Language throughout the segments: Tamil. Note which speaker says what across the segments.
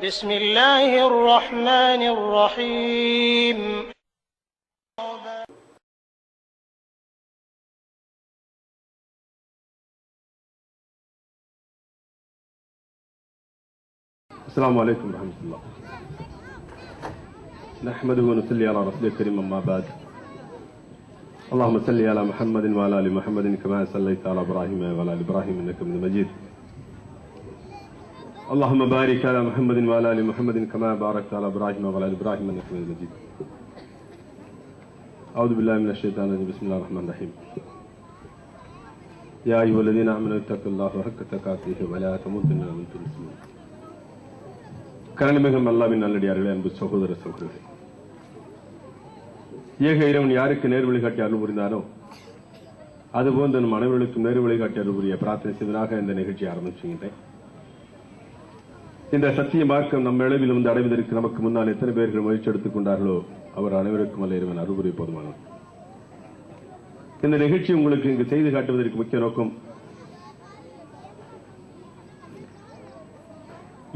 Speaker 1: بسم الله الرحمن الرحيم.
Speaker 2: السلام عليكم ورحمة الله. نحمده ونصلي على رسول الكريم أما بعد. اللهم صل على محمد وعلى آل محمد كما صليت على إبراهيم وعلى آل إبراهيم إنك حميد مجيد. اللهم بارك على محمد وعلى آل محمد كما باركت على إبراهيم وعلى آل إبراهيم إنك حميد مجيد. أعوذ بالله من الشيطان الرجيم. بسم الله الرحمن الرحيم. يا أيها الذين آمنوا اتقوا الله حق تقاته ولا تموتن إلا وأنتم مسلمون. கருணைமிகு அல்லாஹ்வின் நல்லடியார்களே, அன்பு சகோதர சகோதரிகளே, ஏக இறைவன் யாருக்கு நேர் வழிகாட்டி அருள் புரிந்தானோ அதுபோன்று நம் அனைவர்களுக்கும் நேர் வழிகாட்டி அருள் புரிய பிரார்த்தனை செய்வதாக இந்த நிகழ்ச்சியை ஆரம்பிச்சுகின்றேன். இந்த சத்திய மார்க்கம் நம் அளவில் வந்து அடைவதற்கு நமக்கு முன்னால் எத்தனை பேர்கள் முயற்சி எடுத்துக் கொண்டார்களோ அவர் அனைவருக்கும் அல்ல இறைவன் அருள் புரிய போதுமானவர். இந்த நிகழ்ச்சி உங்களுக்கு இங்கு செய்து காட்டுவதற்கு முக்கிய நோக்கம்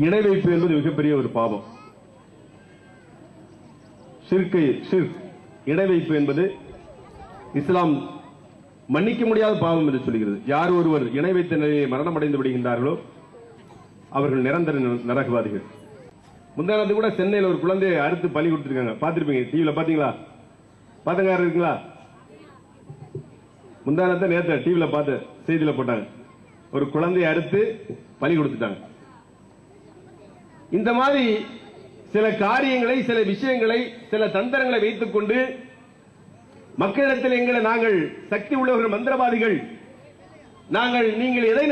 Speaker 2: இணை வைப்பு என்பது மிகப்பெரிய ஒரு பாவம். இணை வைப்பு என்பது இஸ்லாம் மன்னிக்க முடியாத பாவம் என்று சொல்கிறது. யார் ஒருவர் இணை வைத்த நிலையை மரணம் அடைந்து விடுகின்றார்களோ அவர்கள் நிரந்தர நரகவாதிகள். முந்தானது கூட சென்னையில் ஒரு குழந்தையை அறுத்து பலி கொடுத்திருக்காங்க. பார்த்திருப்பீங்க, டிவியில பாத்தீங்களா? பாத்தங்க இருக்குங்களா? முந்தானத்தை நேற்று டிவியில பார்த்த செய்தியில போட்டாங்க. ஒரு குழந்தையை அறுத்து பலி கொடுத்துட்டாங்க. இந்த மாதிரி சில காரியங்களை, சில விஷயங்களை, சில தந்திரங்களை வைத்துக் கொண்டு மக்களிடத்தில் எங்களை நாங்கள் சக்தி உள்ளவர்கள், மந்திரவாதிகள், நீங்கள் எதை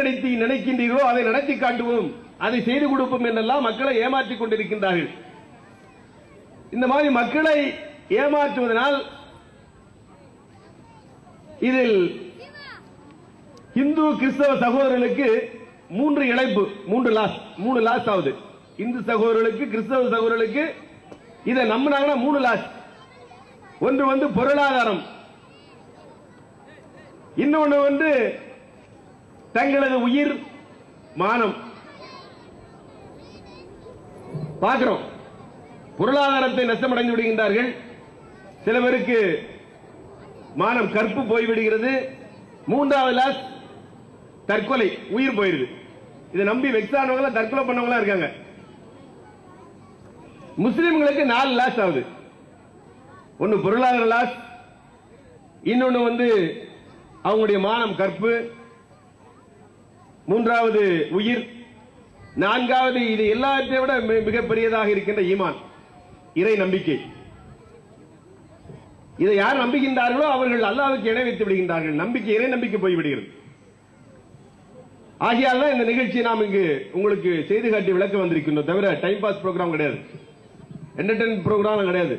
Speaker 2: நினைக்கின்றீர்களோ அதை நடத்தி காட்டுவோம், அதை செய்து கொடுப்போம் என்றெல்லாம் மக்களை ஏமாற்றிக் கொண்டிருக்கின்றார்கள். இந்த மாதிரி மக்களை ஏமாற்றுவதனால் இதில் இந்து கிறிஸ்தவ சகோதரர்களுக்கு மூன்று லாஸ் ஆகுது. இந்து சகோதரர்களுக்கு, கிறிஸ்தவ சகோதரர்களுக்கு இதை நம்பினாங்கன்னா 3 லாஸ். ஒன்று வந்து பொருளாதாரம், இன்னொன்று வந்து தங்களது உயிர், மானம். பார்க்கிறோம், பொருளாதாரத்தை நஷ்டமடைந்து விடுகின்றார்கள். சில பேருக்கு மானம், கற்பு போய்விடுகிறது. 3வது லாஸ் தற்கொலை, உயிர் போயிருது. இதை நம்பி வெக்ஸானவங்க தற்கொலை பண்ணவங்களா இருக்காங்க. முஸ்லிம்களுக்கு 4 லாஸ் ஆகுது. ஒன்னு பொருளாதார லாஸ், இன்னொன்னு வந்து அவங்களுடைய மானம், கற்பு, 3வது உயிர், 4வது இது எல்லாத்தை விட மிகப்பெரியதாக இருக்கின்ற ஈமான், இறை நம்பிக்கை. இதை யார் நம்புகின்றார்களோ அவர்கள் அல்லாஹ்வுக்கு இணை வைத்து விடுகின்றார்கள். நம்பிக்கை, இறை நம்பிக்கை போய்விடுகிறது. ஆகையால் தான் இந்த நிகழ்ச்சியை நாம் இங்கு உங்களுக்கு செய்து காட்டி விளக்க வந்திருக்கின்றோம். தவிர டைம் பாஸ் ப்ரோக்ராம் கிடையாது, என்டர்டைன்மெண்ட் ப்ரோக்ராம் கிடையாது.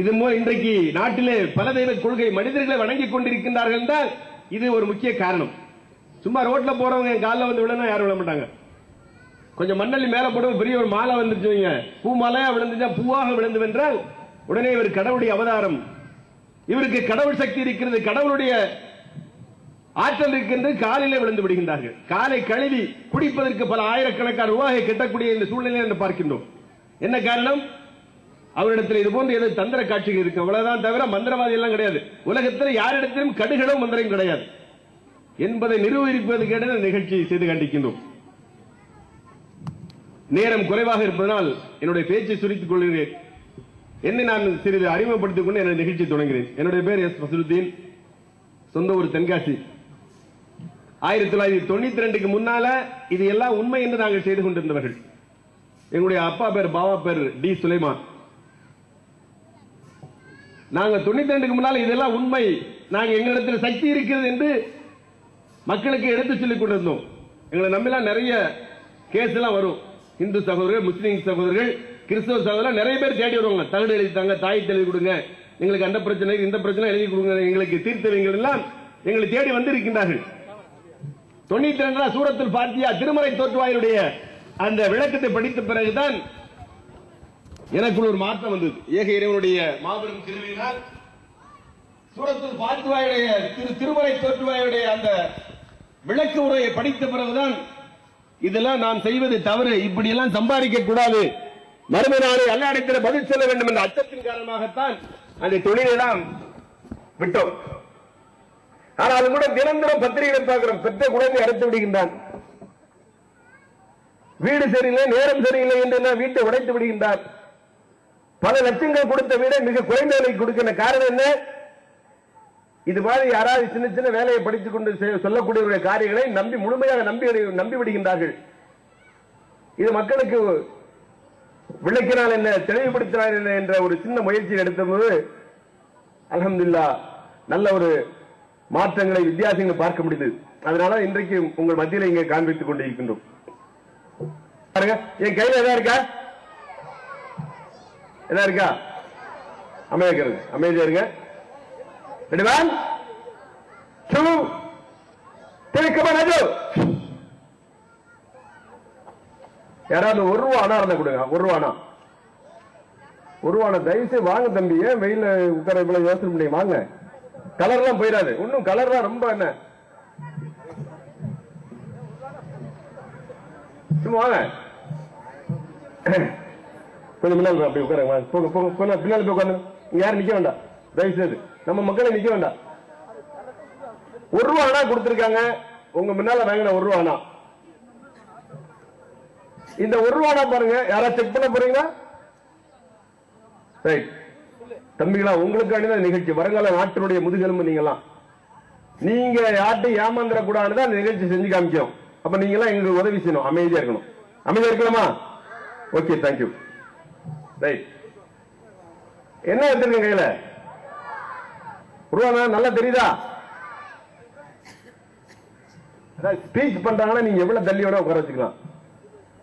Speaker 2: இது இன்றைக்கு நாட்டிலே பல தெய்வ கொள்கை மனிதர்களை வணங்கிக் கொண்டிருக்கின்றார்கள் என்றால் இது ஒரு முக்கிய காரணம். சும்மா ரோட்ல போறவங்க என் காலில் வந்து விழணும், யாரும் விழ மாட்டாங்க. கொஞ்சம் மண்ணள்ளி மேல போடுவோம், பெரிய ஒரு மாலை வந்துருச்சு, பூ மாலையா விழுந்துச்சா, பூவாக விழுந்து வென்றால் உடனே இவர் கடவுளுடைய அவதாரம், இவருக்கு கடவுள் சக்தி இருக்கிறது, கடவுளுடைய ஆற்றல் இருக்கின்ற காலிலே விழுந்து விடுகின்றார்கள். காலை கழுவி குடிப்பதற்கு பல ஆயிரக்கணக்கான ரூபாயை கட்டக்கூடிய இந்த சூழ்நிலை என்று பார்க்கின்றோம். என்ன காரணம்? அவரிடத்தில் இது போன்ற ஏதோ தந்திர காட்சிகள் இருக்கு, அவ்வளவுதான். தவிர மந்திரவாதி எல்லாம் கிடையாது. உலகத்தில் யாரிடத்திலும் கடுகளோ மந்திரம் கிடையாது என்பதை நிரூபிப்பதற்கு நிகழ்ச்சி செய்து காண்பிக்கின்றோம். நேரம் குறைவாக இருப்பதனால் என்னுடைய பேச்சை சுருக்கிக் கொள்கிறேன். என்னை நான் சிறிது அறிமுகப்படுத்திக் கொண்டு என்னுடைய நிகழ்ச்சி தொடங்குகிறேன். என்னுடைய பேர் எஸ் ஃபஸ்ருதீன், சொந்த ஊர் தென்காசி. 1992க்கு முன்னால இது எல்லாம் உண்மை என்று நாங்கள் செய்து கொண்டிருந்தவர்கள். எங்களுடைய அப்பா பேர், பாபா பேர் டி சுலைமான். நாங்க 92க்கு முன்னால இதெல்லாம் உண்மை, நாங்க எங்களிடத்தில் சக்தி இருக்கிறது என்று மக்களுக்கு எடுத்து சொல்லிக் கொண்டிருந்தோம். எங்களை நம்பிலாம் நிறைய கேஸ் எல்லாம் வரும். இந்து சகோதரர்கள், முஸ்லீம் சகோதரர்கள், கிறிஸ்தவ சகோதரர்கள் நிறைய பேர் தேடி வருவாங்க. தகடு எழுதித்தாங்க, தாய் எழுதி கொடுங்க, எங்களுக்கு அந்த பிரச்சனை இந்த பிரச்சனை எழுதி கொடுங்க, எங்களுக்கு தீர்த்தவங்கள் எல்லாம் எங்களை தேடி வந்திருக்கின்றார்கள். 92 சூரத்துல் ஃபாத்திஹா திருமறை தோற்றுவாயுடைய அந்த விளக்கத்தை படித்த பிறகுதான் எனக்குள்ள ஒரு மாற்றம் வந்தது. ஏக இறைவனுடைய மாபெரும் கிருபையினால் சூரத்துல் ஃபாத்திஹாவுடைய திருமறை தோற்றுவாயுடைய அந்த விளக்க உரையை படித்த பிறகுதான் இதெல்லாம் நாம் செய்வது தவறு, இப்படி எல்லாம் சம்பாதிக்க கூடாது, மறுமை நாளை அல்லாஹ்விடத்தில் பதில் சொல்ல வேண்டும் என்ற அச்சத்தின் காரணமாகத்தான் அந்த தொழிலெல்லாம் விட்டோம். ஆனால் கூட தினந்தரம் பத்திரிகை பார்க்கிறோம், பெற்ற குழந்தை அறுத்து விடுகின்றான், வீடு சரியில்லை நேரம் சரியில்லை என்று வீட்டை உடைத்து விடுகின்றார். பல லட்சங்கள் கொடுத்த வீடை மிக குறைந்த விலைக்கு கொடுக்கிற காரணம் என்ன? இது மாதிரி யாராவது சின்ன சின்ன வேலையை படித்துக் கொண்டு சொல்லக்கூடிய காரியங்களை நம்பி முழுமையாக நம்பி விடுகின்றார்கள். இது மக்களுக்கு விளக்கினால் என்ன, தெளிவுபடுத்தினால் என்ன என்ற ஒரு சின்ன முயற்சி எடுத்தபோது அல்ஹம்துலில்லாஹ் நல்ல ஒரு மாற்றங்களை வித்தியாசங்களை பார்க்க முடியுது. அதனால இன்றைக்கு உங்கள் மத்தியில் இங்கே காண்பித்துக் கொண்டிருக்கின்றோம். என் கையில எதா இருக்கா? எதா இருக்கா? அமைதியா இருங்க. யாராவது ஒரு ரூபா அணா இருந்தா கொடுங்க. ஒரு ரூபா அணா, ஒரு ரூபா தயவுசெய்து வாங்க தம்பி. ஏன் வெயில உட்கார இவ்வளவு யோசனை பண்ணி வாங்க. கலர்லாம் போயிடாது. இன்னும் கலர்லாம் ரொம்ப என்ன சும்மா வாங்க. கொஞ்சம் முன்னாள் அப்படி உட்காருங்க. போங்க போங்க பின்னால போய் உட்காந்து. இங்க யாரும் நிக்க வேண்டாம் தயவுசெய்து. நம்ம மக்களை நிக்க வேண்டாம். ஒரு ரூபா அணா கொடுத்திருக்காங்க உங்க முன்னால வாங்கின ஒரு ரூபா அணா. இந்த ஒரு ரூபா அணா பாருங்க, யாராவது செக் பண்ண போறீங்களா? ரைட் தம்பிகளா, உங்களுக்கு நிகழ்ச்சி வருங்கால நாட்டினுடைய முதுகெலும்பு நீங்களாம். நீங்க யார்ட்டும் ஏமாந்துட கூடாதுதான் அந்த நிகழ்ச்சி செஞ்சு காமிக்கிறோம். அப்ப நீங்க எல்லாம் எங்களுக்கு உதவி செய்யணும். அமைதியா இருக்கணும். அமைதியா இருக்கலாமா? Okay, thank you. ரைட், என்ன எடுத்துருங்க கையில? ரூபா நல்லா தெரியுதா? ஸ்பீச் பண்றாங்கன்னா நீங்க எவ்வளவு தள்ளியோட உட்கார வச்சுக்கலாம்.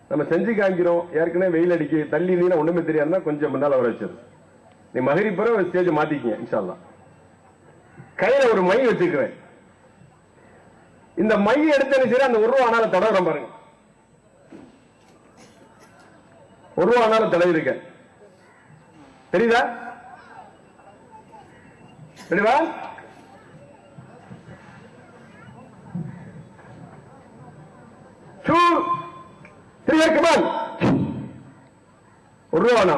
Speaker 2: நம்ம செஞ்சு காமிக்கிறோம். ஏற்கனவே வெயில் அடிக்க தள்ளி நீங்க ஒண்ணுமே தெரியாதுன்னா கொஞ்சம் முன்னால வர வச்சது. நீ மகரிப் பிற ஒரு ஸ்டேஜ் மாத்திக்கங்க இன்ஷா அல்லாஹ். கையில ஒரு மை வச்சுக்கிறேன். இந்த மை எடுத்தது சரி, அந்த ஒரு ரூபா ஆனால தடவை பாருங்க. ஒரு ரூபா ஆனால தடவை இருக்க தெரியுதா? தெரியுதா? ஒரு ரூபா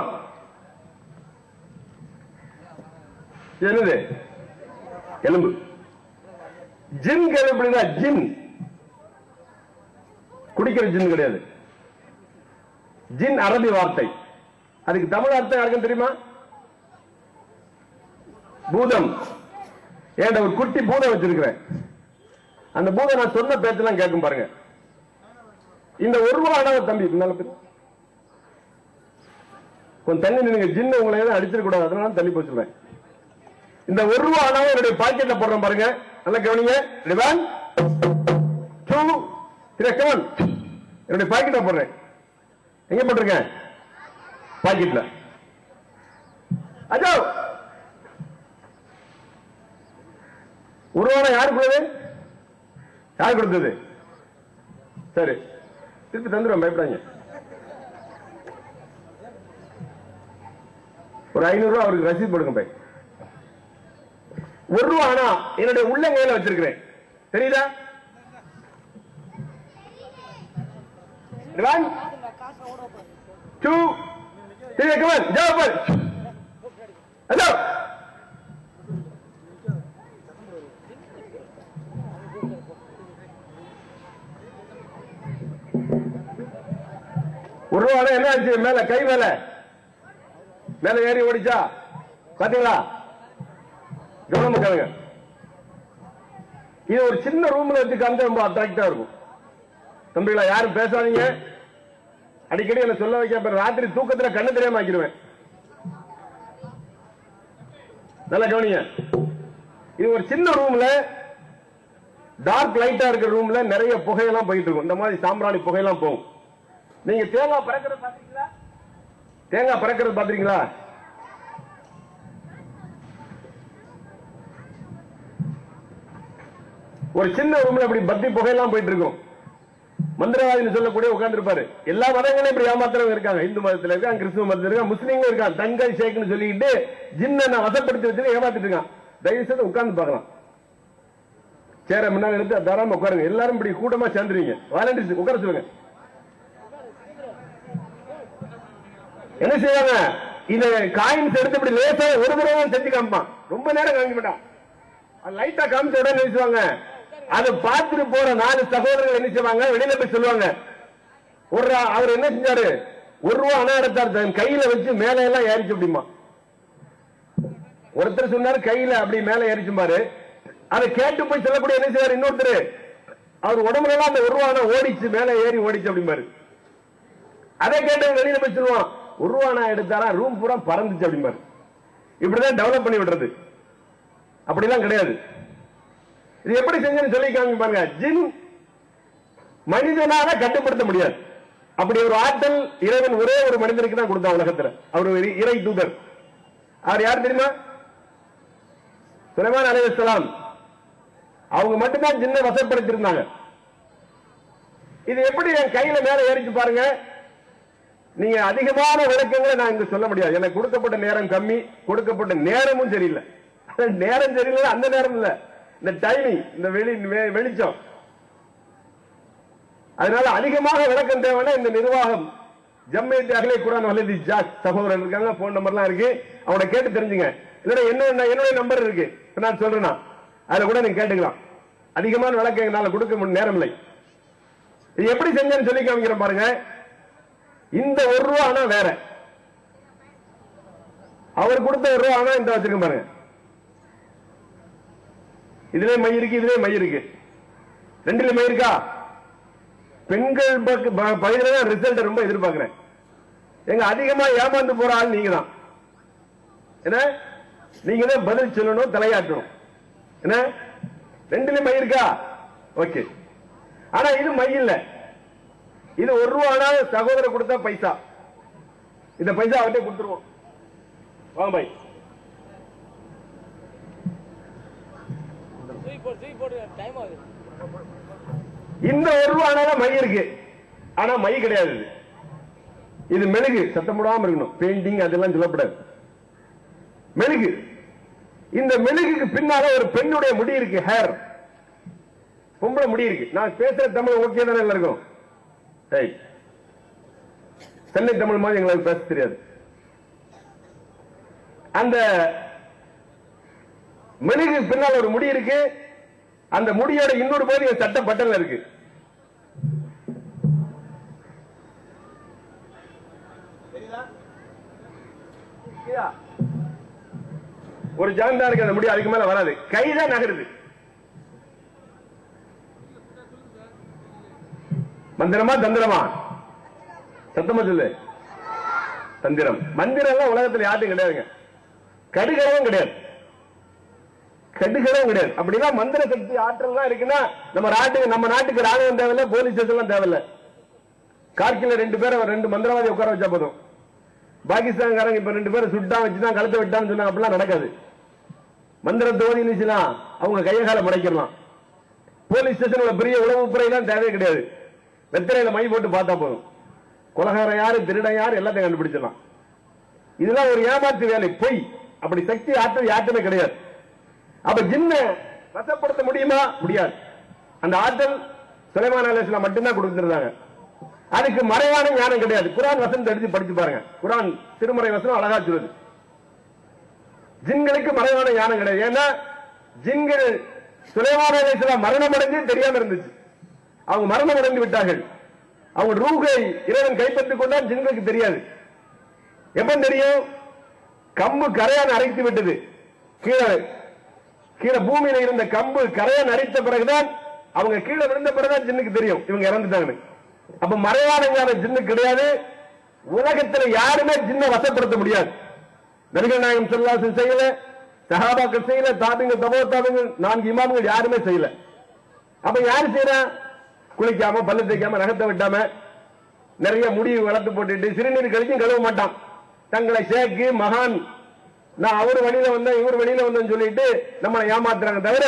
Speaker 2: என்னது? எலும்பு. ஜின் கேள்விப்படுதா? ஜின் குடிக்கிற ஜின் கிடையாது. ஜின் அரபி வார்த்தை. அதுக்கு தமிழ் அர்த்தம் யாருக்கும் தெரியுமா? பூதம். ஏண்ட ஒரு குட்டி பூதம் வச்சிருக்கிறேன். அந்த பூதம் நான் சொன்ன பேச்செல்லாம் கேட்கும் பாருங்க. இந்த ஒரு ரூபா தம்பி கொஞ்சம் தண்ணி நின்னுங்க. ஜின்னு உங்களை எதுவும் அடிச்சிடக்கூடாது, அதனால தள்ளி போச்சுருவேன். இந்த ஒரு ரூபா ஆனாவும் என்னுடைய பாக்கெட்ல போடுறேன் பாருங்க. நல்லா கவனிங்க. என்னுடைய பாக்கெட்ல போடுறேன். எங்க போட்டிருக்கேன்? பாக்கெட்ல. அஜோ ஒரு ரூபா யாரு கொடுத்தது? யார் கொடுத்தது? சரி, திருப்பி தந்துடுவோம், பயப்படாங்க. ஒரு 500 ரூபாய் அவருக்கு ரசீது போடுங்க பை. ஒரு ரூபா ஆனா என்னுடைய உள்ளங்கையில வச்சிருக்கிறேன். தெரியுதா? ஒரு ரூபா என்ன ஆச்சு? மேல கை மேல மேல ஏறி ஓடிச்சா பாத்தீங்களா? கவனமா கேளுங்க. இது ஒரு சின்ன ரூம்ல வச்சு காமிச்சா ரொம்ப அட்ராக்டா இருக்கும். தம்பிகளா, யாரும் பேசாதீங்க. அடிக்கடி என்ன சொல்ல வைக்க, ராத்திரி தூக்கத்துல கண்ணு தெரியாம ஆக்கிடுவேன். நல்லா கவனிங்க. இது ஒரு சின்ன ரூம்ல, டார்க் லைட்டா இருக்கிற ரூம்ல நிறைய புகையெல்லாம் போயிட்டு இருக்கும். இந்த மாதிரி சாம்பிராணி புகையெல்லாம் போகும். நீங்க தேங்காய் பறக்கிறது பாத்தீங்களா? தேங்காய் பறக்கிறது பாத்தீங்களா? ஒரு சின்ன ரூம்ல இப்படி பத்தி புகையெல்லாம் போயிட்டு இருக்கும். மந்திரவாதின்னு சொல்லக்கூடிய உட்கார்ந்து இருப்பாரு. எல்லா மதங்களும் இப்படி ஏமாத்துறவங்க இருக்காங்க. இந்து மதத்துல இருக்காங்க, கிறிஸ்துவ மதத்துல இருக்காங்க, முஸ்லீம்களும் இருக்காங்க. தங்கல் ஷேக்னு சொல்லிட்டு ஜின்ன வசப்படுத்தி வச்சு ஏமாத்திட்டு இருக்கான். தயவு செய்து உட்கார்ந்து பார்க்கலாம். சேர முன்னாடி எடுத்து தாராளமா உட்காருங்க. எல்லாரும் இப்படி கூட்டமா சேர்ந்துருவீங்க. வாலண்டியர்ஸ் உட்கார சொல்லுங்க. என்ன செய்வாங்க, இந்த காயின்ஸ் எடுத்து இப்படி லேசா ஒரு தடவை செஞ்சு காமிப்பான், ரொம்ப நேரம் காமிக்க மாட்டான். லைட்டா காமிச்ச உடனே நினைச்சுவாங்க. அதை பார்த்துட்டு போற 4 சகோதரர்கள் என்ன செய்வாங்க, வெளியில போய் சொல்லுவாங்க, அவர் என்ன செஞ்சாரு, ₹1 அணா எடுத்தார், தன் கையில வச்சு மேல எல்லாம் ஏறிச்சு அப்படிமா. ஒருத்தர் சொன்னாரு கையில அப்படி மேல ஏறிச்சு பாரு. அதை கேட்டு போய் சொல்லக்கூடிய என்ன செய்வார் இன்னொருத்தர், அவர் உடம்புல எல்லாம் அந்த ₹1 அணா ஓடிச்சு, மேல ஏறி ஓடிச்சு அப்படிமாரு. அதை கேட்டு வெளியில போய் சொல்லுவான், ₹1 அணா எடுத்தாரா, ரூம் பூரா பறந்துச்சு அப்படிமாரு. இப்படிதான் டெவலப் பண்ணி விடுறது. அப்படிலாம் கிடையாது. இது எப்படி செஞ்சு சொல்லி காமிங்க பாருங்க. ஜின் மனிதனால கட்டுப்படுத்த முடியாது. அப்படி ஒரு ஆற்றல் இறைவன் ஒரே ஒரு மனிதனுக்கு தான் கொடுத்தான் உலகத்துல. அவர் ஒரு இறை தூதர். அவர் யார் தெரியுமா? சுலைமான் அலைஹிஸ்ஸலாம். அவங்க மட்டும்தான் ஜின்னை வசப்படுத்திருந்தாங்க. இது எப்படி என் கையில மேல ஏறிச்சு பாருங்க. நீங்க அதிகமான விளக்கங்களை நான் இங்க சொல்ல முடியாது. எனக்கு கொடுக்கப்பட்ட நேரம் கம்மி, கொடுக்கப்பட்ட நேரமும் சரியில்லை. நேரம் சரியில்லை, அந்த நேரம் இல்ல, இந்த டைமிங், இந்த வெளிச்சம். அதனால அதிகமாக விளக்கம் தேவைன்னா இந்த நிர்வாகம் ஜம்மியத் அஹ்லே குர்ஆன் வல் ஹதீஸ் சகோதரர் இருக்காங்க, போன் நம்பர்லாம் இருக்கு, அவனை கேட்டு தெரிஞ்சுங்க. இல்ல என்னுடைய நம்பர் இருக்கு, நான் சொல்றேன், அதுல கூட நீங்க கேட்டுக்கலாம். அதிகமான விளக்கம் என்னால கொடுக்க நேரம் இல்லை. இது எப்படி செஞ்சேன்னு சொல்லி காமிக்கிறேன் பாருங்க. இந்த ₹1 அணா வேற, அவர் கொடுத்த ₹1 அணா இந்த வச்சிருக்க பாருங்க. இதுல மை இருக்கு, இதுல மை இருக்கு, ரெண்டுல மை இருக்கா? பெண்கள் பகுதியில ரிசல்ட் ரொம்ப எதிர்பார்க்கிறேன். எங்க அதிகமா ஏமாந்து போற ஆள் நீங்க தான். என்ன, நீங்க தான் பதில் சொல்லணும், தலையாட்டணும். என்ன, ரெண்டுல மை இருக்கா? ஓகே. ஆனா இது மை இல்ல. இது ₹1 அணா சகோதரர் கொடுத்த பைசா. இந்த பைசா அவர்கிட்ட கொடுத்துருவோம். வாங்க பாய். இந்த ₹1 அணால மை இருக்கு, ஆனா மை கிடையாது. இது மெழுகு, சத்தம் போடாம இருக்கணும். பெயிண்டிங் அதெல்லாம் சொல்லப்படாது. மெழுகு. இந்த மெழுகுக்கு பின்னால ஒரு பெண்ணுடைய முடி இருக்கு, ஹேர், பொம்பளை முடி இருக்கு. நான் பேசுற தமிழ் ஓகே தானே இருக்கும்? சென்னை தமிழ் மாதிரி எங்களுக்கு பேச தெரியாது. அந்த மெழுகு பின்னால் ஒரு முடி இருக்கு. அந்த முடியோட இன்னொரு பகுதி சட்ட பட்டன்ல இருக்கு. ஒரு ஜாந்தா இருக்கு, அந்த முடி அதுக்கு மேல வராது, கைதான் நகருது. மந்திரமா தந்திரமா? சத்தமா சொல்லு. தந்திரம். மந்திரம் உலகத்தில் யாருக்கும் கிடையாதுங்க. கடுகளவும் கிடையாது, கடுகளவும் கிடையாது. அப்படின்னா மந்திர சக்தி ஆற்றல் தான் இருக்குன்னா நம்ம நாட்டுக்கு ராணுவம் தேவையில்லை, போலீஸ் ஸ்டேஷன் தேவையில்லை. கார்கில 2 மந்திரவாதி உட்கார வச்சா போதும். பாகிஸ்தான்காரங்க இப்ப 2 பேரை சுட்டா வச்சுதான் கழுத்தை விட்டான்னு சொன்னாங்க. அப்படிலாம் நடக்காது. மந்திரத்தை ஓதினுச்சுன்னா அவங்க கையகால முடைக்கலாம். போலீஸ் ஸ்டேஷன் பெரிய உளவுத்துறை எல்லாம் தேவையே கிடையாது. வெத்தலையில மை போட்டு பார்த்தா போதும். கொலகாரம் யாரு, திருடன் யாரு, எல்லாத்தையும் கண்டுபிடிச்சிடலாம். இதெல்லாம் ஒரு ஏமாற்று வேலை, பொய். அப்படி சக்தி ஆற்றல் யாருமே கிடையாது. அப்ப ஜின்ன வசப்படுத்த முடியுமா? முடியாது. அந்த ஆற்றல் சுலைமான் அலைஹிஸ்ஸலாம் மட்டும்தான் கொடுத்திருந்தாங்க. அதுக்கு மறைவான ஞானம் கிடையாது. குர்ஆன் வசனத்தை எடுத்து படிச்சு பாருங்க. குர்ஆன் திருமறை வசனம் அழகா சொல்லுது. ஜின்களுக்கு மறைவான ஞானம் கிடையாது. ஏன்னா ஜின்கள் சுலைமான் அலைஹிஸ்ஸலாம் மரணம் அடைஞ்சு தெரியாம இருந்துச்சு. அவங்க மரணம் அடைந்து விட்டார்கள். அவங்க ரூகை இறைவன் கைப்பற்றிக் கொண்டால் ஜின்களுக்கு தெரியாது. எப்ப தெரியும்? கம்பு கரையான் அரைத்து விட்டது. கீழே பூமியில இருந்த கம்பு கரையான் அரைத்த பிறகுதான், அவங்க கீழே விழுந்த பிறகுதான் ஜின்னுக்கு தெரியும் இவங்க இறந்துட்டாங்க. அப்ப மறைவான ஞானம் ஜின்னுக்கு கிடையாது. உலகத்தில் யாருமே ஜின்னை வசப்படுத்த முடியாது. நபிகள் நாயகம் ஸல்லல்லாஹு அலைஹி வஸல்லம் செய்யல, சஹாபாக்கள் செய்யல, தாபிங்கள், தபோ தாபிங்கள், 4 இமாம்கள் யாருமே செய்யல. அப்ப யாரு செய்யறா? குளிக்காம, பல்லு தேய்க்காம, நகத்தை விட்டாம, நிறைய முடி வளர்த்து போட்டுட்டு சிறுநீர் கழிச்சும் கழுவ மாட்டான். தங்களை ஷேக்கு மகான், நான் அவர் வழியில வந்தேன் இவர் வழியில வந்தேன்னு சொல்லிட்டு நம்மளை ஏமாத்துறாங்க. தவிர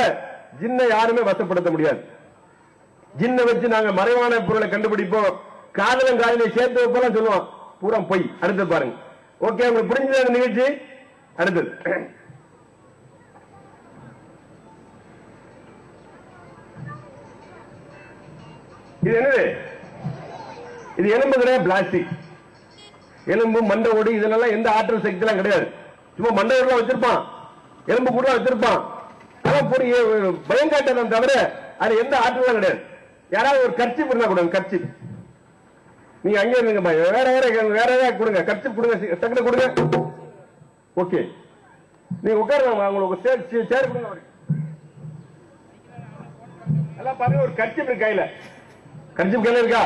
Speaker 2: ஜின்னை யாருமே வசப்படுத்த முடியாது. ஜின்னை வச்சு நாங்க மறைவான பொருளை கண்டுபிடிப்போம், காதலும் காதலை சேர்த்து வைப்போம் சொல்லுவோம், பூரா பொய். அடுத்து பாருங்க. ஓகே, உங்களுக்கு புரிஞ்சது நிகழ்ச்சி. அடுத்தது இது என்னது? இது எலும்பு கிடையாது, பிளாஸ்டிக். எலும்பு மண்டை ஓடி இதெல்லாம் எந்த ஆற்றல் சக்தி எல்லாம் கிடையாது. சும்மா மண்டை ஓடலாம் வச்சிருப்பான், எலும்பு கூட வச்சிருப்பான், பயம் காட்டதான் தவிர அது எந்த ஆற்றலும் கிடையாது. யாராவது ஒரு கர்ச்சிப் இருந்தா கொடுங்க, கர்ச்சிப். நீங்க அங்கே இருங்க, வேற வேற ஏதாவது கொடுங்க, கர்ச்சிப் கொடுங்க, டக்குனு கொடுங்க. ஓகே, நீங்க உட்காருங்க, உங்களுக்கு சேர் கொடுங்க. எல்லாம் பாருங்க, ஒரு கர்ச்சிப் இருக்கு கையில. கர்ச்சிப் கையில இருக்கா?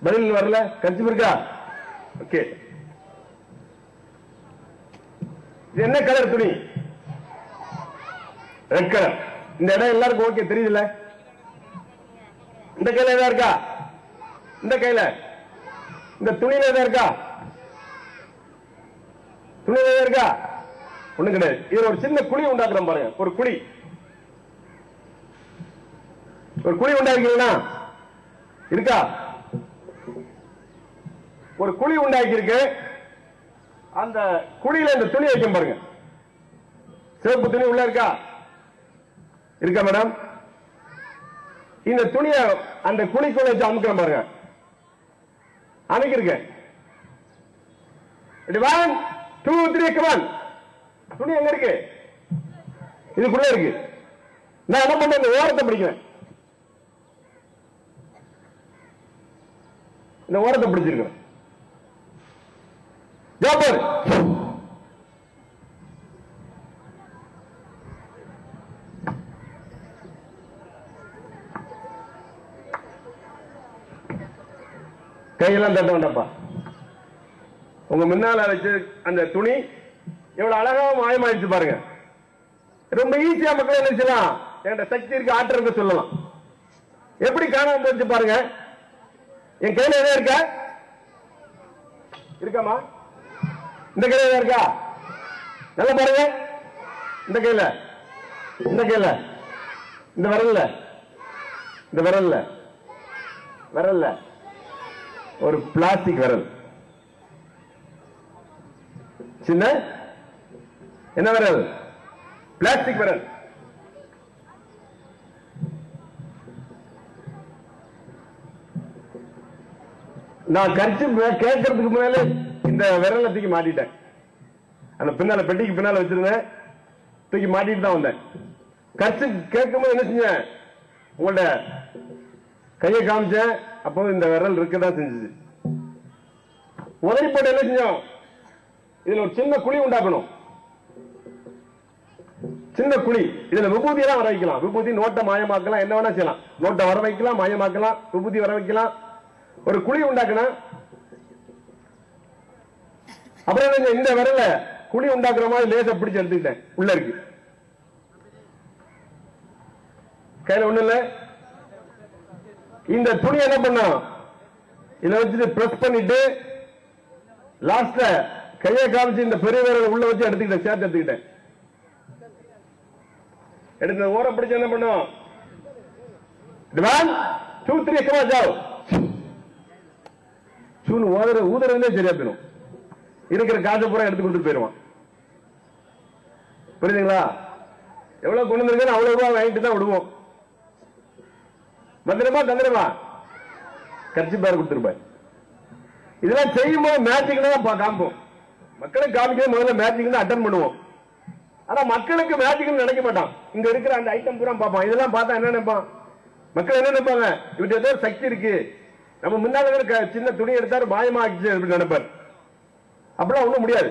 Speaker 2: பதில் வரல. கர்ச்சிப் இருக்கா? ஓகே, இது என்ன கலர் துணி? Red colour. இந்த இடம் எல்லாருக்கும் ஓகே தெரியுதுல்ல? இந்த கையில ஏதா இருக்கா? இந்த கையில இந்த துணியில ஏதா இருக்கா? துணியில ஏதா இருக்கா? ஒண்ணு கிடையாது. இது ஒரு சின்ன குழி உண்டாக்குறோம் பாருங்க. ஒரு குழி, ஒரு குழி உண்டாக்கீங்கன்னா இருக்கா? ஒரு குழி உண்டாக்கி இருக்கு. அந்த குழியில இந்த துணி வைக்கும் பாருங்க. சிவப்பு துணி உள்ள இருக்கா? இருக்கா மேடம்? இந்த துணியை அந்த குழிக்குள்ள வச்சு அமுக்கிறோம் பாருங்க. அமுக்கிருக்கேன். 1 2 3 கமான். துணி எங்க இருக்கு? இதுக்குள்ள இருக்கு. நான் என்ன பண்றேன்? இந்த ஓரத்தை பிடிக்கிறேன். இந்த ஓரத்தை பிடிச்சிருக்கேன். ஜோப்பர் கையெல்லாம் தட்ட வேண்டாப்பா. உங்க முன்னால வச்சு அந்த துணி எவ்வளவு அழகா மாயமாயிடுச்சு பாருங்க. ரொம்ப ஈஸியா மக்கள் என்ன செய்யலாம்? என்கிட்ட சக்தி இருக்கு, ஆற்றல் இருக்கு சொல்லலாம். எப்படி காணாம போச்சு பாருங்க. என் கையில எதா இருக்கா? இருக்காமா? இந்த கையில எதா இருக்கா? நல்லா பாருங்க. இந்த கையில, இந்த கையில, இந்த விரல்ல, இந்த விரல்ல, விரல்ல ஒரு பிளாஸ்டிக் விரல். சின்ன என்ன விரல்? பிளாஸ்டிக் விரல். நான் கர்ச்சி கேட்கறதுக்கு முன்னாலே இந்த விரலை தூக்கி மாட்டிட்டேன். அந்த பின்னால பெட்டிக்கு பின்னால வச்சிருந்தேன், தூக்கி மாட்டிட்டு தான் வந்தேன். கர்ச்சி கேட்கும் போது என்ன செஞ்சேன்? உங்கள்ட்ட கையை காமிச்சேன். அப்போ இந்த விரல் இருக்கதான் செஞ்சது. உதவி போட்டு என்ன செஞ்சோம்? இதுல ஒரு சின்ன குழி உண்டாக்கணும். சின்ன குழி. இதுல விபூதி எல்லாம் வர வைக்கலாம். விபூதி நோட்டை மாயமாக்கலாம், என்ன வேணா செய்யலாம். நோட்டை வர வைக்கலாம், மாயமாக்கலாம், விபூதி வர வைக்கலாம். ஒரு குழி உண்டாக்கணும். அப்புறம் இந்த விரல குழி உண்டாக்குற மாதிரி லேச பிடிச்சு எடுத்துக்கிட்டேன். உள்ள இருக்கு, கையில ஒண்ணு இல்ல. இந்த துணி என்ன பண்ணோம்? இதை வச்சுட்டு பிரஸ் பண்ணிட்டு லாஸ்ட்ல கையை காமிச்சு இந்த பெரிய விரல் உள்ள வச்சு எடுத்துக்கிட்டேன், சேர்த்து எடுத்துக்கிட்டேன். எடுத்து ஓர பிடிச்சு என்ன பண்ணும்? 1 2 3 கமா ஜாவ். சூன் ஊதறதுலே சரியா போயிடும். இருக்கிற காசை பூரா எடுத்து கொடுத்து போயிருவான். புரியுதுங்களா? எவ்வளவு கொண்டு வந்திருக்கேன் அவ்வளவு ரூபாய் வாங்கிட்டு தான் விடுவோம். மந்திரமா தந்திரமா கட்சி பேர் கொடுத்துருப்பாரு. இதெல்லாம் செய்யும்போது மேட்சிங் தான் காமிப்போம். மக்களுக்கு காமிக்க முதல்ல மேட்சிங் அட்டன் பண்ணுவோம். ஆனா மக்களுக்கு மேட்சிங் நினைக்க மாட்டான். இங்க இருக்கிற அந்த ஐட்டம் பூரா பார்ப்பான். இதெல்லாம் பார்த்தா என்ன நினைப்பான்? மக்கள் என்ன நினைப்பாங்க? இவற்றை ஏதோ சக்தி இருக்கு, நம்ம முன்னாடி சின்ன துணி எடுத்தாரு மாயமா ஆச்சு அப்படின்னு நினைப்பார். அப்படிலாம் ஒண்ணும் முடியாது.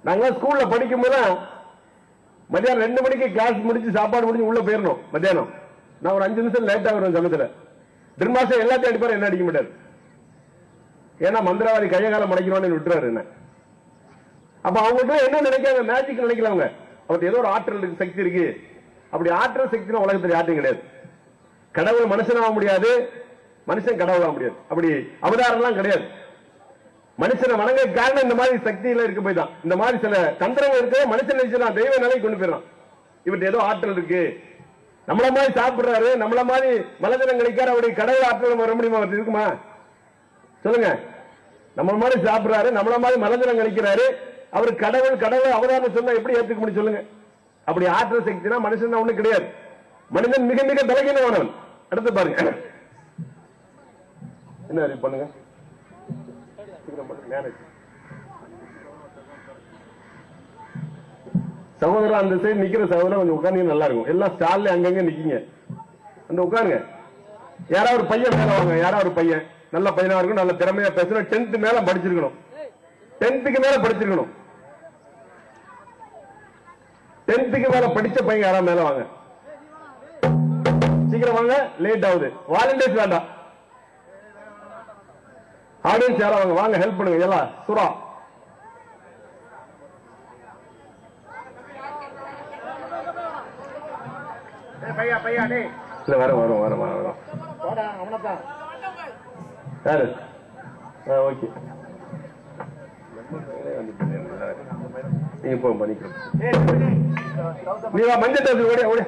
Speaker 2: நாங்க ஸ்கூல்ல படிக்கும் போது மத்தியானம் 2 மணிக்கு கிளாஸ் முடிச்சு சாப்பாடு முடிஞ்சு உள்ள போயிடணும். மத்தியானம் நான் ஒரு 5 நிமிஷம் லேட்டா வருவேன் சமயத்துல. திருமாசம் எல்லாத்தையும் அடிப்பாரு, என்ன அடிக்க மாட்டாரு. ஏன்னா மந்திரவாதி கைய காலம் மடைக்கிறோன்னு விட்டுறாரு என்ன. அப்ப அவங்களுக்கு என்ன நினைக்காங்க? மேஜிக் நினைக்கலவங்க. அவருக்கு ஏதோ ஒரு ஆற்றல் இருக்கு, சக்தி இருக்கு. அப்படி ஆற்றல் சக்தி உலகத்தில் யாருக்கும் கிடையாது. கடவுள் மனுஷனாக முடியாது, மனுஷன் கடவுளாக முடியாது. அப்படி அவதாரம் எல்லாம் கிடையாது. மனுஷனை வணங்க காரணம் இந்த மாதிரி சக்தியில இருக்க போய் தான். இந்த மாதிரி சில தந்திரங்கள் இருக்கு. மனுஷன் நினைச்சுதான் தெய்வ நிலை கொண்டு போயிடறான். இவர்கிட்ட ஏதோ ஆற்றல் இருக்கு, நம்மள மாதிரி சாப்பிடுறாரு, நம்மள மாதிரி மலஜலம் கழிக்காரு, அவருடைய கடவுள் ஆற்றல் வர முடியுமா? இருக்குமா சொல்லுங்க? நம்ம மாதிரி சாப்பிடுறாரு, நம்மள மாதிரி மலஜலம் கழிக்கிறாரு, அவர் கடவுள் கடவுள் அவதாரம் சொன்னா எப்படி ஏற்றுக்க முடியும் சொல்லுங்க? அப்படி ஆற்றல் சக்தினா மனுஷன் ஒண்ணு கிடையாது. மனிதன் மிக மிக பலகீனமானவன். அடுத்து பாருங்க, என்ன பண்ணுங்க. சகோதரர் அந்த சைடு நிக்கிற சகோதரர் கொஞ்சம் உட்காந்து நல்லா இருக்கும். எல்லாம் ஸ்டால்ல அங்கங்க நிக்கீங்க, அந்த உட்காருங்க. யாராவது ஒரு பையன் மேல வாங்க, யாராவது ஒரு பையன் நல்ல பையனா இருக்கும், நல்ல திறமையா பேசணும், 10th மேல படிச்சிருக்கணும், 10th மேல படிச்சிருக்கணும். 10th மேல படிச்ச பையன் யாராவது மேல வாங்க, சீக்கிரம் வாங்க, லேட் ஆகுது. வாலண்டியர்ஸ் வேண்டாம், ஆடியன்ஸ் யாரா வாங்க, வாங்க ஹெல்ப் பண்ணுங்க. எல்லாம் சுரா இல்ல வரும் வரும் வரும் வரும். யாரு? ஓகே, நீங்க போங்க பண்ணிக்கிறோம். நீ வா, மஞ்சள் டேபிள் ஓடியா ஓடியா.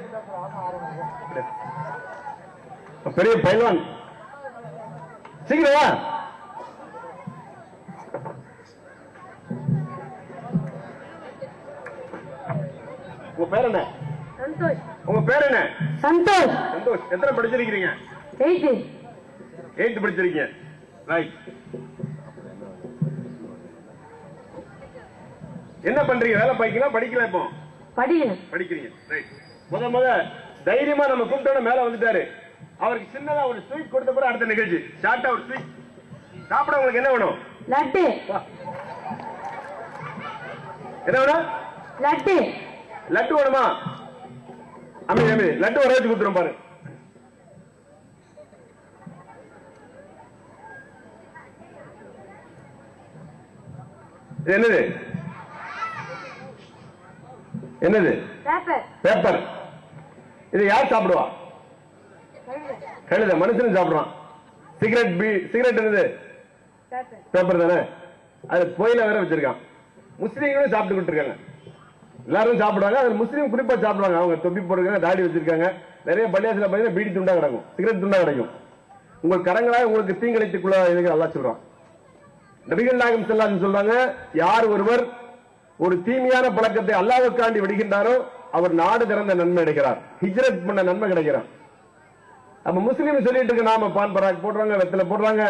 Speaker 2: பெரிய பைல்வான் சீக்கிரம் வா. உங்க பேர் என்ன?
Speaker 3: சந்தோஷ்.
Speaker 2: உங்க பேர் என்ன?
Speaker 3: சந்தோஷ்.
Speaker 2: சந்தோஷ். எத்தனை படிச்சிருக்கீங்க? 8th படிச்சிருக்கீங்க. ரைட். என்ன பண்றீங்க? வேலை பாய்க்கலாம், படிக்கலாம்? இப்போ படிக்கிறீங்க. ரைட். முத தைரியமா நம்ம கூப்பிட்டோட மேல வந்துட்டாரு. அவருக்கு சின்னதா ஒரு ஸ்வீட் கொடுத்த பிறகு அடுத்த நிகழ்ச்சி ஷார்ட்டா ஒரு ஸ்வீட் சாப்பிட. உங்களுக்கு என்ன வேணும்?
Speaker 3: லட்டு.
Speaker 2: என்ன வேணும்?
Speaker 3: லட்டு.
Speaker 2: லட்டு வேணுமா? அம்மி அம்மி லட்டு வர வச்சு கொடுத்துரும் பாரு. என்னது என்னது? பேப்பர். இது யார் சாப்பிடுவா? கழுத. மனுஷனும் சாப்பிடுவான். சிகரெட் என்னது? பேப்பர் தானே. அது புயல வேற வச்சிருக்கான். முஸ்லீம்களும் சாப்பிட்டு இருக்காங்க, எல்லாரும் சாப்பிடுவாங்க. அது முஸ்லீம் குறிப்பா சாப்பிடுவாங்க. அவங்க தொப்பி போடுறாங்க, தாடி வச்சிருக்காங்க. நிறைய பள்ளியாசில பாத்தீங்கன்னா பீடி துண்டா கிடக்கும், சிகரெட் துண்டா கிடைக்கும். உங்கள் கரங்களாக உங்களுக்கு தீங்கிழைத்துக்குள்ள இதுக்கு நல்லா சொல்றான். நபிகள் நாயகம் ஸல்லல்லாஹு அலைஹி வஸல்லம் சொல்றாங்க, யார் ஒருவர் ஒரு தீமையான பழக்கத்தை அல்லாஹ்வுக்காண்டி விடுகின்றாரோ அவர் நாடு திறந்த நன்மை அடைகிறார், ஹிஜ்ரத் பண்ண நன்மை கிடைக்கிறார். அப்ப முஸ்லீம் சொல்லிட்டு இருக்க நாம பான் பராக் போடுறாங்க, வெத்தலை போடுறாங்க,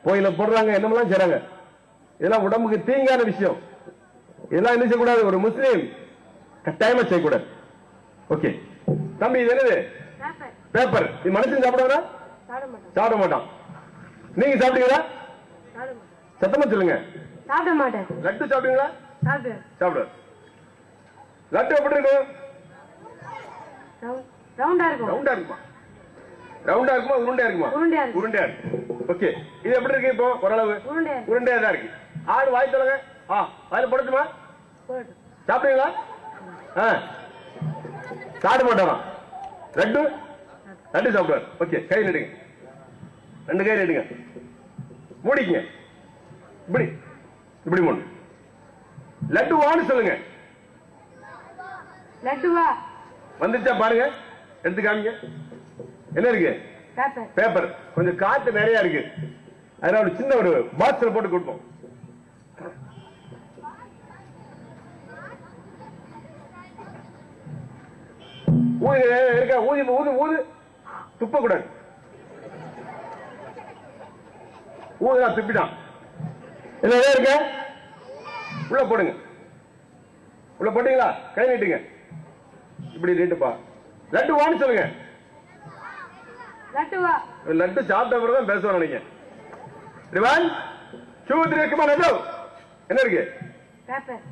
Speaker 2: கோயில போடுறாங்க, என்னமெல்லாம் செய்றாங்க. இதெல்லாம் உடம்புக்கு தீங்கான விஷயம். இதெல்லாம் என்ன செய்யக்கூடாது, ஒரு முஸ்லீம் கட்டாயமா செய்யக்கூடாது. ஓகே தம்பி, இது என்னது? பேப்பர். இது மனுஷன் சாப்பிடுவாரா? சாப்பிட மாட்டான். நீங்க சாப்பிடுவீங்களா? சத்தமா சொல்லுங்க.
Speaker 3: சாப்பிட மாட்டேன்.
Speaker 2: லட்டு சாப்பிடுவீங்களா? சாப்பிடுவார். லட்டு எப்படி இருக்கும்?
Speaker 3: ரவுண்டா இருக்கும்.
Speaker 2: ரவுண்டா இருக்குமா? ரவுண்டா இருக்குமா உருண்டையா இருக்குமா? உருண்டையா இருக்கு. ஓகே, இது எப்படி இருக்கு? இப்போ ஓரளவு உருண்டையா தான் இருக்கு. ஆடு வாய் சொல்லுங்க. வாயில போடட்டுமா? சாப்பிடுவீங்களா? சாப்பிட மாட்டாராம். லட்டு லட்டு சாப்பிடுவார். ஓகே, கை நடுங்க, 2 கை நடுங்க, மூடிக்குங்க. இப்படி இப்படி மூணு. லட்டுவான்னு சொல்லுங்க.
Speaker 3: லட்டுவா
Speaker 2: வந்துச்சா பாருங்க, எடுத்து காமிங்க. என்ன இருக்கு? பேப்பர். கொஞ்சம் காத்து நிறைய இருக்கு, அதனால ஒரு சின்ன ஒரு பாக்ஸ்ல போட்டு கொடுப்போம். ஊதி இருக்க, ஊதி ஊது ஊது, துப்ப கூடாது. ஊதுனா துப்பிட்டான். என்ன இருக்க? உள்ள போடுங்க. உள்ள போட்டீங்களா? கை நீட்டுங்க. இப்படி நீட்டுப்பா. லட்டு வான்னு சொல்லுங்க. லட்டு சாப்பிட்ட பிறகு தான் பேசுவாங்க நீங்க. என்ன இருக்கு?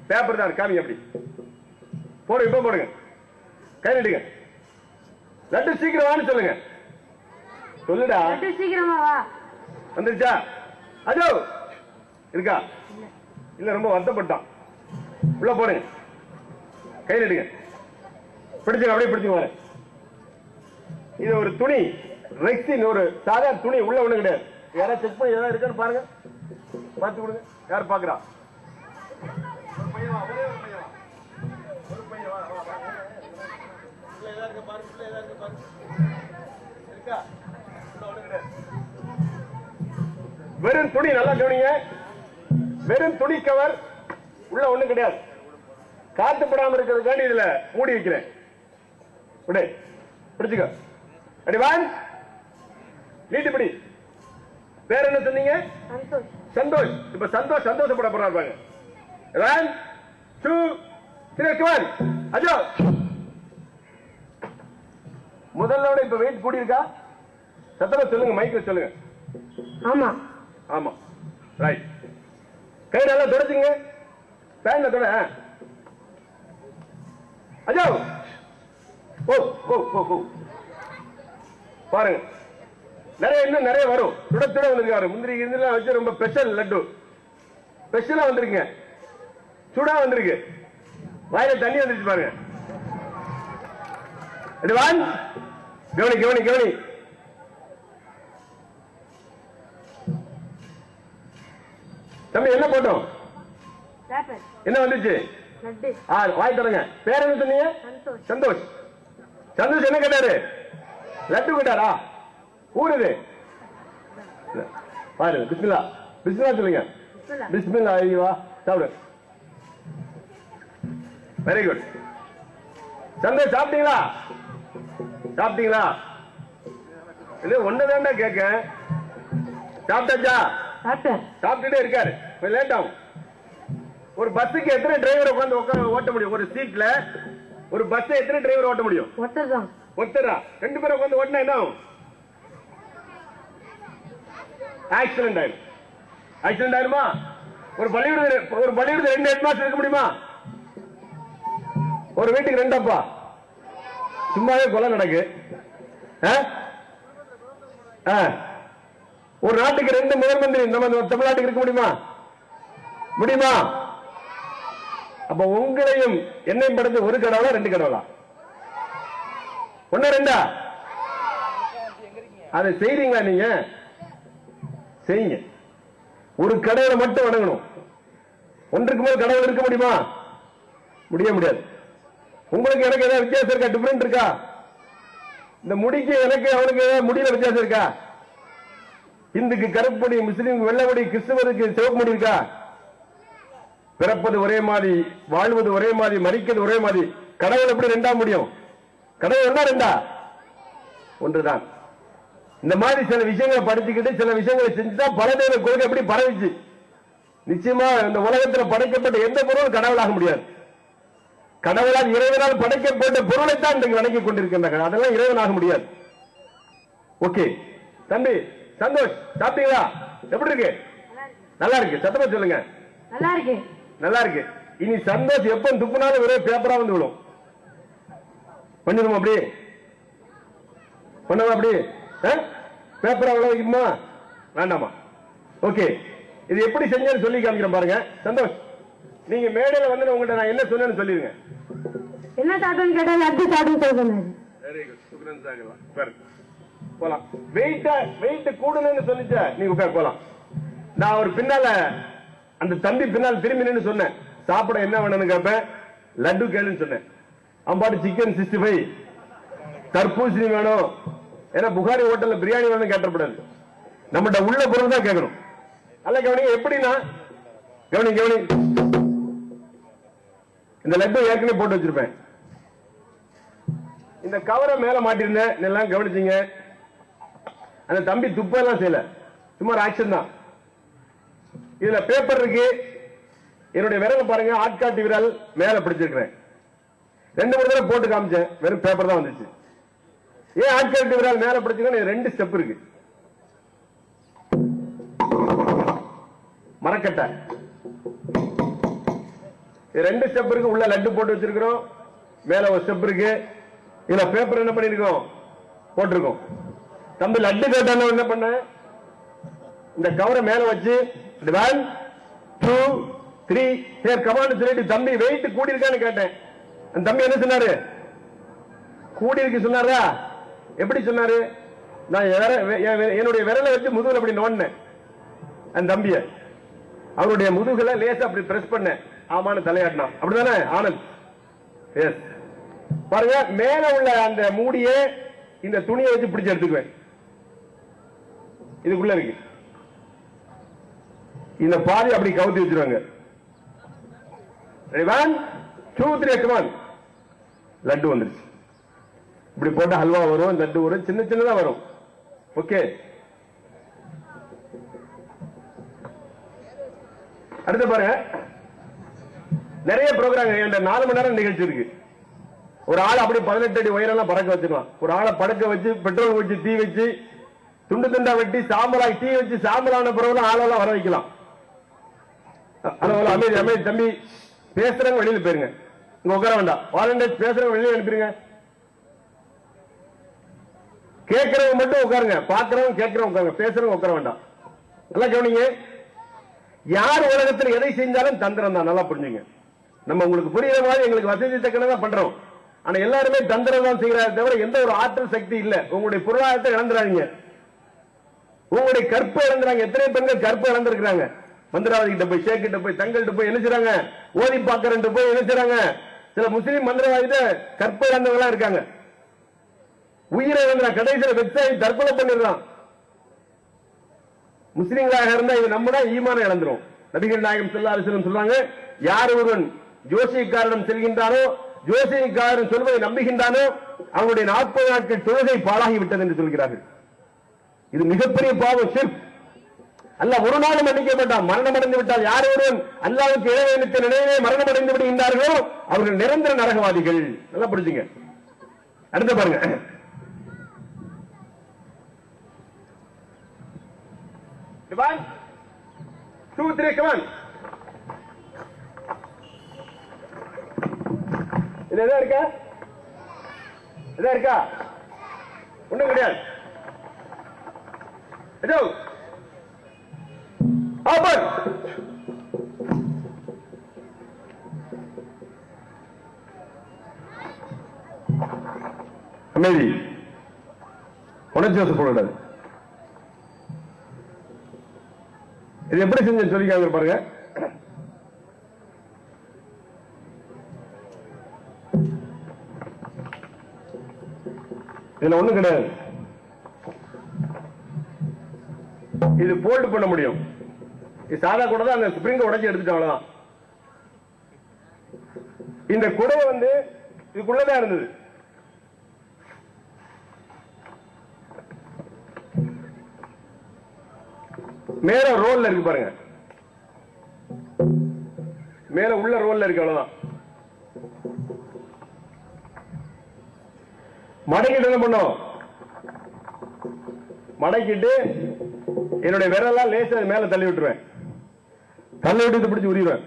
Speaker 2: பேப்பர் தான். காமிங்க. அப்படி போடுங்க. இப்ப போடுங்க. கை நீட்டுங்க. லட்டு சீக்கிரம் வான்னு சொல்லுங்க. சொல்லுடா.
Speaker 3: சீக்கிரமா வா.
Speaker 2: வந்துருச்சா? அதோ இருக்கா? இல்ல, ரொம்ப வருத்தப்பட்டான். உள்ள போடுங்க. கை நீட்டுங்க. பிடிச்சுங்க. அப்படியே பிடிச்சுங்க. வர இது ஒரு துணி, ரெக்ஸின், ஒரு சாதாரண துணி. உள்ள ஒண்ணு கிடையாது. யாராவது செக் பண்ணி ஏதாவது இருக்கான்னு பாருங்க, பார்த்து கொடுங்க. யார் பாக்குறா? வெறும் துணி. நல்லா கவனிங்க. வெறும் துணி கவர். உள்ள ஒண்ணு கிடையாது. காத்து படாம இருக்கிறதுக்காண்டி இதுல மூடி வைக்கிறேன். பிடிச்சுக்க. அடி வான் நீட்டு பிடி. பேர் என்ன சொன்னீங்க?
Speaker 3: சந்தோஷ்.
Speaker 2: சந்தோஷ். இப்ப சந்தோஷப்பட போறாங்க. 1 2 3 come on. அஜோ. முதல்ல விட இப்ப வெயிட் கூடி இருக்கா? சத்தமா சொல்லுங்க, மைக்ல சொல்லுங்க.
Speaker 3: ஆமா.
Speaker 2: ஆமா. ரைட். கை நல்லா தொடச்சுங்க. பேன்ல தொட. அஜோ. ஓ ஓ ஓ. பாருங்க. நிறைய வரும். சுட வந்திருக்காரு. முந்திரி இதெல்லாம் வச்சு ரொம்ப ஸ்பெஷல் லட்டு. ஸ்பெஷலா வந்திருக்கீங்க. சுடா வந்திருக்கு. வாயில தண்ணி வந்துருச்சு பாருங்க. கவனி. தம்பி என்ன போட்டோம்? என்ன வந்துச்சு? வாய் தரங்க. பேர் என்ன சொன்னீங்க? சந்தோஷ். சந்தோஷ் என்ன கேட்டாரு? லட்டு கேட்டாரா? ஊருது பாருங்க. பிஸ்மில்லா சொல்லுங்க. பிஸ்மில்லா. ஐயோ சாப்பிடு. Very good. சந்தோஷ் சாப்பிட்டீங்களா? இல்ல ஒன்னதாண்டா கேட்க. சாப்பிட்டாச்சா? சாப்பிட்டுட்டே இருக்காரு. லேட் ஆகும். ஒரு பஸ்ஸுக்கு எத்தனை டிரைவர் உட்காந்து ஓட்ட முடியும்? ஒரு சீட்ல ஒரு பஸ் எத்தனை டிரைவர் ஓட்ட முடியும்? ஒருத்தரா? 2 பேரை உட்காந்து ஓட்டினா என்ன ஆகும்? ஆக்சிடென்ட் ஆயிருமா? ஒரு பள்ளிக்கூடத்துல 2 ஹெட் மாஸ்டர் இருக்க முடியுமா? ஒரு வீட்டுக்கு 2 அப்பா. சும்மாவே கொலை நடக்கு. ஒரு நாட்டுக்கு 2 முதல் மந்திரி நம்ம தமிழ்நாட்டுக்கு இருக்க முடியுமா? அப்ப உங்களையும் என்னையும் படுத்து ஒரு கடவுளா 2 கடவுளா? 1 2? அதை செய்றீங்களா? நீங்க செய்யுங்க. ஒரு கடவுளை மட்டும் வணங்கணும். ஒன்றுக்கு மேல் கடவுள் இருக்க முடியுமா? முடியாது. உங்களுக்கு எனக்கு ஏதாவது வித்தியாசம் இருக்கா? டிஃபரெண்ட் இருக்கா? இந்த முடிக்கு எனக்கு அவனுக்கு முடியல வித்தியாசம் இருக்கா? இந்துக்கு கருப்பு முடி, முஸ்லீமுக்கு வெள்ளை முடி, கிறிஸ்தவருக்கு சிவப்பு முடி இருக்கா? பிறப்பது ஒரே மாதிரி, வாழ்வது ஒரே மாதிரி, மரிக்கிறது ஒரே மாதிரி. கடவுள் எப்படி 2ஆ முடியும்? கடவுள் என்ன 2ஆ? ஒன்றுதான். இந்த மாதிரி சில விஷயங்களை படிச்சுக்கிட்டு சில விஷயங்களை செஞ்சுட்டா பல தெய்வ கொள்கை எப்படி பரவிச்சு. நிச்சயமா இந்த உலகத்தில் படைக்கப்பட்ட எந்த பொருளும் கடவுளாக முடியாது. கடவுளால் இறைவனால் படைக்கப்பட்ட பொருளைத்தான் இன்றைக்கு வணங்கிக் கொண்டிருக்கின்றனர். அதெல்லாம் இறைவனாக முடியாது. ஓகே தம்பி சந்தோஷ், சாப்பிட்டீங்களா? எப்படி இருக்கு? நல்லா இருக்கு. சத்தமா சொல்லுங்க. நல்லா இருக்கு. இனி சந்தோஷ் எப்ப துப்புனாலும் ஒரே பேப்பரா வந்து விடும். பண்ணிடுமா? அப்படி பண்ணுவா? அப்படி பேப்பரா வைக்குமா? வேண்டாமா? ஓகே. இது எப்படி செஞ்சேன்னு சொல்லி காமிக்கிறேன் பாருங்க. சந்தோஷ், நீங்க மேடையில வந்து உங்கள்கிட்ட நான் என்ன சொன்னேன்னு சொல்லிருங்க.
Speaker 3: என்ன சாப்பிட்டு கேட்டா லட்டு சாப்பிட்டு சொல்லுங்க.
Speaker 2: Very good. சுக்ரன் சாகலாம். பாருங்க போலாம். வெயிட் கூடுன்னு சொல்லிச்ச நீங்க உட்கார் போலாம். நான் ஒரு பின்னால அந்த தம்பி பின்னால் திரும்பி நின்று சொன்னேன், சாப்பிட என்ன வேணும்னு கேட்பேன். லட்டு கேளுன்னு சொன்னேன். அம்பாடு சிக்கன் 65 தர்பூசணி வேணும். ஏன்னா புகாரி ஹோட்டல்ல பிரியாணி வேணும் கேட்டப்படாது. நம்மகிட்ட உள்ள பொருள் தான் கேட்கணும். அல்ல கவனிங்க. எப்படின்னா கவனி. இந்த லட்டு ஏற்கனவே போட்டு வச்சிருப்பேன். இந்த கவரை மேல மாட்டிருந்தேன். எல்லாம் கவனிச்சீங்க. அந்த தம்பி துப்ப எல்லாம் செய்யல, சும்மா ஆக்ஷன் தான். இதுல பேப்பர் இருக்கு. என்னுடைய விரல் பாருங்க, ஆட்காட்டி விரல் மேல பிடிச்சிருக்கிறேன். 2-3 தடவை போட்டு காமிச்சேன், வெறும் பேப்பர் தான் வந்துச்சு. ஏன் ஆட்காட்டி விரல் மேல பிடிச்சிருக்கேன்? 2 ஸ்டெப் இருக்கு. மரக்கட்டை 2 ஸ்டெப் இருக்கு. உள்ள லட்டு போட்டு வச்சிருக்கிறோம். மேல ஒரு ஸ்டெப் இருக்கு. இதுல பேப்பர் என்ன பண்ணிருக்கோம்? போட்டிருக்கோம். தம்பி லட்டு கேட்டான என்ன பண்ண, இந்த கவரை மேல வச்சு 1 2 3 பேர் கமான்னு சொல்லிட்டு தம்பி வெயிட் கூடி இருக்கான்னு கேட்டேன். அந்த தம்பி என்ன சொன்னாரு? கூடி இருக்கு சொன்னாரா? எப்படி சொன்னாரு? நான் என்னுடைய விரலை வச்சு முதுகுல அப்படி நோண்டினேன் அந்த தம்பிய. அவருடைய முதுகுல லேசா அப்படி பிரஸ் பண்ண. ஆமான்னு தலையாட்டினா. அப்படிதானே ஆனந்த்? எஸ். பாருங்க, மேல உள்ள அந்த மூடிய இந்த துணியை வச்சு பிடிச்சு எடுத்துக்குவேன். இதுக்குள்ள இருக்கு. இந்த பாதி அப்படி கவுத்தி வச்சிருவாங்க. 1 2 3 கமான். லட்டு வந்துருச்சு. இப்படி போட்ட ஹல்வா வரும், லட்டு வரும், சின்ன சின்னதா வரும். ஓகே. அடுத்து பாருங்க, நிறைய ப்ரோக்ராம் என்ற 4 மணி நேரம் நிகழ்ச்சி இருக்கு. ஒரு ஆள் அப்படி 18 அடி உயரம் பறக்க வச்சுக்கலாம். ஒரு ஆளை படுக்க வச்சு பெட்ரோல் வச்சு தீ வச்சு துண்டு துண்டா வெட்டி சாம்பலாகி தீ வச்சு சாம்பலான பிறகு ஆளெல்லாம் வர வைக்கலாம். அமைதி அமைதி தம்பி, பேசுறவங்க வெளியில போயிருங்க, இங்க உட்கார வேண்டாம். வாலண்டியர்ஸ் பேசுறவங்க வெளியில அனுப்பிடுங்க. கேட்கறவங்க மட்டும் உட்காருங்க, பாக்குறவங்க கேட்கறவங்க உட்காருங்க, பேசுறவங்க உட்கார வேண்டாம். நல்லா கவனிங்க. யார் உலகத்தில் எதை செஞ்சாலும் தந்திரம் தான், நல்லா புரிஞ்சுங்க. நம்ம உங்களுக்கு புரியுற மாதிரி எங்களுக்கு வசதி தக்கதான் பண்றோம். ஆனா எல்லாருமே தந்திரம் தான் செய்யறாரு தவிர எந்த ஒரு ஆற்றல் சக்தி இல்ல. உங்களுடைய பொருளாதாரத்தை இழந்துறாங்க, உங்களுடைய கற்பை இழந்துறாங்க. எத்தனை பெண்கள் கற்பை இழந்திருக்கிறாங்க. மந்திரவாதி கிட்ட போய், ஷேக் கிட்ட போய், தங்கள்கிட்ட போய் என்ன செய்றாங்க, ஓதி பாக்குறேன் போய் என்ன செய்றாங்க. சில முஸ்லீம் மந்திரவாதிட்ட கற்பை இழந்தவங்களா இருக்காங்க. உயிரை இழந்துறான், கடைசியில் வெப்சைட் தற்கொலை பண்ணிடுறான். முஸ்லீம்களாக இருந்தா இது நம்மட ஈமான இழந்துரும். நபிகள் நாயகம் ஸல்லல்லாஹு அலைஹி வஸல்லம் சொல்றாங்க, யார் ஒருவன் ஜோசியக்காரன் செல்கின்றானோ, ஜோசியக்காரன் சொல்வதை நம்புகின்றானோ, அவனுடைய 40 நாட்கள் தொழுகை பாழாகி விட்டது என்று சொல்கிறார்கள். இது மிகப்பெரிய பாவம், ஷிர்க். அல்லாஹ் ஒரு நாளும் மன்னிக்க மாட்டான். மரணம் அடைந்து விட்டால் யார் ஒருவன் அல்லாஹ்வுக்கு இணை வைத்த நினைவே மரணம் அடைந்து விடுகின்றார்களோ அவர்கள் நிரந்தர நரகவாதிகள். நல்லா புரிஞ்சுங்க. அடுத்து பாருங்க, One, 2, 3, come on. இது எதா இருக்கா? எதா இருக்கா? ஒண்ணும் கிடையாது. இதோ ஓபன். அமைதி, உணர்ச்சி வசப்படக்கூடாது. இது எப்படி செஞ்சு சொல்லிக்காங்க பாருங்க. இதுல ஒண்ணும் கிடையாது. இது போல்ட் பண்ண முடியும். இது சாதா கூட தான், அந்த ஸ்பிரிங்க உடைச்சு எடுத்துட்டு அவ்வளவுதான். இந்த குடவை வந்து இதுக்குள்ளதான் இருந்தது. மேல ரோல்ல இருக்கு பாருங்க, மேல உள்ள ரோல்ல இருக்கு அவ்வளவுதான். மடக்கிட்டு என்ன பண்ணும், மடக்கிட்டு என்னுடைய விரலாம் லேசா மேல தள்ளி விட்டுருவேன். தள்ளி விட்டு பிடிச்சு உரிவேன்.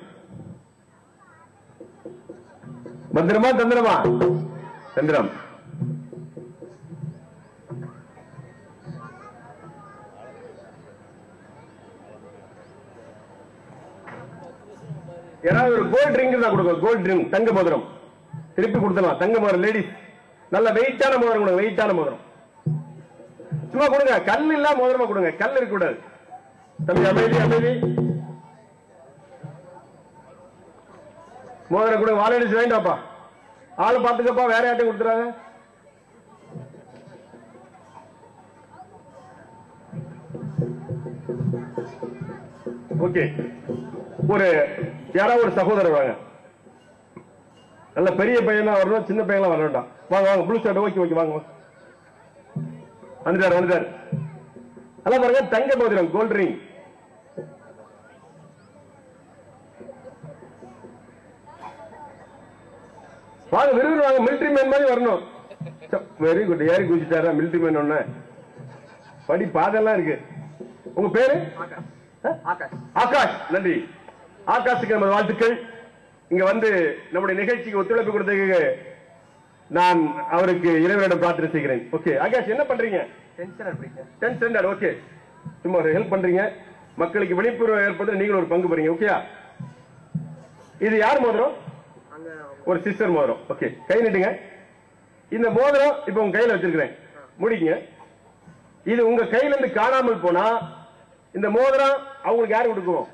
Speaker 2: பத்திரமா தந்திரமா? தந்திரம். ஏதாவது ஒரு கோல்ட் ட்ரிங்க் தான் கொடுக்கும். கோல்ட் ட்ரிங்க், தங்க மோதிரம் திருப்பி கொடுத்தலாம். தங்க மோதிரம் லேடிஸ், நல்ல வெயிட்டான மோதிரம் கொடுங்க. வெயிட்டான மோதிரம் சும்மா கொடுங்க, கல் இல்ல மோதிரமா கொடுங்க. கல் இருக்க கூடாது. தம்பி அமைதி அமைதி. மோதிரம் கொடுங்க. வாழையடிச்சு வேண்டாப்பா, ஆளு பாத்துக்கப்பா, வேற யார்ட்டையும் கொடுத்துறாங்க. ஓகே, ஒரு யாராவது ஒரு சகோதரர் வாங்க. நல்ல பெரிய பையனா வரணும், சின்ன பையனா வர வேண்டாம். வாங்க வாங்க, ப்ளூ ஷர்ட். ஓகே ஓகே, வாங்க வந்துட்டார் வந்துட்டார். நல்லா பாருங்க, தங்க மோதிரம், கோல்ட் ரிங். வாங்க விருது வாங்க, மிலிட்டரி மேன் மாதிரி வரணும். வெரி குட், ஏறி குதிச்சுட்டாரா மிலிட்டரி மேன். ஒண்ணு படி பாதெல்லாம் இருக்கு. உங்க பேரு? ஆகாஷ். நன்றி ஆகாஷுக்கு நமது வாழ்த்துக்கள். இங்க வந்து நம்முடைய நிகழ்ச்சிக்கு ஒத்துழைப்பு கொடுத்ததுக்கு நான் அவருக்கு இறைவனிடம் பிரார்த்தனை செய்கிறேன். ஓகே ஆகாஷ், என்ன பண்றீங்க? 10th standard. ஓகே, சும்மா ஒரு ஹெல்ப் பண்றீங்க. மக்களுக்கு விழிப்புணர்வு ஏற்படுத்த நீங்களும் ஒரு பங்கு போறீங்க. ஓகே, இது யார் மோதிரம்? ஒரு சிஸ்டர் மோதிரம். ஓகே, கை நீட்டுங்க. இந்த மோதிரம் இப்ப உங்க கையில வச்சிருக்கிறேன், முடிங்க. இது உங்க கையில இருந்து காணாமல் போனா இந்த மோதிரம் அவங்களுக்கு யாரு கொடுக்கணும்?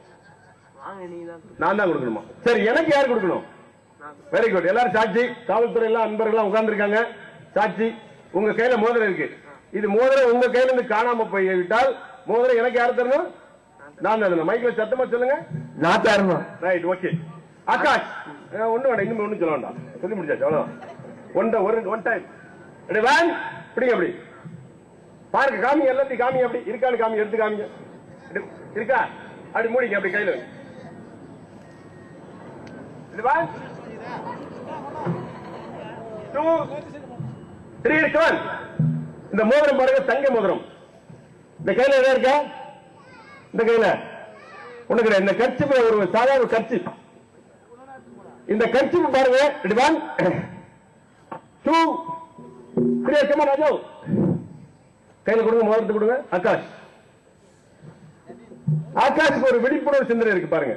Speaker 2: நான் தான் கொடுக்கணுமா? சரி, எனக்கு யார் கொடுக்கணும்? வெரி குட், எல்லாரும் சாட்சி. காவல்துறை எல்லாம் அன்பர்கள் எல்லாம் உட்கார்ந்து இருக்காங்க. சாட்சி, உங்க கையில மோதிரம் இருக்கு. இது மோதிரம் உங்க கையில இருந்து காணாம போய்விட்டால் மோதிரம் எனக்கு யாரு தரணும்? நான் தரணும். மைக்ல சத்தமா சொல்லுங்க. நான் தரணும். Right, okay. ஆகாஷ், ஒண்ணு வேண்டாம், இன்னும் ஒண்ணு சொல்ல வேண்டாம், சொல்லி முடிச்சாச்சு, அவ்வளவுதான். ஒன் டைம் பிடிங்க. அப்படி பாருங்க, காமிங்க, எல்லாத்தையும் காமிங்க. அப்படி இருக்கான்னு காமிங்க, எடுத்து காமிங்க. இருக்கா? அப்படி மூடிங்க, அப்படி கையில 1 2 3 come on. இந்த மோதிரம் பாருங்க, தங்க மோதிரம். இந்த கையில என்ன இருக்கா? இந்த கையில உனக்கு இந்த கர்ச்சிப் ஒரு சாதாரண கர்ச்சிப். இந்த கர்ச்சிப் பாருங்க. 1 2 3 come on ராஜு. கையில கொடுங்க, மோதிரத்தை கொடுங்க. ஆகாஷ், ஆகாஷ்க்கு ஒரு விழிப்புணர்வு சிந்தனை இருக்கு பாருங்க.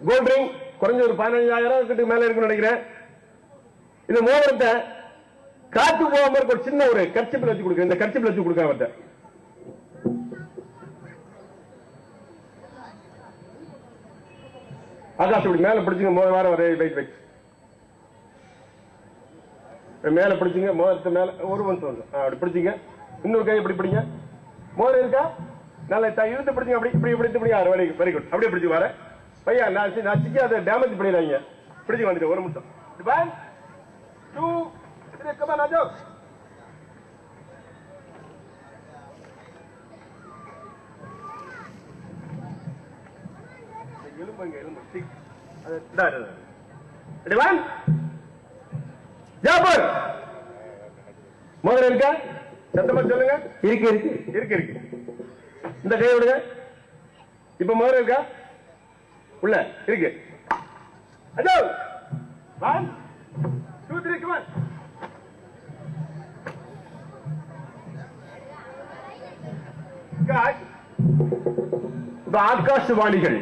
Speaker 2: கோல்ட் ரிங் குறைஞ்ச ஒரு 15,000 மேல இருக்குன்னு நினைக்கிறேன். இந்த மோதிரத்தை காத்து போகாம ஒரு சின்ன ஒரு கர்ச்சிப்பில் வச்சு கொடுக்க, இந்த கர்ச்சிப்பில் வச்சு கொடுக்க அவர்கிட்ட. ஆகாஷ் இப்படி மேல பிடிச்சுங்க, வாரம் வர வெயிட் வெயிட் மேல பிடிச்சுங்க, மோதிரத்தை மேல ஒரு நிமிஷம் அப்படி பிடிச்சிங்க. இன்னொரு கை இப்படி பிடிங்க. மோதிரம் இருக்கா? நல்லா இழுத்து பிடிச்சிங்க. அப்படி இப்படி இப்படி இப்படி வெரி குட். அப்படியே பிடிச்சி வர பையா. நான் சிக்கி அதை டேமேஜ் பண்ணிடுறாங்க. பிடிச்சி வந்துட்டு ஒரு நிமிஷம். 1 2 3 come on ராஜு. எலும்புங்க எலும்பு சிக் அது டா. 1 ஜாபர் மோதிரம் இருக்கா? சத்தமா சொல்லுங்க. இருக்கு இருக்கு இருக்கு இருக்கு. இந்த கை விடுங்க. இப்ப மோதிரம் இருக்கா? உள்ள இருக்கு. அதோ 1 2 3 come on. ஆகாஷ் வாணிகள்.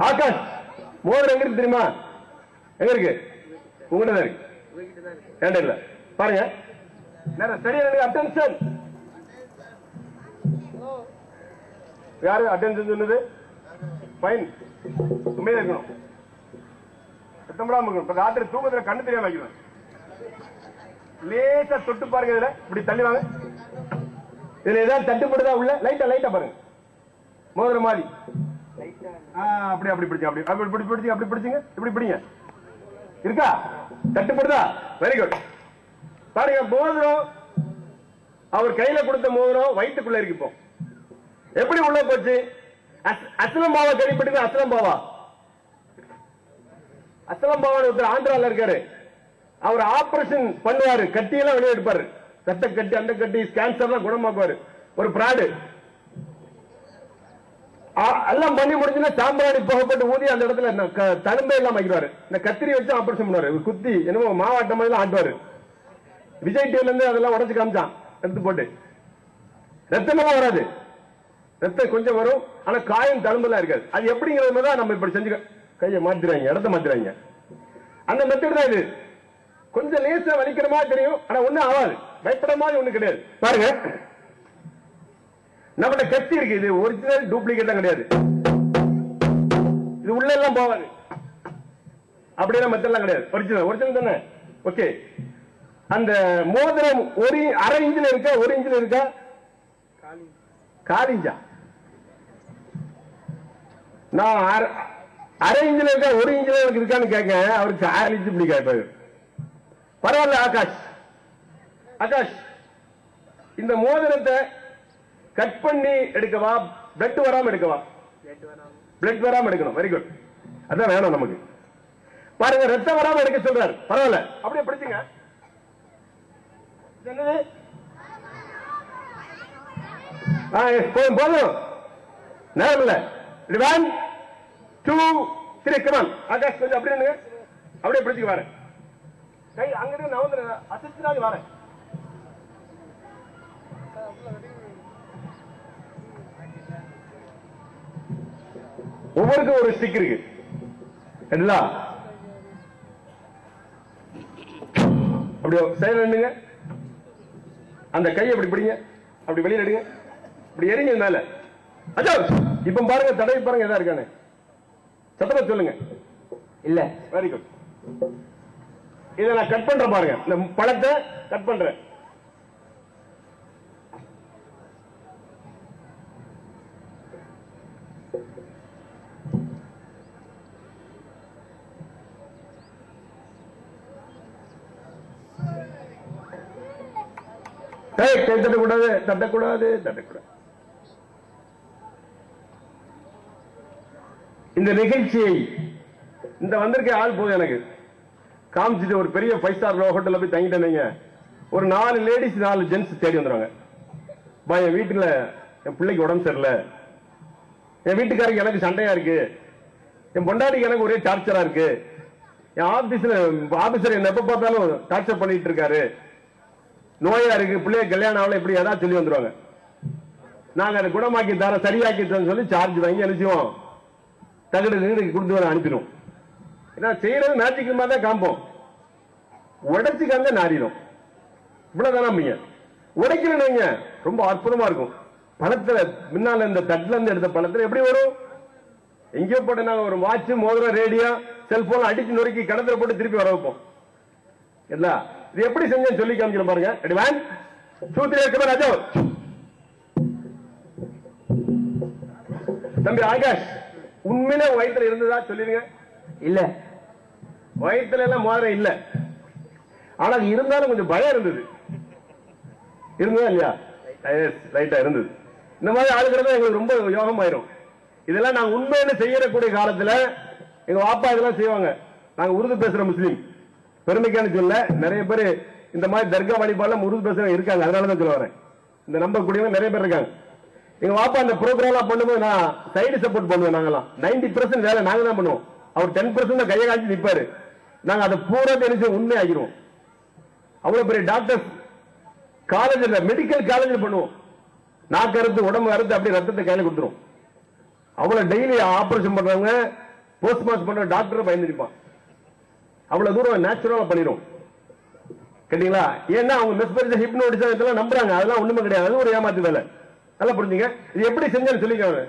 Speaker 2: ஆகாஷ் மோதிரம் எங்க இருக்கு தெரியுமா? எங்க இருக்கு? உங்ககிட்ட இருக்கு. ஏண்ட இல்ல பாருங்க. சரியா அட்டென்ஷன். யாரு அட்டென்ஷன் சொன்னது? ஃபைன். உண்மையா இருக்கணும். சத்தமிடாம இருக்கணும். இப்ப டாக்டர் தூக்கத்துல கண்ணு தெரியாம வைக்கணும். லேசா தொட்டு பாருங்க. இதுல இப்படி தள்ளி வாங்க. இதுல ஏதாவது தட்டுப்படுதா? உள்ள லைட்டா லைட்டா பாருங்க. மோதிரம் மாதிரி அப்படி அப்படி பிடிச்சு அப்படி அப்படி பிடிச்சி அப்படி பிடிச்சிங்க. இப்படி பிடிங்க. இருக்கா? தட்டுப்படுதா? Very good. பாருங்க, மோதிரம் அவர் கையில கொடுத்த மோதிரம் வயிற்றுக்குள்ள இருக்கு. இப்போ எப்படி உள்ள போச்சு? அஸ்லம் பாவா கேள்விப்பட்டு? அஸ்லம் பாவா, அஸ்லம் பாவா ஒருத்தர் ஆந்திரால இருக்காரு. அவர் ஆபரேஷன் பண்ணுவாரு, கட்டியெல்லாம் வெளியே எடுப்பாரு. ரத்த கட்டி, அந்த கட்டி, கேன்சர்லாம் குணமாக்குவாரு. ஒரு பிராடு எல்லாம் பண்ணி முடிஞ்சுன்னா சாம்பிராணி புகப்பட்டு ஊதி அந்த இடத்துல தழும்பை எல்லாம் வைக்கிறாரு. இந்த கத்திரி வச்சு ஆபரேஷன் பண்ணுவாரு. குத்தி என்னமோ மாவாட்டம் எல்லாம் ஆட்டுவாரு. விஜய் டிவில இருந்து அதெல்லாம் உடச்சு காமிச்சான் எடுத்து போட்டு. ரத்தமெல்லாம் வராது, ரத்தம் கொஞ்சம் வரும், ஆனா காயம் தழும்பெல்லாம் இருக்காது. அது எப்படிங்கிறது தான் நம்ம இப்படி செஞ்சு கையை மாத்திடுறாங்க, இடத்த மாத்திடுறாங்க. அந்த மெத்தட் தான் இது. கொஞ்சம் லேசா வலிக்கிற மாதிரி தெரியும், ஆனா ஒண்ணும் ஆகாது. பயப்பட மாதிரி ஒண்ணு கிடையாது. பாருங்க, நம்மகிட்ட கத்தி இருக்கு. இது ஒரிஜினல் டூப்ளிகேட் கிடையாது. இது உள்ள எல்லாம் போவாது. அப்படியெல்லாம் மெத்தட்லாம் கிடையாது. ஒரிஜினல் ஒரிஜினல் தானே. ஓகே. அந்த மோதிரம் ஒரு அரை இன்ச்சில் இருக்கா? ஒரு இன்ச்சில் இருக்கா? கால் இன்ச்சா? நான் அரை இன்ச்சில் இருக்கா ஒரு இன்ச்சில் எனக்கு இருக்கான்னு கேட்க, அவருக்கு 6 இன்ச்சு இப்படி கேட்பாரு. பரவாயில்ல ஆகாஷ், ஆகாஷ் இந்த மோதிரத்தை கட் பண்ணி எடுக்கவா, பிளட் வராம எடுக்கவா? பிளட் வராம எடுக்கணும். Very good. அதான் வேணும் நமக்கு. பாருங்க, ரத்தம் வராம எடுக்க சொல்றாரு. பரவாயில்ல, அப்படியே பிடிச்சுங்க. என்னது? போதும் போதும், நேரம் இல்ல. 1 2 3 come on. ஆகாஷ் கொஞ்சம் அப்படியே அப்படியே பிடிச்சுக்க வரேன். கை அங்கிட்டு நான் வந்து அசிஸ்டாக வரேன். ஒவ்வொருக்கும் ஒரு ஸ்டிக் இருக்கு. எல்லாம் அப்படி சைடுல நின்னுங்க. அந்த கையை அப்படி பிடிங்க, அப்படி வெளியில எடுங்க, இப்படி எரிங்க மேல. அச்சா இப்ப பாருங்க, தடவை பாருங்க எதா இருக்கானு. சத்தமா சொல்லுங்க. இல்ல. Very good. இதை நான் கட் பண்றேன் பாருங்க. இந்த பழத்தை கட் பண்றேன். தட்டக்கூடாது, தட்டக்கூடாது, தட்டக்கூடாது. இந்த நிகழ்ச்சியை இந்த வந்திருக்க ஆள் போதும் எனக்கு காமிச்சிட்டு ஒரு பெரிய 5 ஸ்டார் ஹோட்டல்ல போய் தங்கிட்டேன். ஒரு 4 லேடிஸ் 4 ஜென்ஸ் தேடி வந்துருவாங்க. என் வீட்டுல என் பிள்ளைக்கு உடம்பு சரியில்லை, என் வீட்டுக்காரருக்கு எனக்கு சண்டையா இருக்கு, என் பொண்டாட்டிக்கு எனக்கு ஒரே டார்ச்சரா இருக்கு, என் ஆபீசர் என்ன எப்ப பார்த்தாலும் டார்ச்சர் பண்ணிட்டு இருக்காரு, நோயா இருக்கு, பிள்ளைய கல்யாணம் ஆகல, இப்படி ஏதாவது சொல்லி வந்துருவாங்க. நாங்க அதை குணமாக்கி தர சரியாக்கி சொல்லி சார்ஜ் வாங்கி அனுப்பிச்சுவோம், தகடு கொடுத்து அனுப்பிடும். ஏன்னா செய்யறது மேஜிக் மாதிரி தான் காம்போம், உடைச்சு காந்த நாரிடும். இவ்வளவுதானா உடைக்கலங்க, ரொம்ப அற்புதமா இருக்கும். பணத்துல முன்னால இந்த தட்டுல இருந்து எடுத்த பணத்துல எப்படி வரும்? எங்கேயோ போட்டு நாங்க ஒரு வாட்ச், மோதிரம், ரேடியோ, செல்போன் அடிச்சு நொறுக்கி கிணத்துல போட்டு திருப்பி வர வைப்போம். இல்ல இது எப்படி செஞ்சேன்னு சொல்லி காமிக்கிறேன் பாருங்க. ராஜா தம்பி ஆகாஷ், உண்மையிலே வயிற்றுல இருந்ததா சொல்லிருங்க.
Speaker 4: இல்ல,
Speaker 2: வயிற்றுல எல்லாம் மோதிரம் இல்ல, ஆனா இருந்தாலும் கொஞ்சம் பயம் இருந்தது. இருந்ததா இல்லையா? லைட்டா இருந்தது. இந்த மாதிரி ஆளுகிறது எங்களுக்கு ரொம்ப யோகம் ஆயிரும். இதெல்லாம் நாங்க உண்மையில செய்யக்கூடிய காலத்துல எங்க வாப்பா இதெல்லாம் செய்வாங்க. நாங்க உருது பேசுற முஸ்லீம், பெருமைக்கான சொல்ல நிறைய பேர் இந்த மாதிரி தர்கா வழிபாடுல உருது பேசுறவங்க இருக்காங்க. அதனாலதான் சொல்ல வரேன். இந்த நம்பக்கூடியவங்க நிறைய பேர் இருக்காங்க. எங்க வாப்பா அந்த ப்ரோக்ராம் பண்ணும்போது நான் சைடு சப்போர்ட் பண்ணுவேன். நாங்கெல்லாம் 90% வேலை நாங்க தான் பண்ணுவோம். அவர் 10% தான் கையை காட்சி நிற்பாரு. நாங்க அதை பூரா தெரிஞ்சு உண்மை ஆகிடுவோம். அவ்வளவு பெரிய டாக்டர்ஸ் காலேஜ்ல, மெடிக்கல் காலேஜ்ல பண்ணுவோம். நாக்கு அறுத்து உடம்பு அறுத்து அப்படி ரத்தத்தை கையில கொடுத்துரும். அவ்வளவு டெய்லி ஆபரேஷன் பண்றவங்க, போஸ்ட் மாஸ்ட் பண்ற டாக்டர் பயந்துருப்பான். அவ்வளவு தூரம் நேச்சுரலா பண்ணிடும். கேட்டீங்களா? ஏன்னா அவங்க மெஸ்பரிஸ், ஹிப்னோட்டிசம் இதெல்லாம் நம்புறாங்க. அதெல்லாம் ஒண்ணுமே கிடையாது. அது ஒரு ஏமாத்து வேலை. நல்லா புரிஞ்சுங்க. இது எப்படி செஞ்சேன்னு சொல்லிக்கோங்க.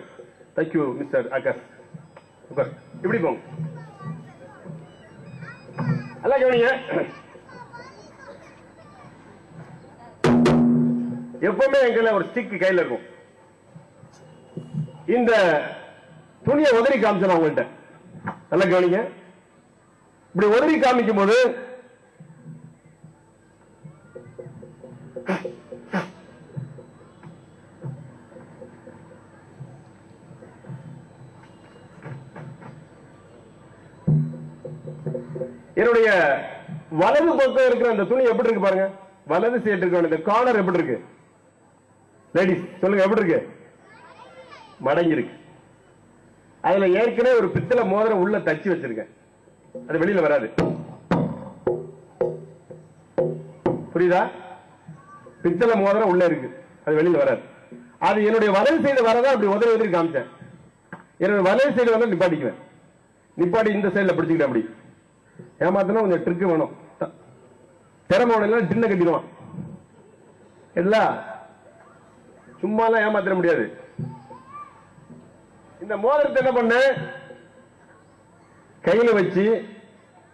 Speaker 2: Thank you mister Akash. இப்படி போங்க. நல்லா கவனிங்க. எப்பவுமே எங்களை ஒரு ஸ்டிக் கையில இருக்கும். இந்த துணியை உதறி காமிச்சேன் அவங்கள்ட்ட. நல்லா கவனிங்க. இப்படி உதறி காமிக்கும் போது என்னுடைய வலது பக்கம் இருக்கிற அந்த துணி எப்படி இருக்கு பாருங்க. வலது சைடு இருக்க இந்த கார்னர் எப்படி இருக்கு? லேடிஸ் சொல்லுங்க, எப்படி இருக்கு? மடங்கி இருக்கு. அதுல ஏற்கனவே ஒரு பித்தளை மோதிரம் உள்ள தச்சு வச்சிருக்கேன். அது வெளியில வராது. புரியுதா? பித்தளை மோதிரம் உள்ள இருக்கு, அது வெளியில வராது. அது என்னுடைய வலது சைடு வரதா அப்படி உதவி உதவி காமிச்சேன். என்னுடைய வலது சைடு வந்து நிப்பாட்டிக்குவேன். நிப்பாட்டி இந்த சைடுல பிடிச்சிக்கிட்டேன். அப்படி ஏமாத்தினா கொஞ்சம் ட்ரிக் வேணும். திறமை டின்ன கட்டிடுவான். இல்ல சும்மா எல்லாம் ஏமாத்திர முடியாது. இந்த மோதிரத்தை என்ன பண்ண, கையில வச்சு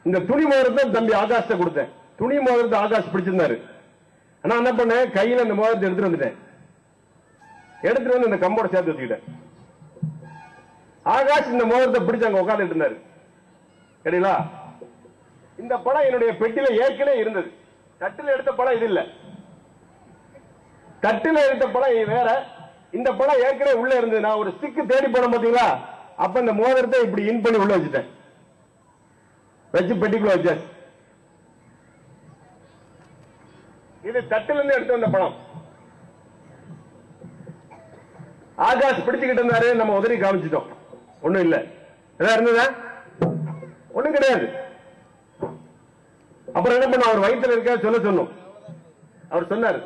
Speaker 2: இந்த துணி மோதிரத்தை தம்பி ஆகாஷ்ட கொடுத்தேன். துணி மோதிரத்தை ஆகாஷ் பிடிச்சிருந்தாரு. ஆனா என்ன பண்ண, கையில இந்த மோதிரத்தை எடுத்துட்டு வந்துட்டேன். எடுத்துட்டு வந்து இந்த கம்போட சேர்த்து வச்சுக்கிட்டேன். ஆகாஷ் இந்த மோதிரத்தை பிடிச்சு அங்க உட்காந்துட்டு இருந்தாரு. சரிங்களா? இந்த படம் என்னுடைய பெட்டியில ஏற்கனவே இருந்தது. தட்டில் எடுத்த படம் இது இல்ல. தட்டில் எடுத்த படம் வேற, இந்த படம் ஏற்கனவே உள்ள இருந்தது. நான் ஒரு ஸ்டிக் தேடி போனேன் பாத்தீங்களா, அப்ப இந்த மோதிரத்தை இப்படி இன் பண்ணி உள்ள வச்சுட்டேன். வச்சு பெட்டிக்குள்ள வச்சேன். இது தட்டில இருந்து எடுத்து வந்த படம். ஆகாஷ் பிடிச்சுக்கிட்டு இருந்தாரு, நம்ம உதவி காமிச்சிட்டோம். ஒண்ணும் இல்ல. ஏதாவது இருந்ததா? ஒண்ணும் கிடையாது. அப்புறம் என்ன பண்ண, அவர் வயிற்றுல இருக்க சொல்ல சொன்னோம். அவர் சொன்னார்,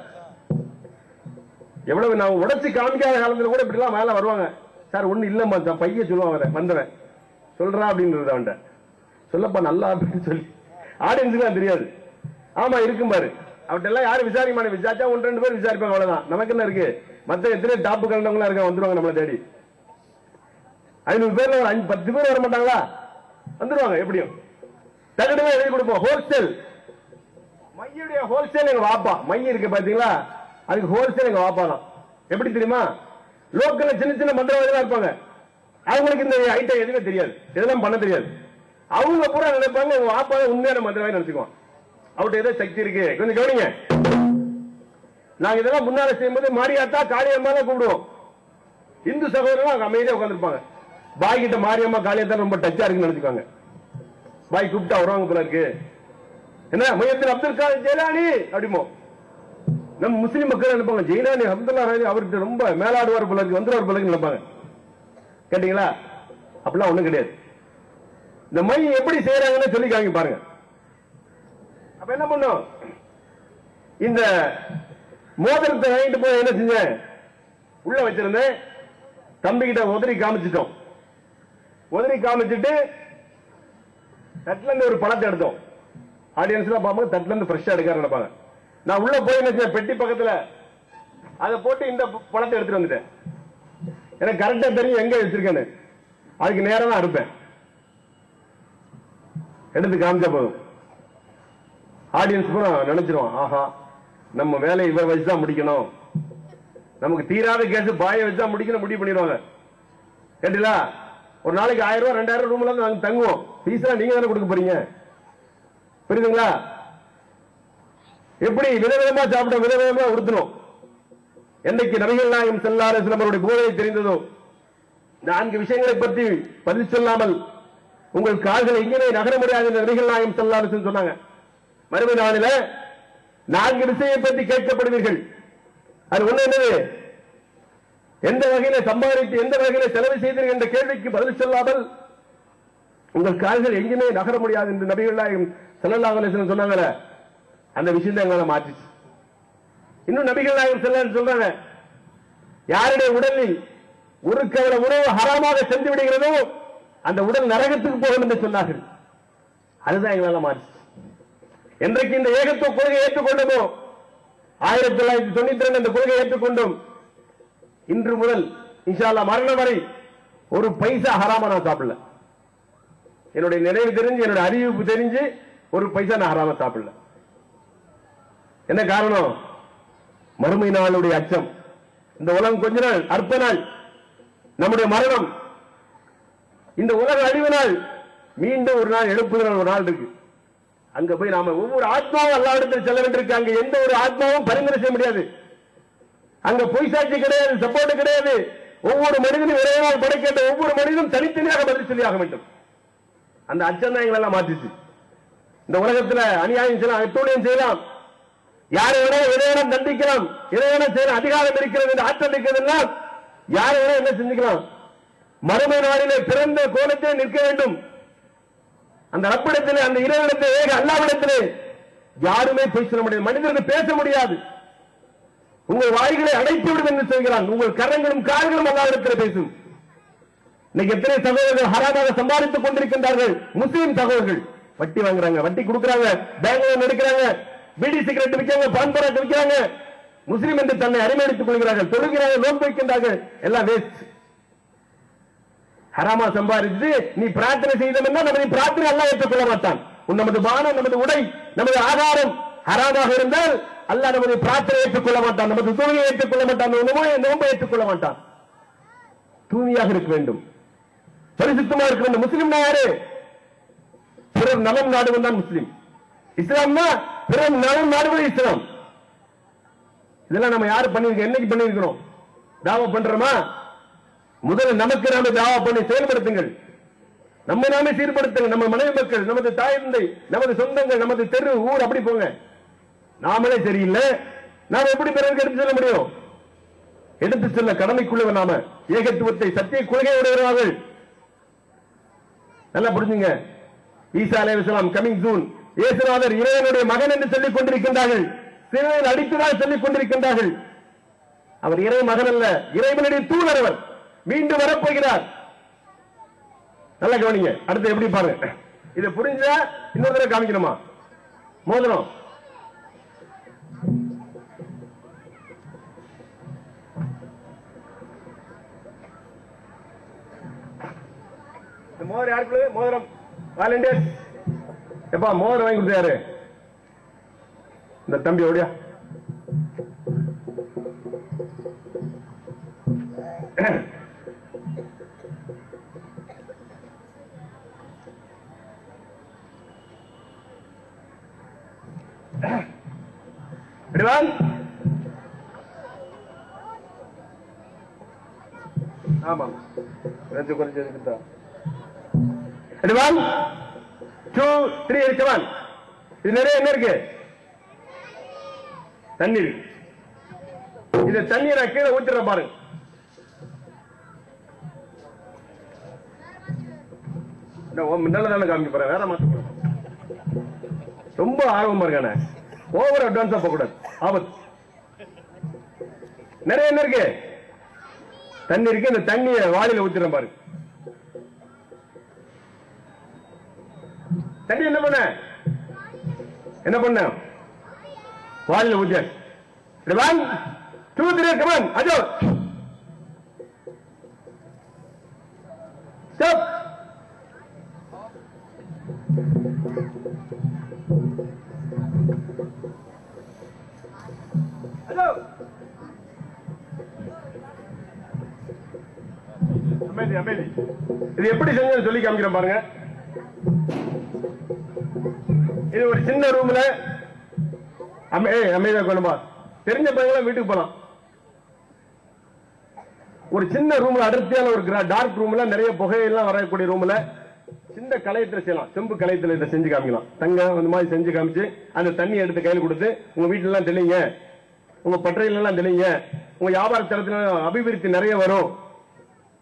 Speaker 2: எவ்வளவு நான் உடைச்சு காமிக்காத காலத்துல கூட இப்படி எல்லாம் மேல வருவாங்க சார். ஒண்ணு இல்லம்மா, பைய சொல்லுவாங்க வந்தவன் சொல்றா அப்படின்றது. அவன்கிட்ட சொல்லப்பா நல்லா அப்படின்னு சொல்லி ஆடியன்ஸுக்கு தான் தெரியாது. ஆமா இருக்கும் பாரு. அவர்கிட்ட எல்லாம் யாரும் விசாரிக்க மாட்டேன். விசாரிச்சா 1-2 பேர் விசாரிப்பாங்க, அவ்வளவுதான். நமக்கு என்ன இருக்கு? மத்த எத்தனை டாப்பு கலந்தவங்களா இருக்க வந்துருவாங்க நம்மளை தேடி. 500 பேர்ல ஒரு 10 பேர் வர மாட்டாங்களா? வந்துருவாங்க. எப்படியும் தகடுமே எழுதி கொடுப்போம். ஹோல்சேல் மையுடைய ஹோல்சேல் எங்க வாப்பா. மைய இருக்கு பாத்தீங்களா, அதுக்கு ஹோல்சேல் எங்க வாப்பா தான். எப்படி தெரியுமா? லோக்கல்ல சின்ன சின்ன மந்திரவாதிகளா இருப்பாங்க. அவங்களுக்கு இந்த ஐட்டம் எதுவுமே தெரியாது, இதெல்லாம் பண்ண தெரியாது. அவங்க பூரா நினைப்பாங்க எங்க வாப்பா உண்மையான மந்திரவாதி நினைச்சுக்குவான். அவர்கிட்ட ஏதோ சக்தி இருக்கு. கொஞ்சம் கவனிங்க. நாங்க இதெல்லாம் முன்னால செய்யும்போது மாரியாத்தா காளியம்மா தான் கூப்பிடுவோம். இந்து சகோதரர்கள் அமைதியா உட்காந்துருப்பாங்க. பாய்கிட்ட மாரியம்மா காளியத்தா ரொம்ப டச்சா இருக்குன்னு நினைச்சுக்காங்க. பாய் கூப்பிட்டா வருவாங்க போல இருக்கு. என்ன மையத்தில் அப்துல் காதர் ஜெயிலானி அப்படிமோ நம்ம முஸ்லீம் மக்கள் நினைப்பாங்க ஜெயிலானி அப்துல்லா அவருக்கு ரொம்ப மேலாடுவார் போல இருக்கு, வந்துருவார் போல நினைப்பாங்க. கேட்டீங்களா? அப்படிலாம் ஒண்ணும் கிடையாது. இந்த மை எப்படி செய்யறாங்கன்னு சொல்லி காமிங்க பாருங்க. அப்ப என்ன பண்ணும், இந்த மோதிரத்தை வாங்கிட்டு போய் என்ன செஞ்சேன், உள்ள வச்சிருந்தேன், தம்பி கிட்ட உதறி காமிச்சிட்டோம். உதறி காமிச்சிட்டு தட்டுல இருந்து ஒரு பழத்தை எடுத்தோம். ஆடியன்ஸ் பார்ப்பாங்க தட்டுல இருந்து ஃப்ரெஷ்ஷா எடுக்க நினைப்பாங்க. நான் உள்ள போய் என்ன பெட்டி பக்கத்துல அதை போட்டு இந்த பழத்தை எடுத்துட்டு வந்துட்டேன். எனக்கு கரெக்டா தெரியும் எங்க வச்சிருக்கேன்னு. அதுக்கு நேரம் தான் அறுப்பேன். எடுத்து காமிச்சா போதும். ஆடியன்ஸ் பூரா நினைச்சிருவான், ஆஹா நம்ம வேலையை இவரை வச்சுதான் முடிக்கணும், நமக்கு தீராத கேஸ் பாய வச்சுதான் முடிக்கணும் முடிவு பண்ணிடுவாங்க. கேட்டீங்களா? ஒரு நாளைக்கு 1000 ரூபாய் 2000 ரூம்ல நாங்க தங்குவோம். பீஸ் நீங்க தானே கொடுக்க போறீங்க. புரியுதுங்களா? எப்படி விதவிதமா சாப்பிட விதவிதமா உடுத்தணும். என்னைக்கு நபிகள் நாயகம் ஸல்லல்லாஹு அலைஹி வஸல்லம் அவருடைய போதை தெரிந்ததோ 4 விஷயங்களை பற்றி பதில் சொல்லாமல் உங்கள் கால்களை எங்கே நகர முடியாது என்று நபிகள் நாயகம் ஸல்லல்லாஹு அலைஹி வஸல்லம் சொன்னாங்க. மறுமை நாளில 4 விஷயத்தை பற்றி கேட்கப்படுவீர்கள். அது ஒண்ணு என்னது, எந்த வகையில சம்பாதித்து எந்த வகையில செலவு செய்தீர்கள் என்ற கேள்விக்கு பதில் சொல்லாமல் உங்கள் கால்கள் எங்குமே நகர முடியாது என்று நபிகள் நாயகம் ஸல்லல்லாஹு அலைஹி வஸல்லம் சொன்னாங்கல. அந்த விஷயத்தை எங்களால மாற்றிச்சு. இன்னும் நபிகள் நாயகம் ஸல்லல்லாஹு அலைஹி வஸல்லம் சொல்றாங்க, யாருடைய உடலில் ஒரு கவலை உணவு ஹராமாக சென்று விடுகிறதோ அந்த உடல் நரகத்துக்கு போகும் என்று சொன்னார்கள். அதுதான் எங்களால மாற்றிச்சு. என்றைக்கு இந்த ஏகத்துவ கொள்கையை ஏற்றுக்கொண்டோமோ 1992 இந்த கொள்கையை ஏற்றுக்கொண்டோம். இன்று முதல் இன்ஷா அல்லாஹ் மரணம் வரை ஒரு பைசா ஹராமா நான் சாப்பிடல. என்னுடைய நினைவு தெரிஞ்சு என்னுடைய அறிவிப்பு தெரிஞ்சு ஒரு பைசா நான் ஹராமா சாப்பிடல. என்ன காரணம்? மறுமை நாளுடைய அச்சம். இந்த உலகம் கொஞ்ச நாள் அற்ப நாள், நம்முடைய மரணம், இந்த உலக அழிவு நாள், மீண்டும் ஒரு நாள் எழுப்புகிற ஒரு நாள் இருக்கு. அங்க போய் நாம ஒவ்வொரு ஆத்மாவும் அல்லாஹ்விடத்தில் செல்ல வேண்டியிருக்கு. அங்க எந்த ஒரு ஆத்மாவும் பரிந்துரை செய்ய முடியாது. அங்க பொய் சாட்சி கிடையாது, சப்போர்ட் கிடையாது. ஒவ்வொரு மனிதனும் இறைவனால் படைக்கின்ற ஒவ்வொரு மனிதனும் தனித்தனியாக பதில் சொல்லியாக வேண்டும். அந்த அச்சம் தான் எங்களெல்லாம் மாற்றிச்சு. இந்த உலகத்துல அநியாயம் செய்யலாம், அட்டூழியம் செய்யலாம், யாரை விட இறைவனம் தண்டிக்கலாம், இறைவனம் செய்ய அதிகாரம் இருக்கிறது என்று ஆற்றல் இருக்கிறது. யாரை விட என்ன செஞ்சுக்கலாம்? மறுமை நாளிலே பிறந்த கோலத்தை நிற்க வேண்டும். அந்த ரப்பிடத்திலே, அந்த இறைவனத்திலே, ஏக அல்லாஹ்விடத்திலே யாருமே பேச முடியாது. மனிதர்கள் பேச முடியாது. உங்கள் வாய்களை அடைத்து விடும் என்று சொல்கிறான். உங்கள் கரங்களும் கால்களும் அல்லாஹ்விடத்திலே பேசும். இன்னைக்கு எத்தனை சகோதரர்கள் ஹராமாக சம்பாதித்துக் கொண்டிருக்கின்றார்கள். முஸ்லீம் சகோதரர்கள் வட்டி வாங்குறாங்க, வட்டி கொடுக்கிறாங்க, பேங்க் லோன் எடுக்கிறாங்க, பீடி சிகரெட் விற்கிறாங்க, பான் பராட் விற்கிறாங்க. முஸ்லீம் என்று தன்னை அடிமையெடுத்துக் கொள்கிறார்கள், தொழுகிறார்கள், நோன்பு வைக்கின்றார்கள். எல்லாம் வேஸ்ட். ஹராமா சம்பாதித்து நீ பிரார்த்தனை செய்தோம்னா நமது பிரார்த்தனை அல்லாஹ் ஏற்றுக்கொள்ள மாட்டான். நமது பானம், நமது உடை, நமது ஆகாரம் ஹராமாக இருந்தால் அல்லாஹ் நமது பிரார்த்தனை ஏற்றுக்கொள்ள மாட்டான், நமது தொழுகையை ஏற்றுக்கொள்ள மாட்டான், நோன்பை ஏற்றுக்கொள்ள மாட்டான். தூய்மையாக இருக்க வேண்டும், பரிசுத்தமாக இருக்க வேண்டும். முஸ்லிம்னா யாரு? பிறர் நலம் நாடுவன் தான் முஸ்லிம். இஸ்லாம்னா பிறர் நலம் நாடுவது இஸ்லாம். இதெல்லாம் நம்ம யாரு பண்ணிருக்கோம்? என்னைக்கு பண்ணிருக்கிறோம்? தாவா பண்றோமா? முதல்ல நமக்கு நாம தாவா பண்ணி செயல்படுத்துங்கள். நம்ம நாமே சீர்படுத்துங்க. நம்ம மனைவி மக்கள், நமது தாய் தந்தை, நமது சொந்தங்கள், நமது தெரு ஊர், அப்படி போங்க. நாமளே சரியில்லை, நாம எப்படி பிறருக்கு எடுத்து செல்ல முடியும்? எடுத்து செல்ல கடமைக்குள்ளவர் நாம. ஏகத்துவத்தை சத்திய கொள்கை உடையவர்கள். நல்லா புரிஞ்சுங்க. ஈசா அலைஹிஸ்ஸலாம் கமிங் சூன். இயேசுநாதர் இறைவனுடைய மகன் என்று சொல்லிக் கொண்டிருக்கின்றார்கள். சிலுவையில் அடித்துதான் சொல்லிக் கொண்டிருக்கின்றார்கள். அவர் இறை மகன் அல்ல, இறைவனுடைய தூதர். அவர் மீண்டும் வரப்போகிறார். நல்லா கவனிங்க. அடுத்து எப்படி பாருங்க. இதை புரிஞ்சா இன்னொரு தடவை காமிக்கணுமா? மோதிரம் மோதிரம் யாருக்குள்ள? மோதிரம் வாலண்டியர்ஸ். எப்பா மோதிரம் வாங்கி கொடுத்தாரு இந்த தம்பி? ஓடியா ஆமா 2 3 come on. இது நிறைய என்ன இருக்கு? தண்ணீர். இந்த தண்ணீரை கீழே ஊத்திர பாருங்க. நல்லதான காமிக்க போறேன், வேற மாத்த ரொம்ப ஆர்வமா இருக்கானே, ஓவர் அட்வான்ஸா போக கூடாது, ஆபத்து. நிறைய என்ன இருக்கு? தண்ணி இருக்கு. இந்த தண்ணியை வாளியில ஊத்திர பாருங்க. தண்ணி என்ன பண்ண வாளியில ஊத்திய. 1 2 3 come on, அஜோ ஸ்டாப். அஜோ அமைதி அமைதி. இது எப்படி செஞ்சு சொல்லி காமிக்கிறேன் பாருங்க. இது ஒரு சின்ன ரூம்ல அமைதியா கொள்ளுமா, தெரிஞ்ச பையன் வீட்டுக்கு போலாம். ஒரு சின்ன ரூம்ல, அடர்த்தியான ஒரு டார்க் ரூம்ல, நிறைய புகையெல்லாம் வரக்கூடிய ரூம்ல சின்ன கலையத்துல செய்யலாம். செம்பு கலையத்துல இதை செஞ்சு காமிக்கலாம். தங்கம் அந்த மாதிரி செஞ்சு காமிச்சு அந்த தண்ணி எடுத்து கையில் கொடுத்து உங்க வீட்டுல எல்லாம் தெளிங்க, உங்க பட்டறையில எல்லாம் தெளிங்க, உங்க வியாபார தரத்துல அபிவிருத்தி நிறைய வரும்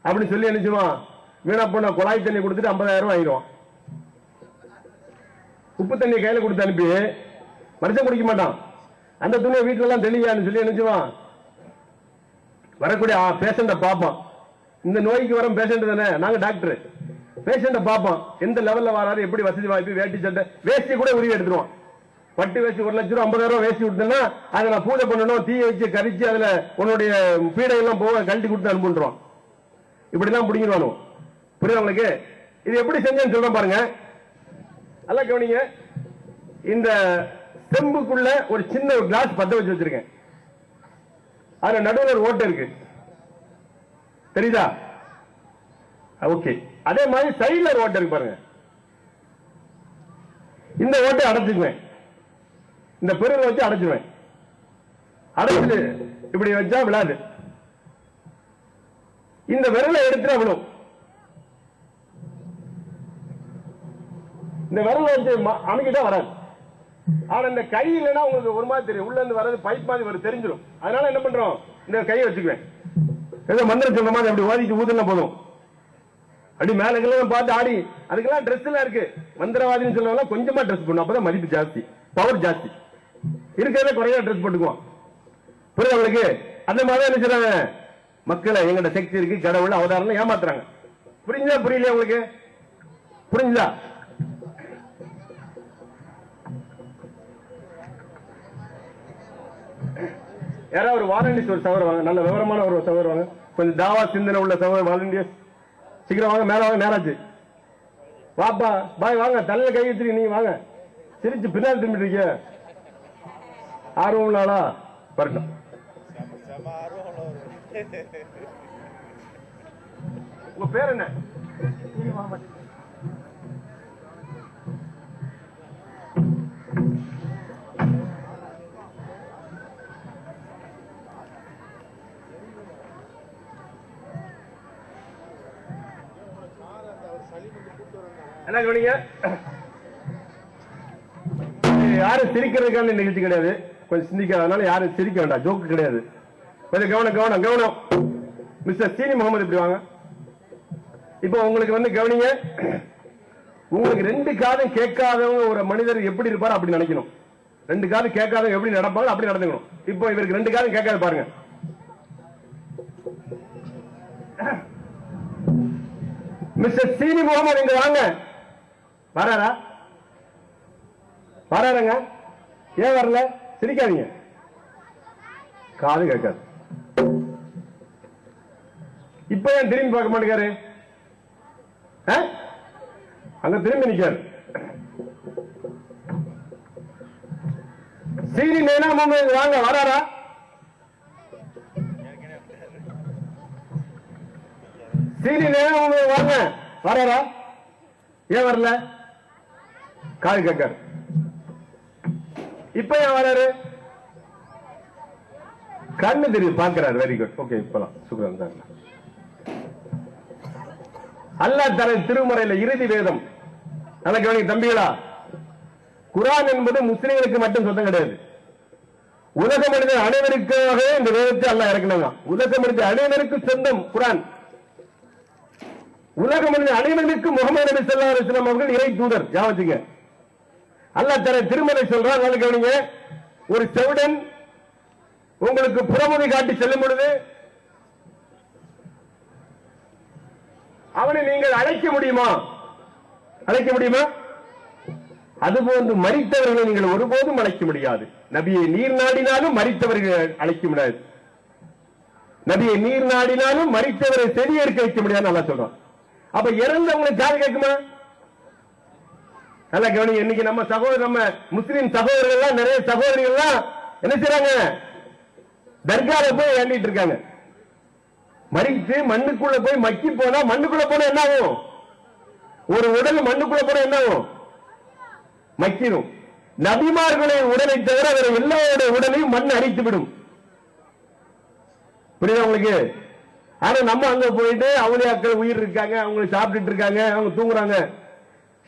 Speaker 2: அப்படின்னு சொல்லி நினைச்சுவான். வீணா போன குழாய் தண்ணி கொடுத்துட்டு 50,000 வாங்கிடுவான். உப்பு தண்ணி கையில கொடுத்து அனுப்பி மனுஷன் குடிக்க மாட்டான். அந்த துணியை வீட்டுல எல்லாம் தெளியான்னு சொல்லி நினைச்சுவான். வரக்கூடிய பேஷண்ட பார்ப்பான். இந்த நோய்க்கு வரும் பேஷண்ட் தானே, நாங்க டாக்டர். பேஷண்ட பார்ப்பான், எந்த லெவல்ல வராரு, எப்படி வசதி வாய்ப்பு, வேட்டி சட்டை வேஷ்டி கூட உருவி எடுத்துருவான். பட்டு வேஷ்டி 1 லட்சம் ரூபாய் 50,000 வேஷ்டி விட்டுனா அதை நான் பூஜை பண்ணணும், தீய வச்சு கரிச்சு அதுல உன்னுடைய பீடை எல்லாம் போக கழட்டி கொடுத்து அனுப்பிடுவான். இப்படிதான் பிடிங்கிடுவானு. புரியுது உங்களுக்கு? இது எப்படி செஞ்சேன்னு சொல்றேன் பாருங்க, நல்லா கவனிங்க. இந்த செம்புக்குள்ள ஒரு சின்ன ஒரு கிளாஸ் பத்த வச்சு வச்சிருக்கேன். அதுல நடுவில் ஒரு ஓட்டை இருக்கு, தெரியுதா? ஓகே. அதே மாதிரி சைடுல ஒரு ஓட்டை இருக்கு பாருங்க. இந்த ஓட்டை அடைச்சுக்குவேன், இந்த பெருவை வச்சு அடைச்சிருவேன். அடைச்சிட்டு இப்படி வச்சா விழாது. இந்த விரலை எடுத்துட்டா விழும். இந்த விரலை வச்சு அமுக்கிட்டா வராது. ஆனா இந்த கை இல்லைன்னா உங்களுக்கு ஒரு மாதிரி தெரியும், உள்ள இருந்து வர்றது பைப் மாதிரி வரும், தெரிஞ்சிடும். அதனால என்ன பண்றோம், இந்த கையை வச்சுக்குவேன். ஏதோ மந்திரம் சொல்ற மாதிரி அப்படி ஓதிட்டு ஊதுனா போதும். அப்படி மேல பார்த்து ஆடி. அதுக்கெல்லாம் ட்ரெஸ் எல்லாம் இருக்கு. மந்திரவாதின்னு சொல்றவங்க கொஞ்சமா ட்ரெஸ் பண்ணும், அப்பதான் மதிப்பு ஜாஸ்தி, பவர் ஜாஸ்தி. இருக்கிறத குறையா ட்ரெஸ் போட்டுக்குவோம். புரியுது உங்களுக்கு? அந்த மாதிரி என்ன செய்றாங்க, மக்களை எங்கட சக்தி இருக்கு, கடவுள் அவதாரம் ஏமாத்துறாங்க. புரிஞ்சா புரியலையா உங்களுக்கு? புரிஞ்சா? யாராவது ஒரு வாலண்டியர்ஸ் ஒரு சகோதரர் வாங்க, நல்ல விவரமான ஒரு சகோதரர் வாங்க, கொஞ்சம் தாவா சிந்தனை உள்ள சகோதரர் வாலண்டியர்ஸ். சீக்கிரம் வாங்க, மேல வாங்க, நேராச்சு. வாப்பா பாய் வாங்க, தலையில கை வச்சிருக்கீங்க, நீங்க வாங்க. சிரிச்சு பின்னால் திரும்பிட்டு இருக்க ஆர்வம் நாளா வரட்டும். உங்க பேர் என்ன? என்ன கவனிங்க, யாரும் சிரிக்கிறதுக்கான நிகழ்ச்சி கிடையாது, கொஞ்சம் சிந்திக்காதனால யாரும் சிரிக்க வேண்டாம், ஜோக்கு கிடையாது. கொஞ்சம் கவனம் கவனம் கவனம். மிஸ்டர் சீனி முகமது இப்படி வாங்க. இப்போ உங்களுக்கு வந்து கவனிங்க, உங்களுக்கு 2 காதும் கேட்காதவங்க ஒரு மனிதர் எப்படி இருப்பாரு அப்படி நினைக்கணும். 2 காது கேட்காதவங்க எப்படி நடப்பாங்க அப்படி நடந்துக்கணும். இப்போ இவருக்கு 2 காதும் கேட்காது பாருங்க. மிஸ்டர் சீனி முகமது இங்க வாங்க. வராரா? வராருங்க. ஏன் வரல? சிரிக்காதீங்க, காது கேட்காது. இப்ப ஏன் திரும்பி பார்க்க மாட்டேங்காரு? அங்க திரும்பி நிக்காரு. சீனி நேனா முகமது வாங்க. வராரா? சீனி நேனா முகமது வாங்க. வராரா? ஏன் வரல? காது கேட்காரு. இப்ப ஏன் வராரு? கண்ணு தெரியும், பார்க்கிறார். Very good, okay. இப்பலாம் சுக்ரன் தான். அல்லாஹ் தர திருமறையில இறுதி வேதம் நல்லா கவனிங்க தம்பிகளா, குர்ஆன் என்பது முஸ்லிம்களுக்கு மட்டும் சொந்தம் கிடையாது. உலக மனிதர் அனைவருக்காக இந்த வேதத்தை அல்லாஹ் இறக்கினாங்க. உலக மனிதர் அனைவருக்கும் சொந்தம் குர்ஆன். உலக மனிதர் அனைவருக்கு முகமது நபி ஸல்லல்லாஹு அலைஹி வஸல்லம் அவர்கள் இறை தூதர். ஞாபகத்துக்கு அல்லாஹ் தர திருமலை சொல்றான். நல்லா கவனிங்க, ஒரு செவிடன் உங்களுக்கு புறமுதை காட்டி செல்லும் பொழுது அவனை நீங்கள் அழைக்க முடியுமா? அழைக்க முடியுமா? அதுபோன்று மரித்தவர்களை நீங்கள் ஒருபோதும் அழைக்க முடியாது. நபியை நீர் நாடினாலும் மரித்தவர்கள் அழைக்க முடியாது. நபியை நீர் நாடினாலும் மரித்தவரை செவியேற்க வைக்க முடியாது நல்லா சொல்றோம். அப்ப இறந்தவங்களுக்கு காது கேட்குமா? நல்லா கவனிங்க, இன்னைக்கு நம்ம சகோதரர், நம்ம முஸ்லிம் சகோதரர்கள் எல்லாம், நிறைய சகோதரிகள் எல்லாம் என்ன செய்றாங்க? தர்கால போய் வேண்டிட்டு இருக்காங்க. மரித்து மண்ணுக்குள்ள போய் மக்கி போனா, மண்ணுக்குள்ள போனா என்ன ஆகும்? ஒரு உடல் மண்ணுக்குள்ள போனா என்ன ஆகும்? மக்கிரும். நபிமார்களுடைய உடலை தவிர வேற எல்லாருடைய உடலையும் மண் அரித்து விடும். புரியுதா உங்களுக்கு? ஆனா நம்ம அங்க போயிட்டு அவுலியாக்கள் உயிர் இருக்காங்க, அவங்க சாப்பிட்டுட்டு இருக்காங்க, அவங்க தூங்குறாங்க.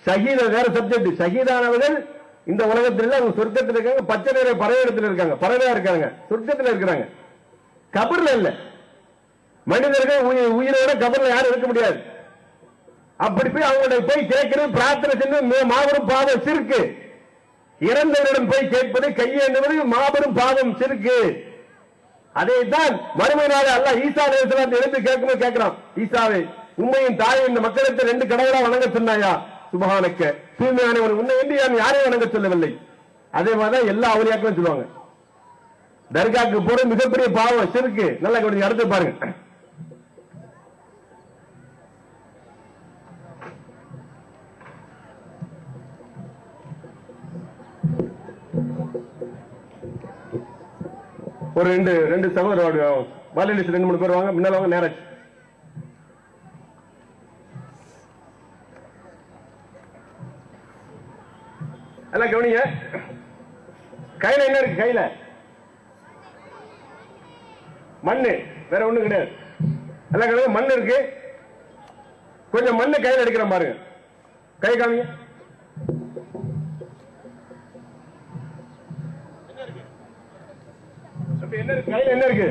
Speaker 2: ஷஹீத வேற சப்ஜெக்ட். ஷஹீதானவர்கள் இந்த உலகத்தில் அவங்க சொர்க்கத்தில் இருக்காங்க, பச்சை நிற பறவை இடத்துல இருக்காங்க, பறவையா இருக்காங்க, சொர்க்கத்தில் இருக்கிறாங்க, கபர்ல இல்ல. மனிதர்கள் உயிரோட கபர்ல யாரும் இருக்க முடியாது. அப்படி போய் அவங்களுடைய போய் கேட்கிறது, பிரார்த்தனை செஞ்சு மாபெரும் பாவம் சிறுக்கு. இறந்தவரிடம் போய் கேட்பது, கையேந்துவது மாபெரும் பாவம் சிறுக்கு. அதைத்தான் மறுமை நாள் அல்லாஹ் ஈசா அலைஹிஸ்ஸலாம் எழுந்து கேட்கும்போது கேட்கிறான், ஈசாவே, உண்மையின் தாயை இந்த மக்களுக்கு ரெண்டு கடவுளா வணங்க சொன்னாயா? சுபஹானக்க, தூய்மையானவன், உன்னை என்று யாரையும் வணங்க சொல்லவில்லை. அதே மாதிரிதான் எல்லா அவுலியாக்களும் சொல்லுவாங்க. தர்காக்கு போற மிகப்பெரிய பாவம் சிறுக்கு. நல்லா கொஞ்சம் அடுத்து பாருங்க. ஒரு ரெண்டு சகோதரர் வாலண்டியர்ஸ் 2-3 பேர் வாங்க, முன்னால வாங்க, நேரம். எல்லாம் கவனிங்க. கையில என்ன இருக்கு? கையில மண்ணு, வேற ஒண்ணும் கிடையாது. எல்லாம் கவனிங்க, மண் இருக்கு. கொஞ்சம் மண்ணு கையில எடுக்கிறேன் பாருங்க. கை காமிங்க. என்ன இருக்கு கையில? என்ன இருக்கு?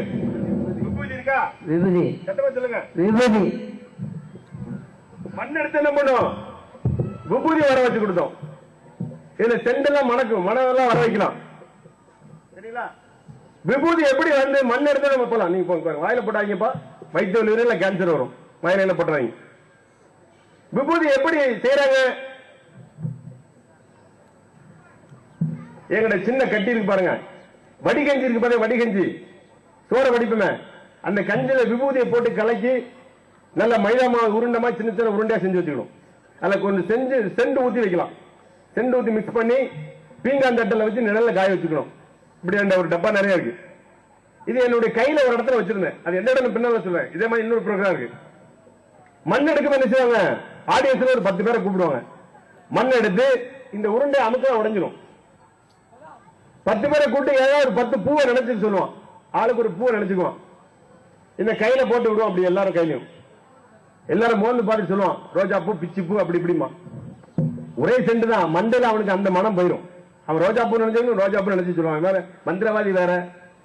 Speaker 2: விபூதி இருக்கா? விபூதி. சத்தமா சொல்லுங்க. விபூதி. மண் எடுத்து என்ன பண்ணும்? விபூதி வர வச்சு கொடுத்தோம். இதுல செண்டெல்லாம் மணக்கும், மணம் வர வைக்கலாம். சரிங்களா? விபூதி எப்படி வந்து மண் எடுத்து நம்ம போலாம். நீங்க போங்க, வாயில போட்டாங்கப்பா வயிற்று கேன்சர் வரும். வாயில போட்டுறாங்க. விபூதி எப்படி செய்யறாங்க? எங்கட சின்ன கட்டி இருக்கு பாருங்க, வடிகஞ்சி இருக்கு பாருங்க, வடிகஞ்சி சோற வடிப்புமே, அந்த கஞ்சில விபூதியை போட்டு கலக்கி நல்ல மைதா மாவு உருண்டமா சின்ன சின்ன உருண்டையா செஞ்சு வச்சுக்கணும். அதுல கொஞ்சம் செஞ்சு செண்டு ஊத்தி வைக்கலாம். செண்டு ஊத்தி மிக்ஸ் பண்ணி பீங்கான் தட்டில் வச்சு நிழல்ல காய வச்சுக்கணும். இப்படி ஒரு டப்பா நிறைய இருக்கு. இது என்னுடைய கையில ஒரு இடத்துல வச்சிருந்தேன். அது எந்த இடம் பின்னால சொல்றேன். இதே மாதிரி இன்னொரு ப்ரோக்ராம் இருக்கு. மண் எடுக்க என்ன செய்வாங்க? ஆடியன்ஸ்ல ஒரு 10 பேரை கூப்பிடுவாங்க. மண் எடுத்து இந்த உருண்டை அமுக்க உடைஞ்சிடும். 10 பேரை கூட்டு ஏதாவது ஒரு 10 பூவை நினைச்சு சொல்லுவான். ஆளுக்கு ஒரு பூவை நினைச்சுக்குவான். இந்த கையில போட்டு விடுவோம். அப்படி எல்லாரும் கையிலும் எல்லாரும் மோந்து பார்த்து சொல்லுவான், ரோஜா பூ, பிச்சி பூ, அப்படி இப்படிமா. ஒரே செண்டு தான், மண்டையில அவனுக்கு அந்த மனம் போயிடும். அவன் ரோஜா பூ நினைச்சு ரோஜா பூ நினைச்சு சொல்லுவான். வேற மந்திரவாதி வேற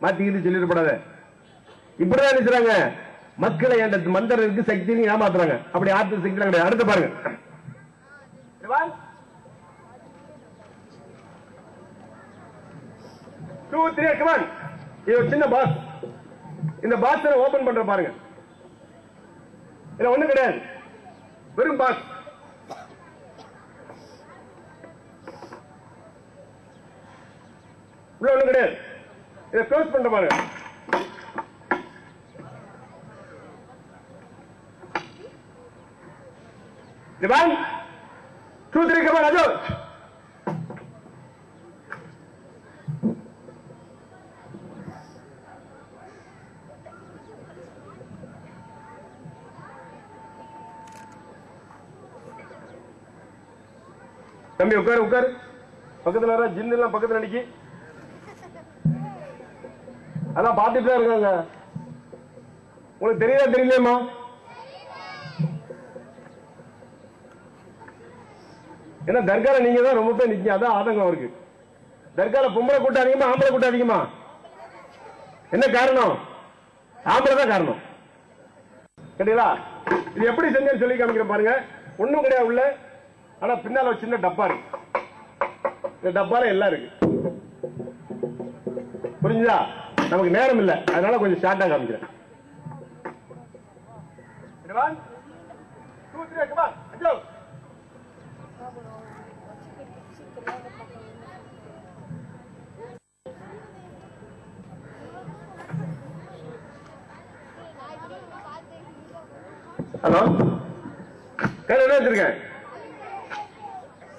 Speaker 2: மாத்திக்கிட்டு சொல்லிடப்படாத. இப்படிதான் நினைச்சாங்க மக்களை. அந்த மந்திரத்துக்கு சக்தி ஏமாத்துறாங்க. அப்படி ஆத்து சக்தி கிடையாது. அடுத்து பாருங்க. இது ஒரு சின்ன பாக்ஸ். இந்த பாக்ஸ் ஓபன் பண்ற பாருங்க. இதுல ஒண்ணு கிடையாது, வெறும் பாக்ஸ். உள்ள ஒண்ணு கிடையாது. இதை க்ளோஸ் பண்ற பாருங்க. One, 2, 3, come on, Raju. தம்பி உட்காரு, உட்காரு. பக்கத்துல வர ஜின்னு எல்லாம் பக்கத்துல நிக்கி. அதான் பாத்துட்டு தான் இருக்காங்க. உங்களுக்கு தெரியுதா தெரியலையம்மா? ஏன்னா தர்கால நீங்க தான் ரொம்ப பேர் நிக்க, அதான் ஆதங்கம் அவருக்கு. தர்கால பொம்பளை கூட்டம் அதிகமா ஆம்பளை கூட்டம் அதிகமா? என்ன காரணம்? ஆம்பளை தான் காரணம். கேட்டீங்களா? இது எப்படி செஞ்சேன்னு சொல்லி காமிக்கிறேன் பாருங்க. ஒண்ணும் கிடையாது உள்ள, ஆனா பின்னால ஒரு சின்ன டப்பா இருக்கு. இந்த டப்பால எல்லாம் இருக்கு. புரிஞ்சுதா? நமக்கு நேரம் இல்ல, அதனால கொஞ்சம் ஷார்ட்டா காமிக்கிறேன். 1 2 3 come on go. ஹலோ, கையில என்ன வச்சிருக்கேன்?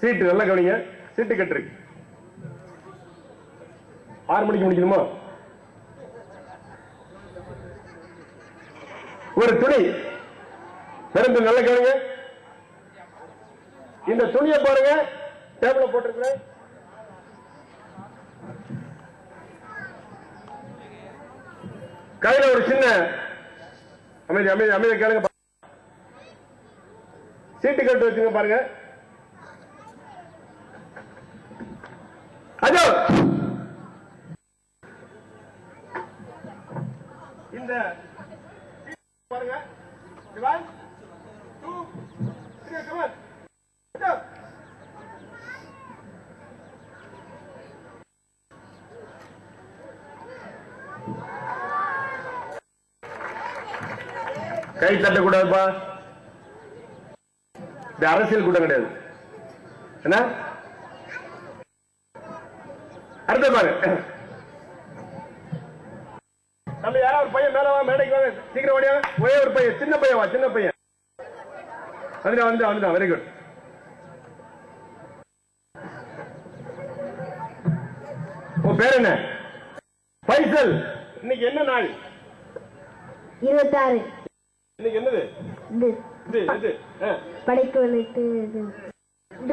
Speaker 2: சீட்டு நல்லா கவனிங்க. சீட்டு கட்டுருக்கு. 6 மணிக்கு முடிக்கணுமா? ஒரு துணி பெருந்து நல்ல கவனிங்க. இந்த துணியை பாருங்க, டேபிள்ல போட்டிருக்கிறேன். கையில ஒரு சின்ன அமைதி அமைதி அமைதி கேளுங்க. சீட்டு கட்டு வச்சுங்க பாருங்க. அதோ இந்த பாருங்க. 1 2 3 come on. கை தட்டக்கூடாதுப்பா. இது அரசியல் கூட்டம் கிடையாது. என்ன அடுத்த பாரு. நம்ம யாராவது ஒரு பையன் மேல வா, மேடைக்கு வாங்க, சீக்கிரம் ஓடியா. ஒரே ஒரு பையன், சின்ன பையன் வா, சின்ன பையன். வந்துதான் வெரி குட். உன் பேர் என்ன? பைசல். இன்னைக்கு என்ன நாள்?
Speaker 3: 26.
Speaker 2: இன்னைக்கு என்னது?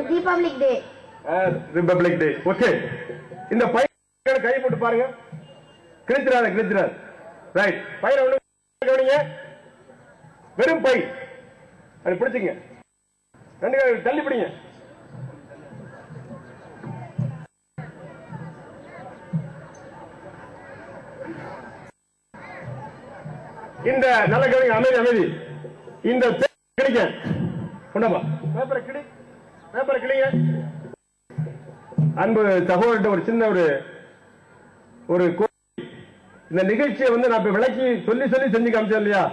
Speaker 3: ரிபப்ளிக் டே.
Speaker 2: ரிபப்ளிக் டே. ஓகே. இந்த பையன் கை போட்டு பாருங்க. கிழிச்சிடாத. ரைட். பையனை ஒண்ணு கவனிங்க. வெறும் பை. அது பிடிச்சிங்க. 2 கை தள்ளி பிடிங்க. இந்த நல்ல கவனிங்க. அமைதி. இந்த கிளிங்க கொண்டாமா. பேப்பரை கிளிங்க. அன்பு சகோதரர்கிட்ட ஒரு சின்ன ஒரு இந்த நிகழ்ச்சியை நான் விளக்கி சொல்லி செஞ்சு காமிச்சேன் இல்லையா?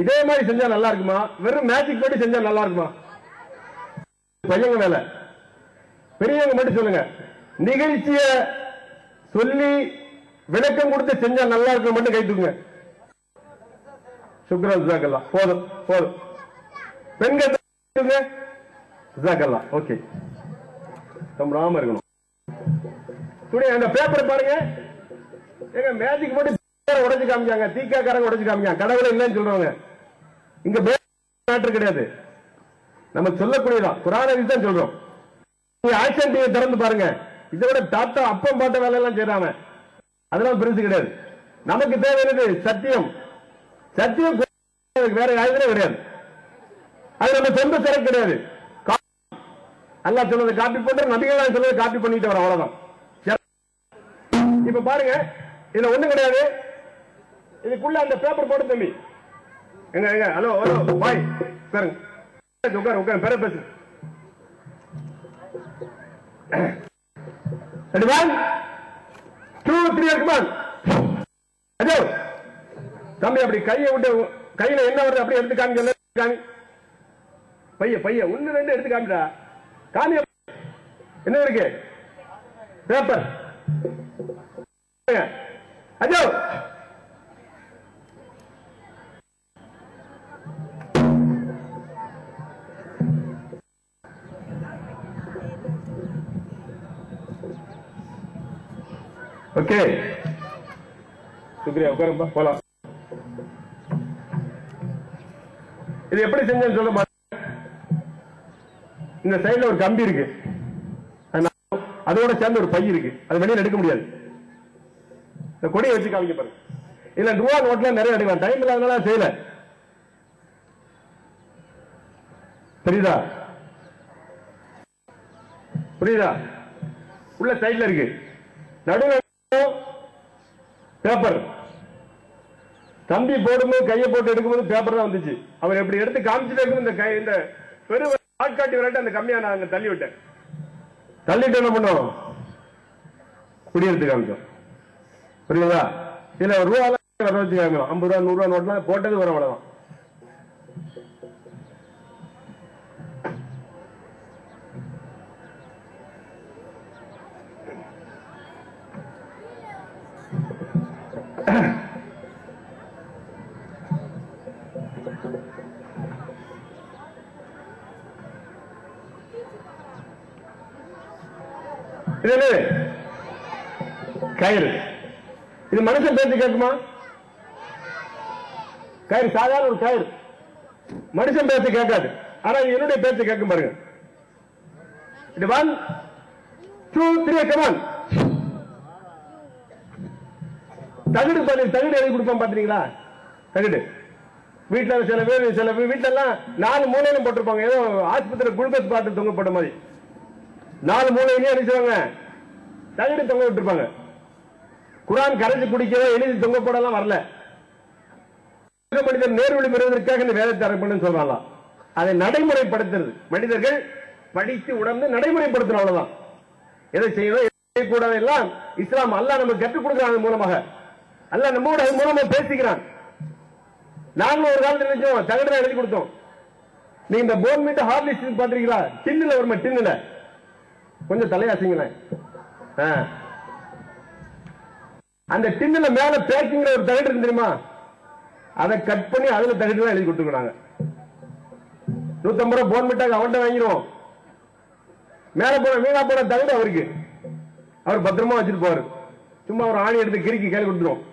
Speaker 2: இதே மாதிரி செஞ்சா நல்லா இருக்குமா? வெறும் மேஜிக் போட்டு செஞ்சா நல்லா இருக்குமா? பையங்க வேலை. பெரியவங்க மட்டும் சொல்லுங்க. நிகழ்ச்சிய சொல்லி விளக்கம் கொடுத்து செஞ்சா நல்லா இருக்கும் மட்டும் கை தூக்குங்க. சுக்ரன் ஜாக்கல்லா. போதும். பெண்கள் ஜாக்கல்லா. ஓகே. நம்ம ராம இருக்கணும். அந்த பேப்பர் பாருங்க. எங்க மேஜிக் போட்டு உடைச்சு காமிச்சாங்க. தீக்காக்காரங்க உடைச்சு காமிச்சாங்க. கடவுளை இல்லைன்னு சொல்றவங்க. இங்க மேட்டர் கிடையாது. நம்ம சொல்லக்கூடியதான். குரானை தான் சொல்றோம். நீங்க ஆக்ஷன் டிவி திறந்து பாருங்க. இதோட தாத்தா அப்பம் பாட்ட வேலை எல்லாம் செய்யறாங்க. அதெல்லாம் பெருசு கிடையாது. நமக்கு தேவையானது சத்தியம். சத்தியம் வேற யாருமே கிடையாது. அது நம்ம சொந்த சரக்கு கிடையாது. அல்லாஹ் சொன்னதை காப்பி போட்டு நபிகள் சொன்னதை காப்பி பண்ணிட்டு வரோம். அவ்வளவுதான். இப்ப பாருங்க, இதுல ஒண்ணும் கிடையாது. இதுக்குள்ள அந்த பேப்பர் போட்டு தம்பி. எங்க ஹலோ பாய் பாருங்க. உட்காரு பேர பேசு. 1 2 3 இருக்குமான். அதோ தம்பி அப்படி கையை விட்டு கையில என்ன வருது அப்படி எடுத்து காமி. பைய 1 2 எடுத்து காமிடா. காமி. என்ன இருக்கு? பேப்பர். அதோ ஓகே. சுக்ரியா உட்காருப்பா. போலாம். இது எப்படி செஞ்சேன்னு சொல்ல மாட்டேன். இந்த சைடுல ஒரு கம்பி இருக்கு. அதோட சேர்ந்து ஒரு பை இருக்கு. அது வெளியில எடுக்க முடியாது. இந்த கொடியை வச்சு காமிக்க பாருங்க. இல்ல ரூபா நோட்ல நிறைய எடுக்கலாம். டைம் இல்லாதனால செய்யல. தெரியுதா? புரியுதா? உள்ள சைடுல இருக்கு. நடுவில் பேப்பர். தம்பி போடும்போது கையை போட்டு எடுக்கும்போது பேப்பர் தான் வந்துச்சு. அவர் எப்படி எடுத்து காமிச்சுட்டு இந்த கை இந்த பெரு ஆட்காட்டி விரட்டு அந்த கம்மியா நான் அங்க தள்ளி விட்டேன். தள்ளிட்டு என்ன பண்ணோம்? குடியெடுத்து காமிச்சோம். புரியுதா? இதுல ரூபா வர வச்சு காமிக்கலாம். 50 ரூபா 100 ரூபா நோட்லாம் போட்டது வர அவ்வளவுதான். கயிறு இது மனுஷன் பேச்சு கேட்குமா? கயிறு சாதாரண ஒரு கயிறு. மனுஷன் பேச்சு கேட்காது. ஆனா என்னுடைய பேச்சு கேட்கும் பாருங்க. 1 2 3 கமான். தகுடு தகுடு எழுதி கொடுப்போம் பாத்தீங்களா? தகுடு வீட்டுல சில வீட்டுல எல்லாம் 4 மூலையிலும் போட்டிருப்பாங்க. ஏதோ ஆஸ்பத்திரி குளுக்கோஸ் பாட்டு தொங்கப்பட்ட மாதிரி 4 மூலையிலேயே அடிச்சுவாங்க. தகுடு தொங்க விட்டுருப்பாங்க. குரான் கரைச்சு குடிக்கவே எழுதி தொங்க போடலாம் வரல. மனிதர் நேர்வழி பெறுவதற்காக இந்த வேதத்தை அரப்பணும் சொல்றாங்க. அதை நடைமுறைப்படுத்துறது மனிதர்கள் படித்து உணர்ந்து நடைமுறைப்படுத்தணும். அவ்வளவுதான். எதை செய்யணும் செய்யக்கூடாது எல்லாம் இஸ்லாம் அல்லாஹ் நமக்கு கற்றுக் கொடுக்கிறான். மூலமாக அல்லாஹ் நம்மோட அது மூலமா பேசிக்கிறான். நாங்களும் ஒரு காலத்தில் நினைச்சோம் தகடு எழுதி கொடுத்தோம். நீ இந்த போர்ன்மீட் ஹார்லிக்ஸ் பாத்திருக்கீங்களா? டின்னுல வருமா? டின்னுல கொஞ்சம் தலையாசிங்களேன். அந்த டின்னுல மேல பேக்கிங் ஒரு தகடு இருக்கு தெரியுமா? அதை கட் பண்ணி அதுல தகடு எழுதி கொடுத்துருக்காங்க. 150 ரூபாய் போர்ன்மீட்டாக அவன்கிட்ட வாங்கிடுவோம். மேல போன வீணா போன தகடு அவருக்கு. அவர் பத்திரமா வச்சுட்டு போவாரு. சும்மா ஒரு ஆணி எடுத்து கிறுக்கி கையில் கொடுத்துருவோம்.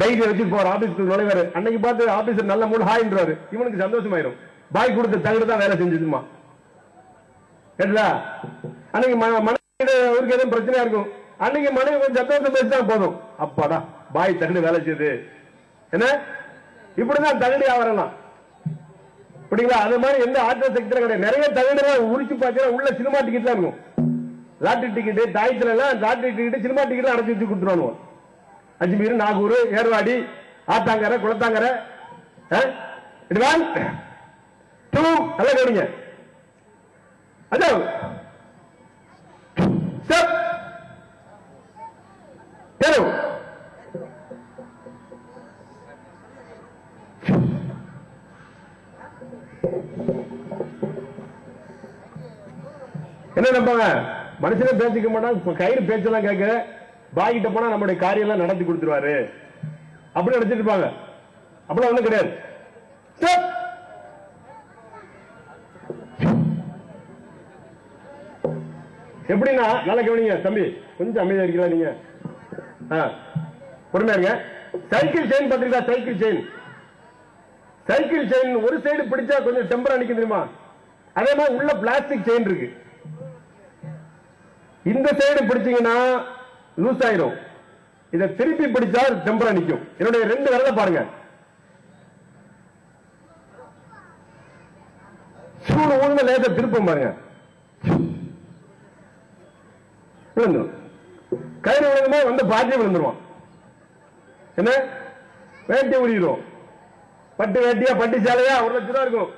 Speaker 2: டைரி வச்சுட்டு போவார். ஆபீஸ்க்கு நுழைவாரு. அன்னைக்கு பார்த்து ஆபீசர் நல்ல மூணு ஹாயின்றாரு. இவனுக்கு சந்தோஷமாயிரும். பாய் கொடுத்த தகடு தான் வேலை செஞ்சதுமா. கேட்டா அன்னைக்கு அவருக்கு எதுவும் பிரச்சனையா இருக்கும். அன்னைக்கு மனைவி கொஞ்சம் சத்தம் பேசினா போதும். அப்பாடா பாய் தகடு வேலை செய்யுது. என்ன இப்படிதான் தகடு வியாபாரம். அப்படிங்களா? அது மாதிரி எந்த ஆற்றல் சக்தி கிடையாது. நிறைய தகடு உரிச்சு பார்த்தீங்கன்னா உள்ள சினிமா டிக்கெட் தான் இருக்கும். லாட்டரி டிக்கெட் தாயத்துல எல்லாம் லாட்டரி டிக்கெட் சினிமா டிக்கெட் அடைச்சு வச்சு கொடுத்துருவாங்க. அஜ்மீர், நாகூர், ஏர்வாடி, ஆத்தாங்கரை, குளத்தாங்கரை. நல்லா கவனிங்க. என்ன நம்பாங்க? மனுஷனே பேசிக்க மாட்டாங்க. கயிறு பேச்செல்லாம் கேட்க பாய்கிட்ட போனா நம்முடைய காரியம் எல்லாம் நடத்தி கொடுத்துருவாரு அப்படி நினைச்சிட்டு இருப்பாங்க. அப்படிலாம் ஒண்ணும் கிடையாது. எப்படின்னா நல்ல கவனிங்க தம்பி, கொஞ்சம் அமைதியா இருக்கீங்களா நீங்க? பொறுமையா இருங்க. சைக்கிள் செயின் பாத்தீங்களா? சைக்கிள் செயின் சைக்கிள் செயின் ஒரு சைடு பிடிச்சா கொஞ்சம் டெம்பரா நிக்க தெரியுமா? அதே மாதிரி உள்ள பிளாஸ்டிக் செயின் இருக்கு. இந்த சைடு பிடிச்சீங்கன்னா லூஸ் ஆயிரும். இதை திருப்பி பிடிச்சா டெம்பரா நிக்கும். என்னுடைய 2 விரல பாருங்க. சூடு ஊழ்ந்த லேச திருப்பம் பாருங்க. விழுந்துரும். கயிறு விழுந்துமா வந்து பாட்டி விழுந்துருவான். என்ன வேட்டி உரிக்கிறோம். பட்டு வேட்டியா பட்டு சேலையா 1 லட்சம் ரூபாய் இருக்கும்.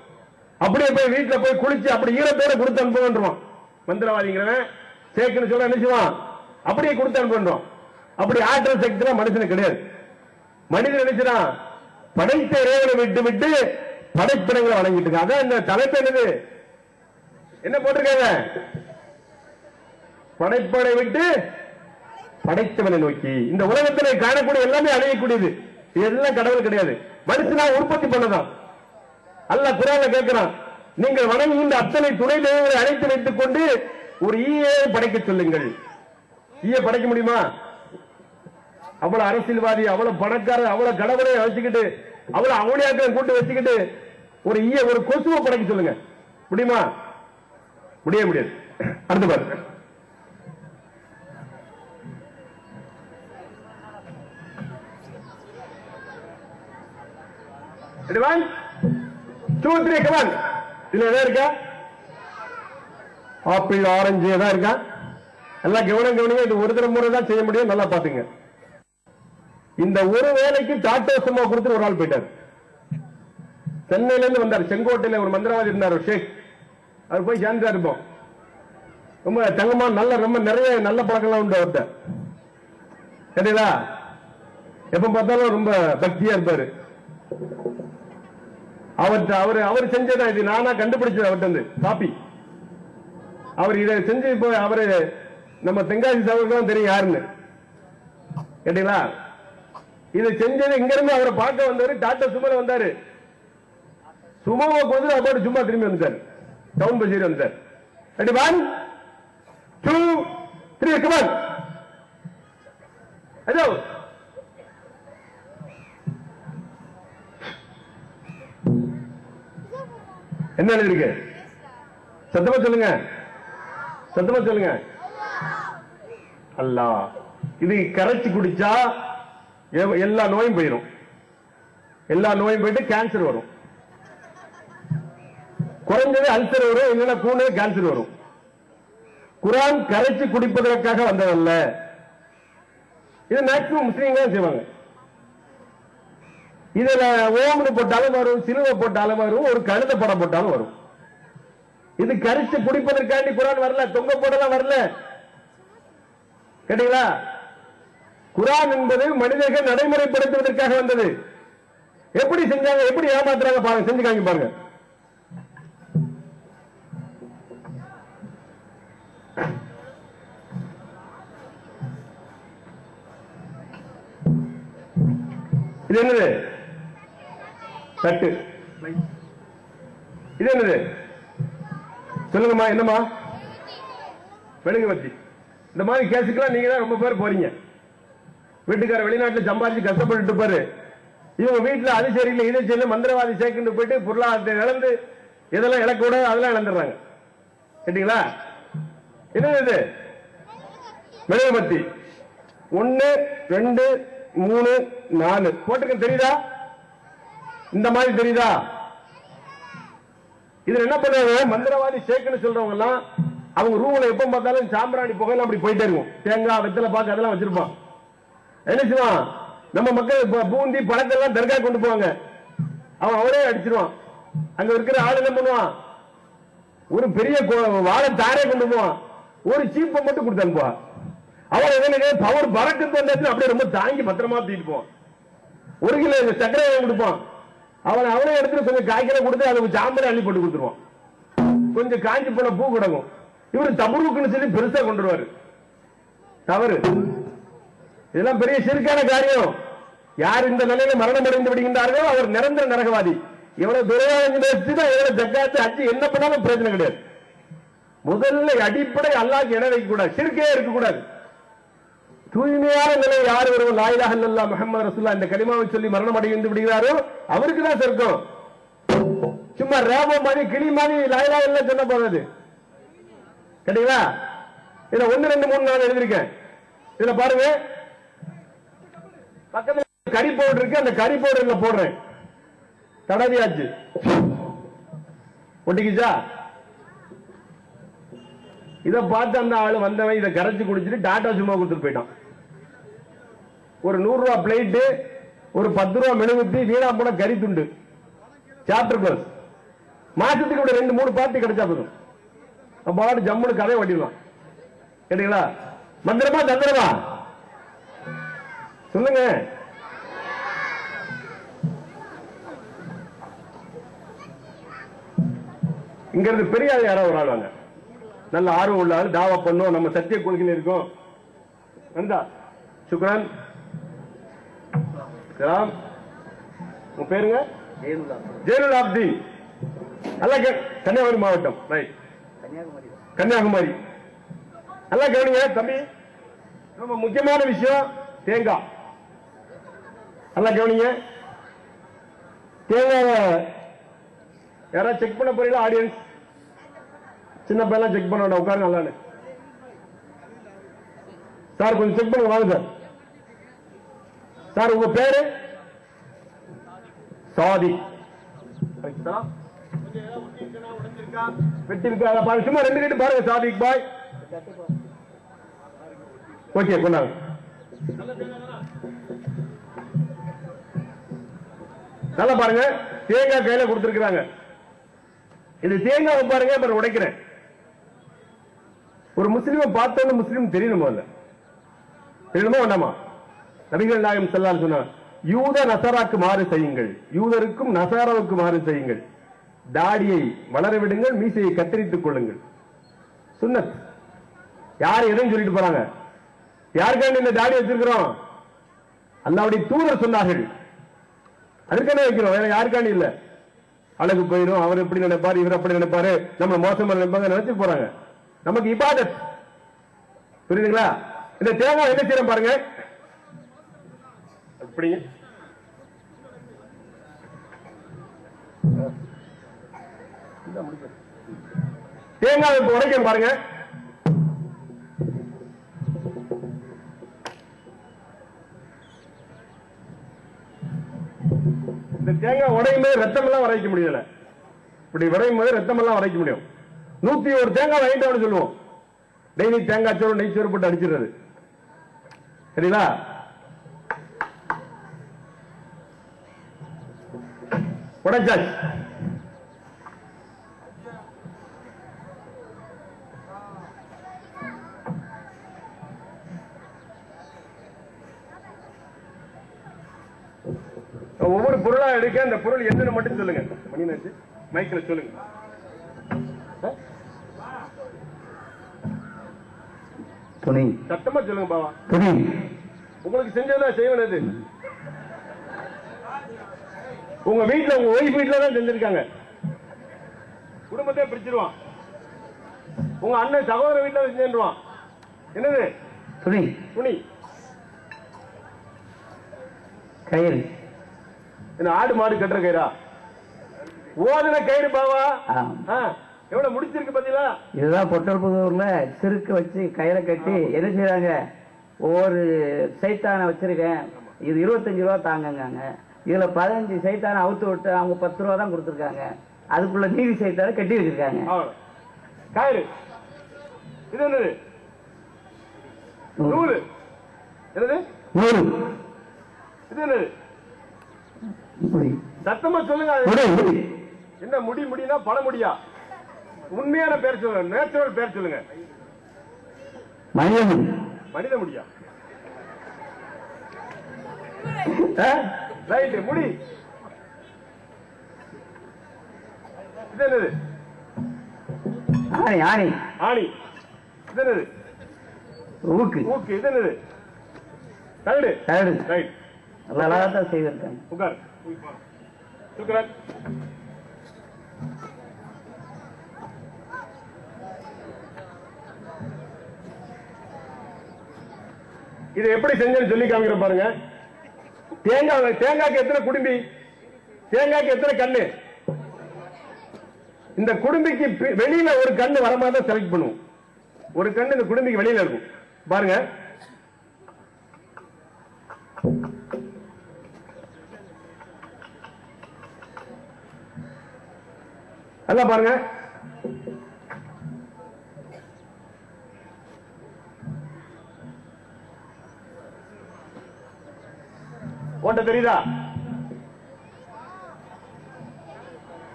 Speaker 2: அப்படியே போய் வீட்டுல போய் குளிச்சு அப்படி ஈரத்தோட கொடுத்து அனுப்புவான். மந்திரவாதிங்கிறவன் சேக்குன்னு சொல்ல நினைச்சுவான். அப்படியே கொடுத்து அனுப்புறோம். அப்படி ஆற்றல் சக்தி மனுஷனுக்கு கிடையாது. மனிதன் நினைச்சான் படைத்த இறைவனை விட்டு விட்டு படைப்பினங்களை வணங்கிட்டு. அதான் இந்த தலைப்பு என்னது? என்ன போட்டிருக்காங்க? படைப்பனை விட்டு படைத்தவனை நோக்கி. இந்த உலகத்தில் காணக்கூடிய எல்லாமே அடையக்கூடியது. இதெல்லாம் கடவுள் கிடையாது. மனுஷனா உற்பத்தி பண்ணதான். அல்லாஹ் குர்ஆன்ல கேட்கிறான், நீங்கள் வணங்குகின்ற அத்தனை துணை தெய்வங்களை அழைத்து வைத்துக் கொண்டு ஒரு ஈயை படைக்க சொல்லுங்கள். ஈய படைக்க முடியுமா? அவ்வளவு அரசியல்வாதி, அவ்வளவு பணக்காரர், அவ்வளவு கடவுளை வச்சுக்கிட்டு, அவ்வளவு அவனியாக்களை கூட்டு வச்சுக்கிட்டு ஒரு ஈய ஒரு கொசுவை படைக்க சொல்லுங்க. முடியுமா? முடியாது. அடுத்து பாருங்க. One, 2, 3, come on. இதுல எதா இருக்கா? ஆப்பிள் ஆரஞ்சு ஏதாவது இருக்கா? எல்லாம் கவனிங்க. இது ஒரு தடவை முறை தான் செய்ய முடியும், நல்லா பாத்துங்க. இந்த ஒரு வேலைக்கு டாட்டா சும்மா கொடுத்து ஒரு ஆள் போயிட்டார். சென்னையில இருந்து வந்தார். செங்கோட்டையில ஒரு மந்திரவாதி இருந்தார், ஷேக். அவர் போய் சேர்ந்தா இருப்போம். ரொம்ப தங்கமா நல்ல ரொம்ப நிறைய நல்ல பழக்கம்லாம் உண்டு அவர்கிட்ட. கேட்டீங்களா? எப்ப பார்த்தாலும் ரொம்ப பக்தியா இருப்பாரு. அவர் செஞ்சதான் இது, நானா கண்டுபிடிச்சது அவர்கிட்ட இருந்து காப்பி. அவர் இதை செஞ்சு இப்போ அவரு நம்ம தென்காசி சகோதரர்களும் தெரியும் யாருன்னு. கேட்டீங்களா? இதை செஞ்சது இங்க இருந்து அவரை பார்க்க வந்தாரு. டாக்டர் சுமல வந்தாரு. சுமவை கொண்டு அப்படி சும்மா திரும்பி வந்துட்டார். டவுன் பஸ் வந்துட்டார். 1 2 3 கமான். அதோ என்ன இருக்கு? சத்தமா சொல்லுங்க, சத்தமா சொல்லுங்க. அல்லாஹ். இது கரைச்சி குடிச்சா எல்லா நோயும் போயிடும். எல்லா நோயும் போயிட்டு கேன்சர் வரும். குறைஞ்சது அல்சர் வரும், இல்லைன்னா கூணு கேன்சர் வரும். குரான் கரைச்சி குடிப்பதற்காக வந்ததல்ல. இது மேக்சிமம் முஸ்லீம்கள் தான் செய்வாங்க. இதுல ஓம்னு போட்டாலும் வரும், சிலுவை போட்டாலும் வரும், ஒரு கழுத படம் போட்டாலும் வரும். இது கரைச்சி குடிப்பதற்காண்டி குரான் வரல, தொங்க போடலாம் வரல. கேட்டீங்களா? குரான் என்பது மனிதர்கள் நடைமுறைப்படுத்துவதற்காக வந்தது. எப்படி செஞ்சாங்க, எப்படி ஏமாத்துறாங்க பாருங்க, செஞ்சுக்காங்க பாருங்க. இது என்னது? தட்டு. இது என்னது? சொல்லுங்கம்மா, என்னம்மா? மெழுகுவர்த்தி. இந்த மாதிரி கேஸுக்கெல்லாம் நீங்க தான் ரொம்ப பேர் போறீங்க. வீட்டுக்கார வெளிநாட்டில் சம்பாதிச்சு கஷ்டப்பட்டு பாரு. இவங்க வீட்டுல அது சரியில்லை இது சரியில்லை மந்திரவாதி சேர்க்கிட்டு போயிட்டு பொருளாதாரத்தை இழந்து இதெல்லாம் இழக்கூட அதெல்லாம் இழந்துடுறாங்க. கேட்டீங்களா? என்ன இது? மெழுகுவர்த்தி. 1 2 3 4 போட்டுக்க தெரியுதா? இந்த மாதிரி தெரியுதா? இதுல என்ன பண்ணுவாங்க, மந்திரவாதி ஷேக்குன்னு சொல்றவங்க எல்லாம் அவங்க ரூம்ல எப்ப பார்த்தாலும் சாம்பிராணி புகையில அப்படி போயிட்டே இருக்கும். தேங்காய் வெத்தலை பாக்கு அதெல்லாம் வச்சிருப்பான். என்ன செய்வான், நம்ம மக்கள் பூந்தி பழத்தெல்லாம் தர்கா கொண்டு போவாங்க. அவன் அவனே அடிச்சிருவான். அங்க இருக்கிற ஆள் என்ன பண்ணுவான், ஒரு பெரிய வாழை தாரே கொண்டு போவான், ஒரு சீப்பை மட்டும் கொடுத்து அனுப்புவான். அவன் என்ன பவர் பறக்கத்து வந்தாச்சு அப்படியே ரொம்ப தாங்கி பத்திரமா தூக்கிட்டு போவான். 1 கிலோ சர்க்கரை கொடுப்பான். அவனே எடுத்துட்டு கொஞ்சம் காய்கறி கொடுத்து அதுக்கு சாம்பரை அள்ளி போட்டு கொடுத்துருவான். கொஞ்சம் காஞ்சி போன பூ கிடக்கும். இவரு தபுருக்குன்னு சொல்லி பெருசா கொண்டுருவாரு. தவறு. இதெல்லாம் பெரிய சிறுக்கான காரியம். யார் இந்த நிலையில மரணம் அடைந்து விடுகின்றார்களோ அவர் நிரந்தர நரகவாதி. எவ்வளவு துறையாக எவ்வளவு ஜக்காத்து அச்சு என்ன பண்ணாலும் பிரச்சனை கிடையாது. முதல்ல அடிப்படை அல்லாஹ்க்கு இணை வைக்க கூடாது, சிறுக்கே இருக்கக்கூடாது. தூய்மையான நிலை யார் ஒருவர் லா இலாஹ இல்லல்லாஹ் முஹம்மது ரசூலுல்லாஹ் இந்த கலிமாவை சொல்லி மரணம் அடைந்து விடுகிறாரோ அவருக்கு தான் சொர்க்கம். சும்மா ரேபோ மாதிரி கிளி மாதிரி லா இலாஹ இல்லல்லாஹ் சொன்ன போறது. கேட்டீங்களா? இதுல 1 2 3 4 எழுதிருக்கேன். இதுல பாருங்க, பக்கத்துல கறி பவுடர் இருக்கு. அந்த கறி பவுடர்ல போடுறேன். தடவியாச்சு, ஒட்டிக்கிச்சா? இதை பார்த்து அந்த ஆளு வந்தவன் இதை கரைச்சு குடிச்சிட்டு டாட்டா சும்மா கொடுத்துட்டு போயிட்டான். ஒரு 100 ரூபா பிளேட்டு, ஒரு 10 ரூபா மெழுகுத்தி, வீணா போன கறி துண்டு, சாப்டர் கிளாஸ். மாசத்துக்கு கூட 2 3 பார்ட்டி கிடைச்சா போதும். பாட்டு ஜம்முன்னு கதையை ஓட்டிடலாம். கேட்டீங்களா? மந்திரமா தந்திரமா சொல்லுங்க. இங்க இருந்து பெரிய யாராவது ஒரு ஆள் வாங்க, நல்ல ஆர்வம் உள்ள ஆள், தாவா பண்ணும், நம்ம சத்திய கொள்கையில் இருக்கோம். வந்தா சுக்ரான். உங்க பேருங்க? ஜெயனுல் ஆப்தீன். நல்லா கன்னியாகுமரி மாவட்டம். ரைட், கன்னியாகுமரி. நல்லா கவனிங்க தம்பி, ரொம்ப முக்கியமான விஷயம் தேங்காய். நல்லா கவனிங்க. தேங்காய் யாராவது செக் பண்ண போறீங்களா? ஆடியன்ஸ் சின்ன பையன் செக் பண்ண உட்காருங்க. நல்லா சார் கொஞ்சம் செக் பண்ணுங்க வாங்க சார். சார் உங்க பேரு? சாதி. வெட்டி இருக்கா? அதை பாருங்க, சும்மா 2 கட்டு பாருங்க சாதிக் பாய். ஓகே, கொண்டாங்க. நல்லா பாருங்க, தேங்காய் கையில கொடுத்திருக்கிறாங்க. இது தேங்காய் பாருங்க, இப்ப உடைக்கிறேன். ஒரு முஸ்லீமை பார்த்தோன்னு முஸ்லீம் தெரியணுமா இல்ல? தெரியணுமா வேண்டாமா? நபிகள் நாயகம் ஸல்லல்லாஹு அலைஹி வஸல்லம் யூத நசராக்கு மாறு செய்யுங்கள், யூதருக்கும் நசாராவுக்கு மாறு செய்யுங்கள், தாடியை வளர விடுங்கள், மீசையை கத்தரித்துக் கொள்ளுங்கள். சுன்னத். யார் எதையும் சொல்லிட்டு போறாங்க? யாருக்காண்டி இந்த தாடி வச்சிருக்கிறோம்? அல்லாஹ்வுடைய தூதர் சொன்னார்கள், அதுக்கான வைக்கிறோம், வேற யாருக்காண்டி இல்ல. அழகு போயிடும், அவர் எப்படி நினைப்பாரு, இவர் அப்படி நினைப்பாரு, நம்ம மோசமா நினைப்பாங்க நினைச்சு போறாங்க. நமக்கு இபாதத். புரியுதுங்களா? இந்த தேங்காய் என்ன செய்யறோம் பாருங்க, அப்படி தேங்காய் உடைக்க பாருங்க. இந்த தேங்காய் உடையும் போது ரத்தம் எல்லாம் வரைக்க முடியல. இப்படி உடையும் போது ரத்தம் எல்லாம் வரைக்க முடியும். 101 தேங்காய் வாங்கிட்டு சொல்லுவோம். டெய்லி தேங்காய் சோறு நெய் சோறு போட்டு அடிச்சிடுறது. சரிங்களா? உடைச்சாச்சு. ஒவ்வொரு பொருளா எடுக்க அந்த பொருள் என்னன்னு மட்டும் சொல்லுங்க. மணிநாச்சு மைக்ல சொல்லுங்க.
Speaker 4: துணி
Speaker 2: சத்தமா சொல்லுங்க பாவா.
Speaker 4: துணி
Speaker 2: உங்களுக்கு செஞ்சதா செய்வது. உங்க வீட்டுல உங்க ஒய்ஃப் வீட்டுல தான் செஞ்சிருக்காங்க. குடும்பத்தை பிரிச்சிருவான். உங்க அண்ணன் சகோதர வீட்டுல செஞ்சிருவான். என்னது?
Speaker 4: துணி
Speaker 2: துணி.
Speaker 4: கயிறு.
Speaker 2: என்ன ஆடு மாடு கட்டுற கயிறா? ஓதுன கயிறு பாவா. எவ்வளவு முடிச்சிருக்கு பாத்தீங்களா?
Speaker 4: இதுதான் பொட்டல்புதூர்ல சிறுக்கு வச்சு கயிறை கட்டி என்ன செய்யறாங்க, ஒவ்வொரு சைத்தான வச்சிருக்கேன், இது 25 ரூபா தாங்கங்க, இதுல 15 சைத்தான அவுத்து விட்டு அவங்க 10 ரூபா தான் கொடுத்துருக்காங்க, அதுக்குள்ள நீதி சைத்தான கட்டி வச்சிருக்காங்க.
Speaker 2: கயிறு. இது என்னது? நூறு. என்னது?
Speaker 4: நூறு.
Speaker 2: இது என்னது? சத்தமா சொல்லுங்க. என்ன முடி? முடினா பல முடியா? உண்மையான பேர் சொல்லுங்க, நேச்சுரல் பேர் சொல்லுங்க.
Speaker 4: மனித
Speaker 2: முடியா? ரைட், முடி. இது என்னது?
Speaker 4: ஆணி. ஆணி.
Speaker 2: ஆணி. இது என்னது?
Speaker 4: ஊக்கு.
Speaker 2: ஊக்கு. இது என்னது? தகடு.
Speaker 4: தகடு.
Speaker 2: ரைட்.
Speaker 4: நல்லா அழகா தான் செய்திருக்காங்க.
Speaker 2: உட்கார். சுக்ரன். இது எப்படி செஞ்சு சொல்லி காமிக்கிற பாருங்க. தேங்காய்க்கு எத்தனை குடும்பி? தேங்காய்க்கு எத்தனை கண்ணு? இந்த குடும்பிக்கு வெளியில ஒரு கண்ணு வர மாதிரி தான் செலக்ட் பண்ணுவோம். ஒரு கண்ணு இந்த குடும்பிக்கு வெளியில இருக்கும் பாருங்க. நல்லா பாருங்க. ஓட்ட தெரியுதா?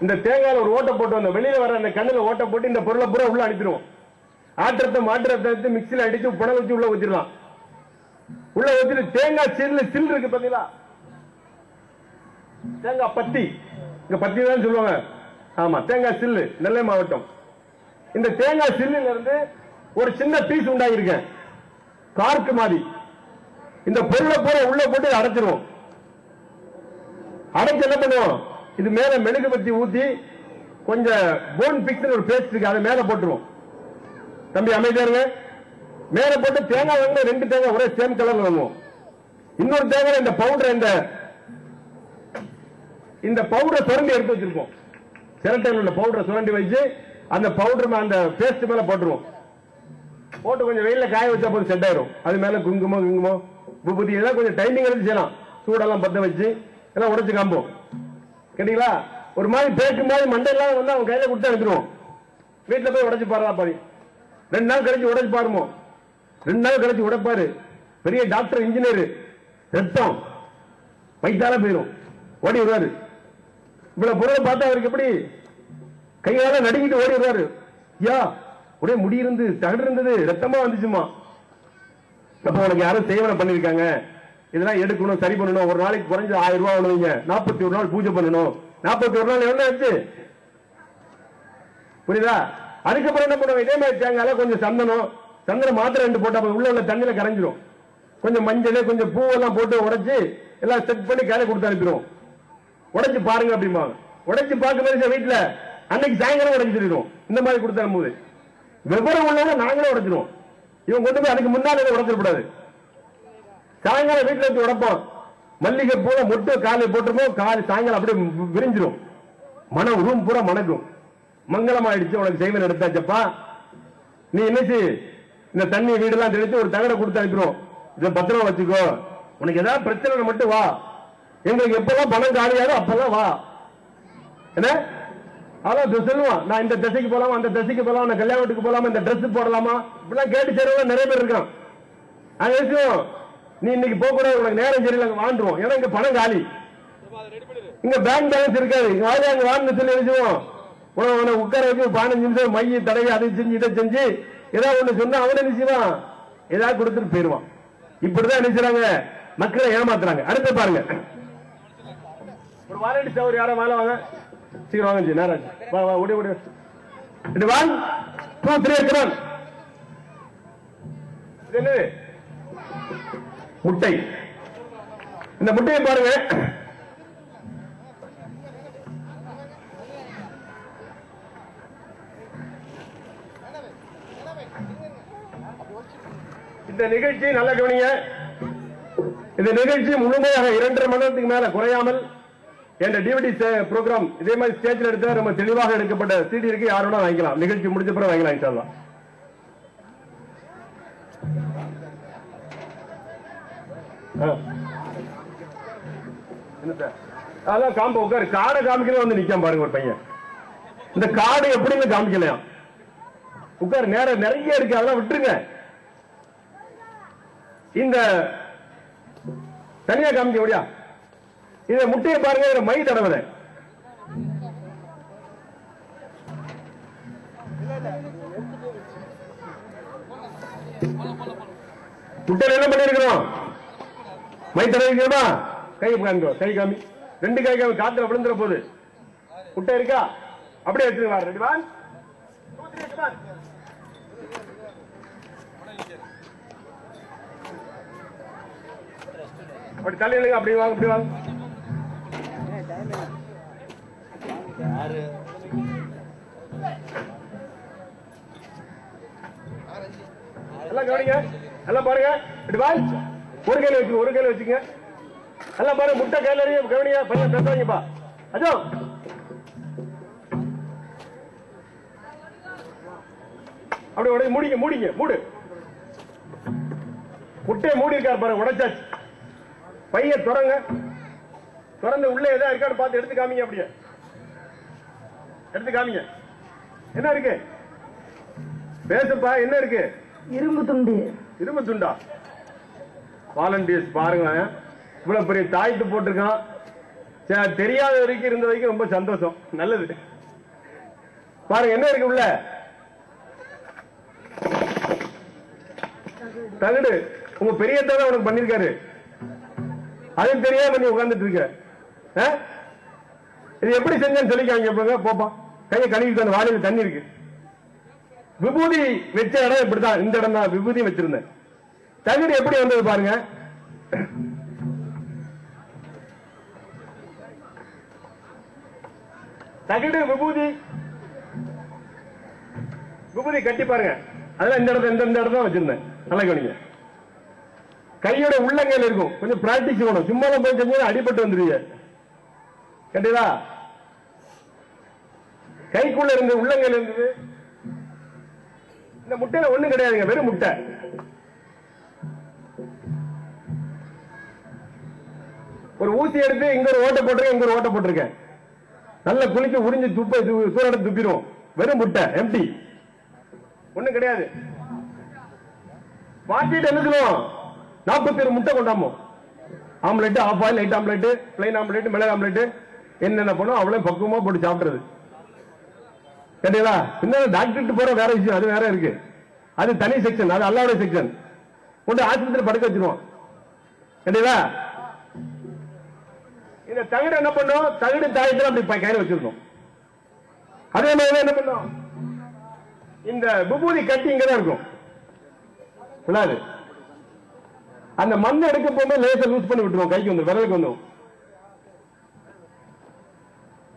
Speaker 2: இந்த தேங்காயில ஒரு ஓட்டை போட்டு வந்த வெளியில வர அந்த கண்ணுல ஓட்டை போட்டு இந்த பொருளை பூரா உள்ள அனுப்பிடுவோம். ஆற்றத்தை மாற்றத்தை மிக்சியில அடிச்சு புண வச்சு உள்ள வச்சிடலாம். உள்ள வச்சுட்டு தேங்காய் சில் இருக்கு பாத்தீங்களா? தேங்காய் பத்தி, இங்க பத்தி தான் சொல்லுவாங்க. ஆமா, தேங்காய் சில்லு, நெல்லை மாவட்டம். இந்த தேங்காய் சில்லுல இருந்து ஒரு சின்ன பீஸ் உண்டாயிருக்கேன், கார்க்கு மாதிரி. இந்த பொருளை பூரா உள்ள போட்டு அடைச்சிருவோம். அடைச்சு என்ன பண்ணுவோம், இது மேல மெழுகு பத்தி ஊத்தி கொஞ்சம் போன் பிக்ஸ் ஒரு பேஸ்ட் இருக்கு, அதை மேல போட்டுருவோம். தம்பி அமைதியாருங்க. மேல போட்டு தேங்காய் வாங்க, 2 தேங்காய் ஒரே சேம் கலர்ல வாங்குவோம். இன்னொரு தேங்காய் இந்த பவுடர் இந்த பவுடரை சுரண்டி எடுத்து வச்சிருப்போம். சிரட்டையில் உள்ள பவுடரை சுரண்டி வச்சு அந்த பவுடர் அந்த பேஸ்ட் மேல போட்டுருவோம். போட்டு கொஞ்சம் வெயில காய வச்சா போது செட் ஆயிரும். அது மேல குங்குமம் விபூதி எல்லாம் கொஞ்சம் டைமிங் எடுத்து செய்யலாம். சூடெல்லாம் பத்த வச்சு எல்லாம் உடைச்சு காம்போம். கேட்டீங்களா? ஒரு மாதிரி பேக்கு மாதிரி மண்டெல்லாம் வந்து அவங்க கையில கொடுத்து அனுப்பிடுவோம். வீட்டுல போய் உடைச்சு பாருடா பாரு. 2 நாள் கழிச்சு உடைச்சு பாருமோ. 2 நாள் கழிச்சு உடைப்பாரு. பெரிய டாக்டர் இன்ஜினியர், ரத்தம் வயிற்றால போயிடும், ஓடி வருவாரு. இவ்வளவு பொருளை பார்த்தா அவருக்கு எப்படி கையால நடுங்கிட்டு ஓடி வருவாரு. யா ஒரே முடி இருந்து தகடு இருந்தது, ரத்தமா வந்துச்சுமா. அப்ப உனக்கு யாரும் சேவனை பண்ணிருக்காங்க, இதெல்லாம் எடுக்கணும், சரி பண்ணணும். ஒரு நாளைக்கு குறைஞ்ச 1000 ரூபாய் ஒண்ணுவீங்க. 41 நாள் பூஜை பண்ணணும். 41 நாள் எவ்வளவு ஆச்சு புரியுதா? அதுக்கப்புறம் என்ன பண்ணுவோம், இதே மாதிரி தேங்காய் கொஞ்சம் சந்தனம் மாத்திரை 2 போட்டா உள்ள தண்ணியில கரைஞ்சிரும். கொஞ்சம் மஞ்சள் கொஞ்சம் பூவெல்லாம் போட்டு உடைச்சு எல்லாம் செட் பண்ணி கையில கொடுத்து அனுப்பிடுவோம். உடைச்சு பாருங்க அப்படிமா. உடைச்சு பார்க்க வீட்டுல அன்னைக்கு சாயங்காலம் உடைச்சு சொல்லிடுவோம். இந்த மாதிரி கொடுத்து அனுப்புது விவரம் உள்ளவங்க நாங்களே உடைச்சிருவோம். இவங்க கொண்டு போய் அதுக்கு முன்னாடி உடைச்சிடக்கூடாது. சாயங்காலம் வீட்டுல வச்சு உடைப்போம். மல்லிகை பூல மொட்டு காலை போட்டுருமோ, சாயங்காலம் அப்படியே விரிஞ்சிரும். மனம் ரூம் பூரா மணக்கும். மங்களம் ஆயிடுச்சு, உனக்கு செய்வன் எடுத்தாச்சப்பா. நீ என்னச்சு இந்த தண்ணி வீடெல்லாம் தெளிச்சு ஒரு தகடை கொடுத்து அனுப்பிடுவோம். இதை பத்திரம் வச்சுக்கோ, உனக்கு ஏதாவது பிரச்சனை மட்டும் வா, எங்களுக்கு எப்பெல்லாம் பணம் காலியாதோ அப்பெல்லாம் வா. என்ன அதான் சொல்லுவான், நான் இந்த திசைக்கு போலாமா, அந்த திசைக்கு போலாமா, நான் கல்யாணத்துக்கு போலாமா, இந்த ட்ரெஸ் போடலாமா, இப்படிலாம் கேட்டு சேருவா நிறைய பேர் இருக்கான். அது விஷயம் நீ இன்னைக்கு போக கூட உனக்கு நேரம் சரியில்லை, வாழ்ந்துருவோம். ஏன்னா இங்க பணம் காலி, இங்க பேங்க் பேலன்ஸ் இருக்காது. அங்க வாழ்ந்து சொல்லி வச்சுவோம். உன உட்கார வச்சு 15 நிமிஷம் மைய தடவை அதை செஞ்சு இதை செஞ்சு ஏதாவது ஒண்ணு சொன்னா அவனை நினைச்சுவான், ஏதாவது கொடுத்துட்டு போயிருவான். இப்படிதான் நினைச்சாங்க, மக்களை ஏமாத்துறாங்க. அடுத்து பாருங்க, ஒரு வாரடி சவர் யாரோ மேல வாங்க, சீக்கிரம் வாங்க, நேரம் வா வா ஓடி ஓடி 1 2 3 இருக்கிறான். இது முட்டை. இந்த முட்டையை பாருங்க, இந்த நிகழ்ச்சி நல்ல கவனிங்க. இந்த நிகழ்ச்சி முழுமையாக 2.5 மணி நேரத்துக்கு மேல குறையாமல் என்ற டிவிடி ப்ரோக்ராம் இதே மாதிரி ஸ்டேஜில் எடுத்த ரொம்ப தெளிவாக எடுக்கப்பட்ட சிடி இருக்கு. யாரோட வாங்கிக்கலாம், நிகழ்ச்சி முடிஞ்ச பிறகு வாங்கிக்கலாம் இன்ஷா அல்லாஹ். அதான் காம்ப உட்காரு, காடை காமிக்கல வந்து நிக்காம பாருங்க ஒரு பையன். இந்த காடை எப்படின்னு காமிக்கலையா, உட்காரு, நேரம் நிறைய இருக்கு, அதெல்லாம் விட்டுருங்க. இந்த தனியா காமிக்க முடியா, இத முட்டையை பாருங்க, இதுல மை தடவை. முட்டையில என்ன பண்ணிருக்கிறோம், மை தடவைக்கிறோமா, கை காமிக்கோ, கை காமி, 2 கை காமி, காத்துல விழுந்துற போது. முட்டை இருக்கா, அப்படியே எடுத்துருவார். ரெடி 1 2 3 அப்படி தலையிலுங்க, அப்படி வாங்க, அப்படி வாங்க. எல்லாம் கவனிங்க, எல்லாம் பாருங்க. இப்படி வா, ஒரு கையில வச்சுங்க, ஒரு கையில வச்சுங்க. எல்லாம் பாருங்க, முட்டை கையில கவனிங்க, பையன் பேசுவாங்கப்பா. அஜோ அப்படி உடனே மூடிங்க, மூடிங்க, மூடு. முட்டையை மூடி இருக்காரு பாருங்க, உடைச்சாச்சு. பைய திறங்க, திறந்து உள்ள ஏதாவது இருக்கான்னு பார்த்து எடுத்து காமிங்க. அப்படியே எடுத்து காமிங்க. என்ன இருக்கு, பேசுப்பா, என்ன இருக்கு?
Speaker 3: இரும்பு துண்டு.
Speaker 2: இரும்பு துண்டா? வாலண்டியர்ஸ் பாருங்க, இவ்வளவு பெரிய தாய்த்து போட்டிருக்கான். தெரியாத வரைக்கும் இருந்த வரைக்கும் ரொம்ப சந்தோஷம், நல்லது. பாருங்க என்ன இருக்கு உள்ள, தகடு. உங்க பெரிய தான் உனக்கு பண்ணிருக்காரு, அது தெரியாம நீ உட்கார்ந்துட்டு இருக்க. இது எப்படி செஞ்சேன்னு சொல்லிக்காங்க. போப்பா, கையை கழுவிட்டு அந்த வாளியில தண்ணி இருக்கு. விபூதி வச்ச இடம் இப்படிதான், இந்த இடம் தான் விபூதி வச்சிருந்தேன். தகடு எப்படி வந்தது பாருங்க. தகடு விபூதி, விபூதி கட்டி பாருங்க. அதெல்லாம் இந்த இடத்துல இந்த இடம் தான் வச்சிருந்தேன். நல்லா கவனிங்க. கையோட உள்ளங்கையில் இருக்கும், கொஞ்சம் பிராக்டிஸ் வேணும். சும்மா போய் செஞ்சா அடிபட்டு வந்துருவீங்க. கேட்டீங்களா? கைக்குள்ள இருந்து உள்ளங்கையில் இருந்தது. இந்த முட்டையில ஒண்ணும் கிடையாதுங்க, வெறும் முட்டை. ஒரு ஊசி எடுத்து இங்க ஒரு ஓட்டை போட்டிருக்கேன், இங்க ஒரு ஓட்டை போட்டிருக்கேன். நல்ல குளிக்க உறிஞ்சு துப்ப சூறாட துப்பிடும். வெறும் முட்டை எம்டி, ஒண்ணும் கிடையாது. மாட்டிட்டு என்ன சொல்லுவோம், 47 முட்டை கொண்டாமோ, omelette, half oil, light omelette, plain omelette, மிளகு ஆம்லெட், என்னென்ன பண்ணும் அவ்வளவு பக்குவமா போட்டு சாப்பிடுறது. கேட்டீங்களா? பின்னால டாக்டர் போற வேற விஷயம், அது வேற இருக்கு, அது தனி செக்ஷன், அது அல்லாவுடைய செக்ஷன். கொண்டு ஆஸ்பத்திரி படுக்க வச்சிருவோம். கேட்டீங்களா? இந்த தகடு என்ன பண்ணும், தகடு தாயத்தில் அப்படி கையில வச்சிருக்கோம். அதே மாதிரி என்ன பண்ணும், இந்த விபூதி கட்டி இங்கதான் இருக்கும். அந்த மண் எடுக்க போகும்போது லேசா லூஸ் பண்ணி விட்டுருவோம், கைக்கு வந்து விரலுக்கு வந்து.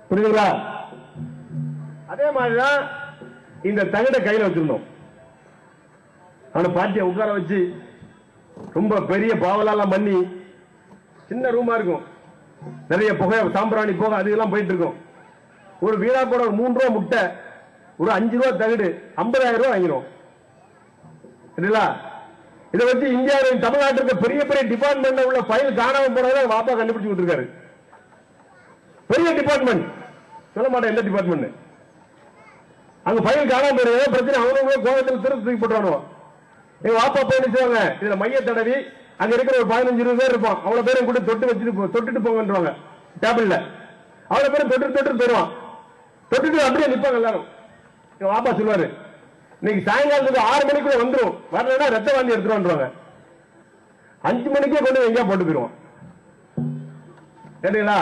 Speaker 2: புரியுதுங்களா? அதே மாதிரிதான் இந்த தகட கையில வச்சிருந்தோம். அவனை பாட்டிய உட்கார வச்சு ரொம்ப பெரிய பாவலாம் பண்ணி, சின்ன ரூமா இருக்கும், நிறைய புகை சாம்பிராணி போக அதுக்கெல்லாம் போயிட்டு இருக்கும். ஒரு வீணா கூட ஒரு 3 ரூபா முட்டை, ஒரு 5 ரூபா தகடு, 50,000 ரூபாய் வாங்கிடும். இதை வச்சு இந்தியாவின் தமிழ்நாட்டுக்கு பெரிய பெரிய டிபார்ட்மெண்ட் உள்ள ஃபைல் காணாம போனதை வாப்பா கண்டுபிடிச்சு கொடுத்திருக்காரு. பெரிய டிபார்ட்மெண்ட், சொல்ல மாட்டேன் எந்த டிபார்ட்மெண்ட். அங்க ஃபைல் காணாம போறது பிரச்சனை, அவங்க கோபத்தில் தூக்கி போட்டுருவானோ. எங்க வாப்பா போய் நினைச்சுவாங்க, இதுல மைய தடவி அங்க இருக்கிற ஒரு 15-20 பேர் இருப்போம், அவ்வளவு பேரும் கூட தொட்டுட்டு போங்கன்றாங்க டேபிள்ல. அவ்வளவு பேரும் தொட்டு போயிடுவான், தொட்டுட்டு அப்படியே நிற்பாங்க எல்லாரும். எங்க வாப்பா சொல்லுவாரு, இன்னைக்கு சாயங்காலத்துக்கு 6 மணிக்குள்ள வந்துடும், வரலன்னா ரத்த வாந்தி எடுத்துருவாங்க. 5 மணிக்கே கொண்டு எங்கேயா போட்டு போயிடுவான். கேட்டீங்களா?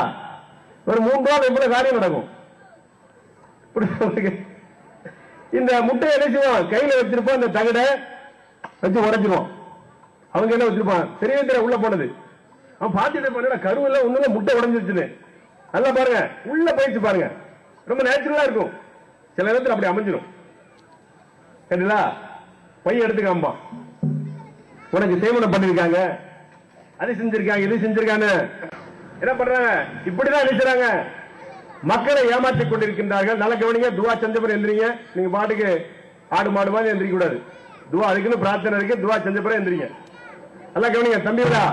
Speaker 2: ஒரு 3 ரூபா எவ்வளவு காரியம் நடக்கும். இந்த முட்டையை என்ன செய்வோம், கையில வச்சிருப்போம், இந்த தகடை வச்சு உடைச்சிருவோம். அவங்க என்ன வச்சிருப்பான், தெரிய உள்ள போனது. அவன் பார்த்துட்டு கருவில்ல ஒண்ணுல முட்டை உடஞ்சிருச்சுன்னு. நல்லா பாருங்க, உள்ள போயிடுச்சு பாருங்க, ரொம்ப நேச்சுரலா இருக்கும். சில நேரத்தில் அப்படி அமைஞ்சிடும். கேட்டீங்களா? பைய எடுத்துக்காம்பா, உனக்கு சேவனம் பண்ணிருக்காங்க, அது செஞ்சிருக்காங்க, இது செஞ்சிருக்காங்க. என்ன பண்றாங்க, இப்படிதான் நினைச்சாங்க, மக்களை ஏமாற்றிக் கொண்டிருக்கின்றார்கள். நல்ல கவனிங்க, துவா செஞ்சப்பறம் எந்திரிங்க. நீங்க பாட்டுக்கு ஆடு மாடு மாதிரி எந்திரிக்க கூடாது. துவா அதுக்குன்னு பிரார்த்தனை இருக்கு, துவா செஞ்சப்பறம் எந்திரிங்க. நல்லா கவனிங்க தம்பிகளா,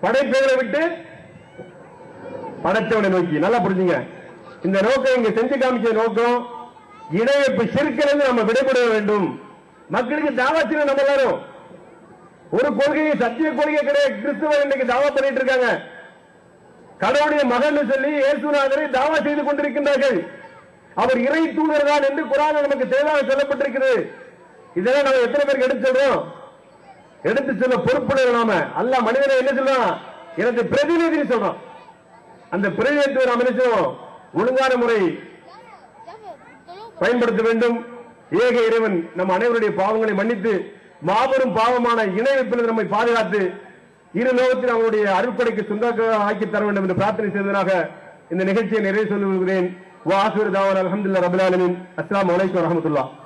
Speaker 2: படைப்பவரை விட்டு படைத்தவனை நோக்கி. நல்லா புரிஞ்சுங்க, இந்த நோக்கம் இங்க செஞ்சு காமிச்ச நோக்கம் இணையப்பு சிறுக்கிலிருந்து நம்ம விடைபெற வேண்டும். மக்களுக்கு தாவா செய்ய நம்ம எல்லாரும் ஒரு கொள்கையை, சத்திய கொள்கை கிடையாது. கிறிஸ்துவர் இன்னைக்கு தாவா பண்ணிட்டு இருக்காங்க, கடவுளுடைய மகன் சொல்லி இயேசுநாதரை தாவா செய்து கொண்டிருக்கின்றார்கள். அவர் இறை தூதர் தான் என்று குர்ஆனில் நமக்கு தெளிவாக சொல்லப்பட்டிருக்கிறது. இதெல்லாம் நம்ம எத்தனை பேருக்கு எடுத்து சொல்றோம்? எடுத்து சொல்ல பொறுப்புடைய நாம. அல்லாஹ் மனிதனை என்ன சொல்றான், எனக்கு பிரதிநிதி சொல்றான். அந்த பிரதிநிதித்துவ நாம் என்ன செய்வோம், ஒழுங்கான முறை பயன்படுத்த வேண்டும். ஏக இறைவன் நம் அனைவருடைய பாவங்களை மன்னித்து மாபெரும் பாவமான இணை வைப்பில் நம்மை பாதுகாத்து இரு லோகத்தில் அவருடைய அருட்படைக்கு சொந்தமாக ஆக்கி தர வேண்டும் என்று பிரார்த்தனை செய்வதற்காக இந்த நிகழ்ச்சியை நிறைவு சொல்லுகிறேன். வா ஆசிர் தாவன் அல்ஹம்துலில்லாஹி ரப்பில் ஆலமீன். அஸ்ஸலாமு அலைக்கும் வரஹ்மத்துல்லாஹ்.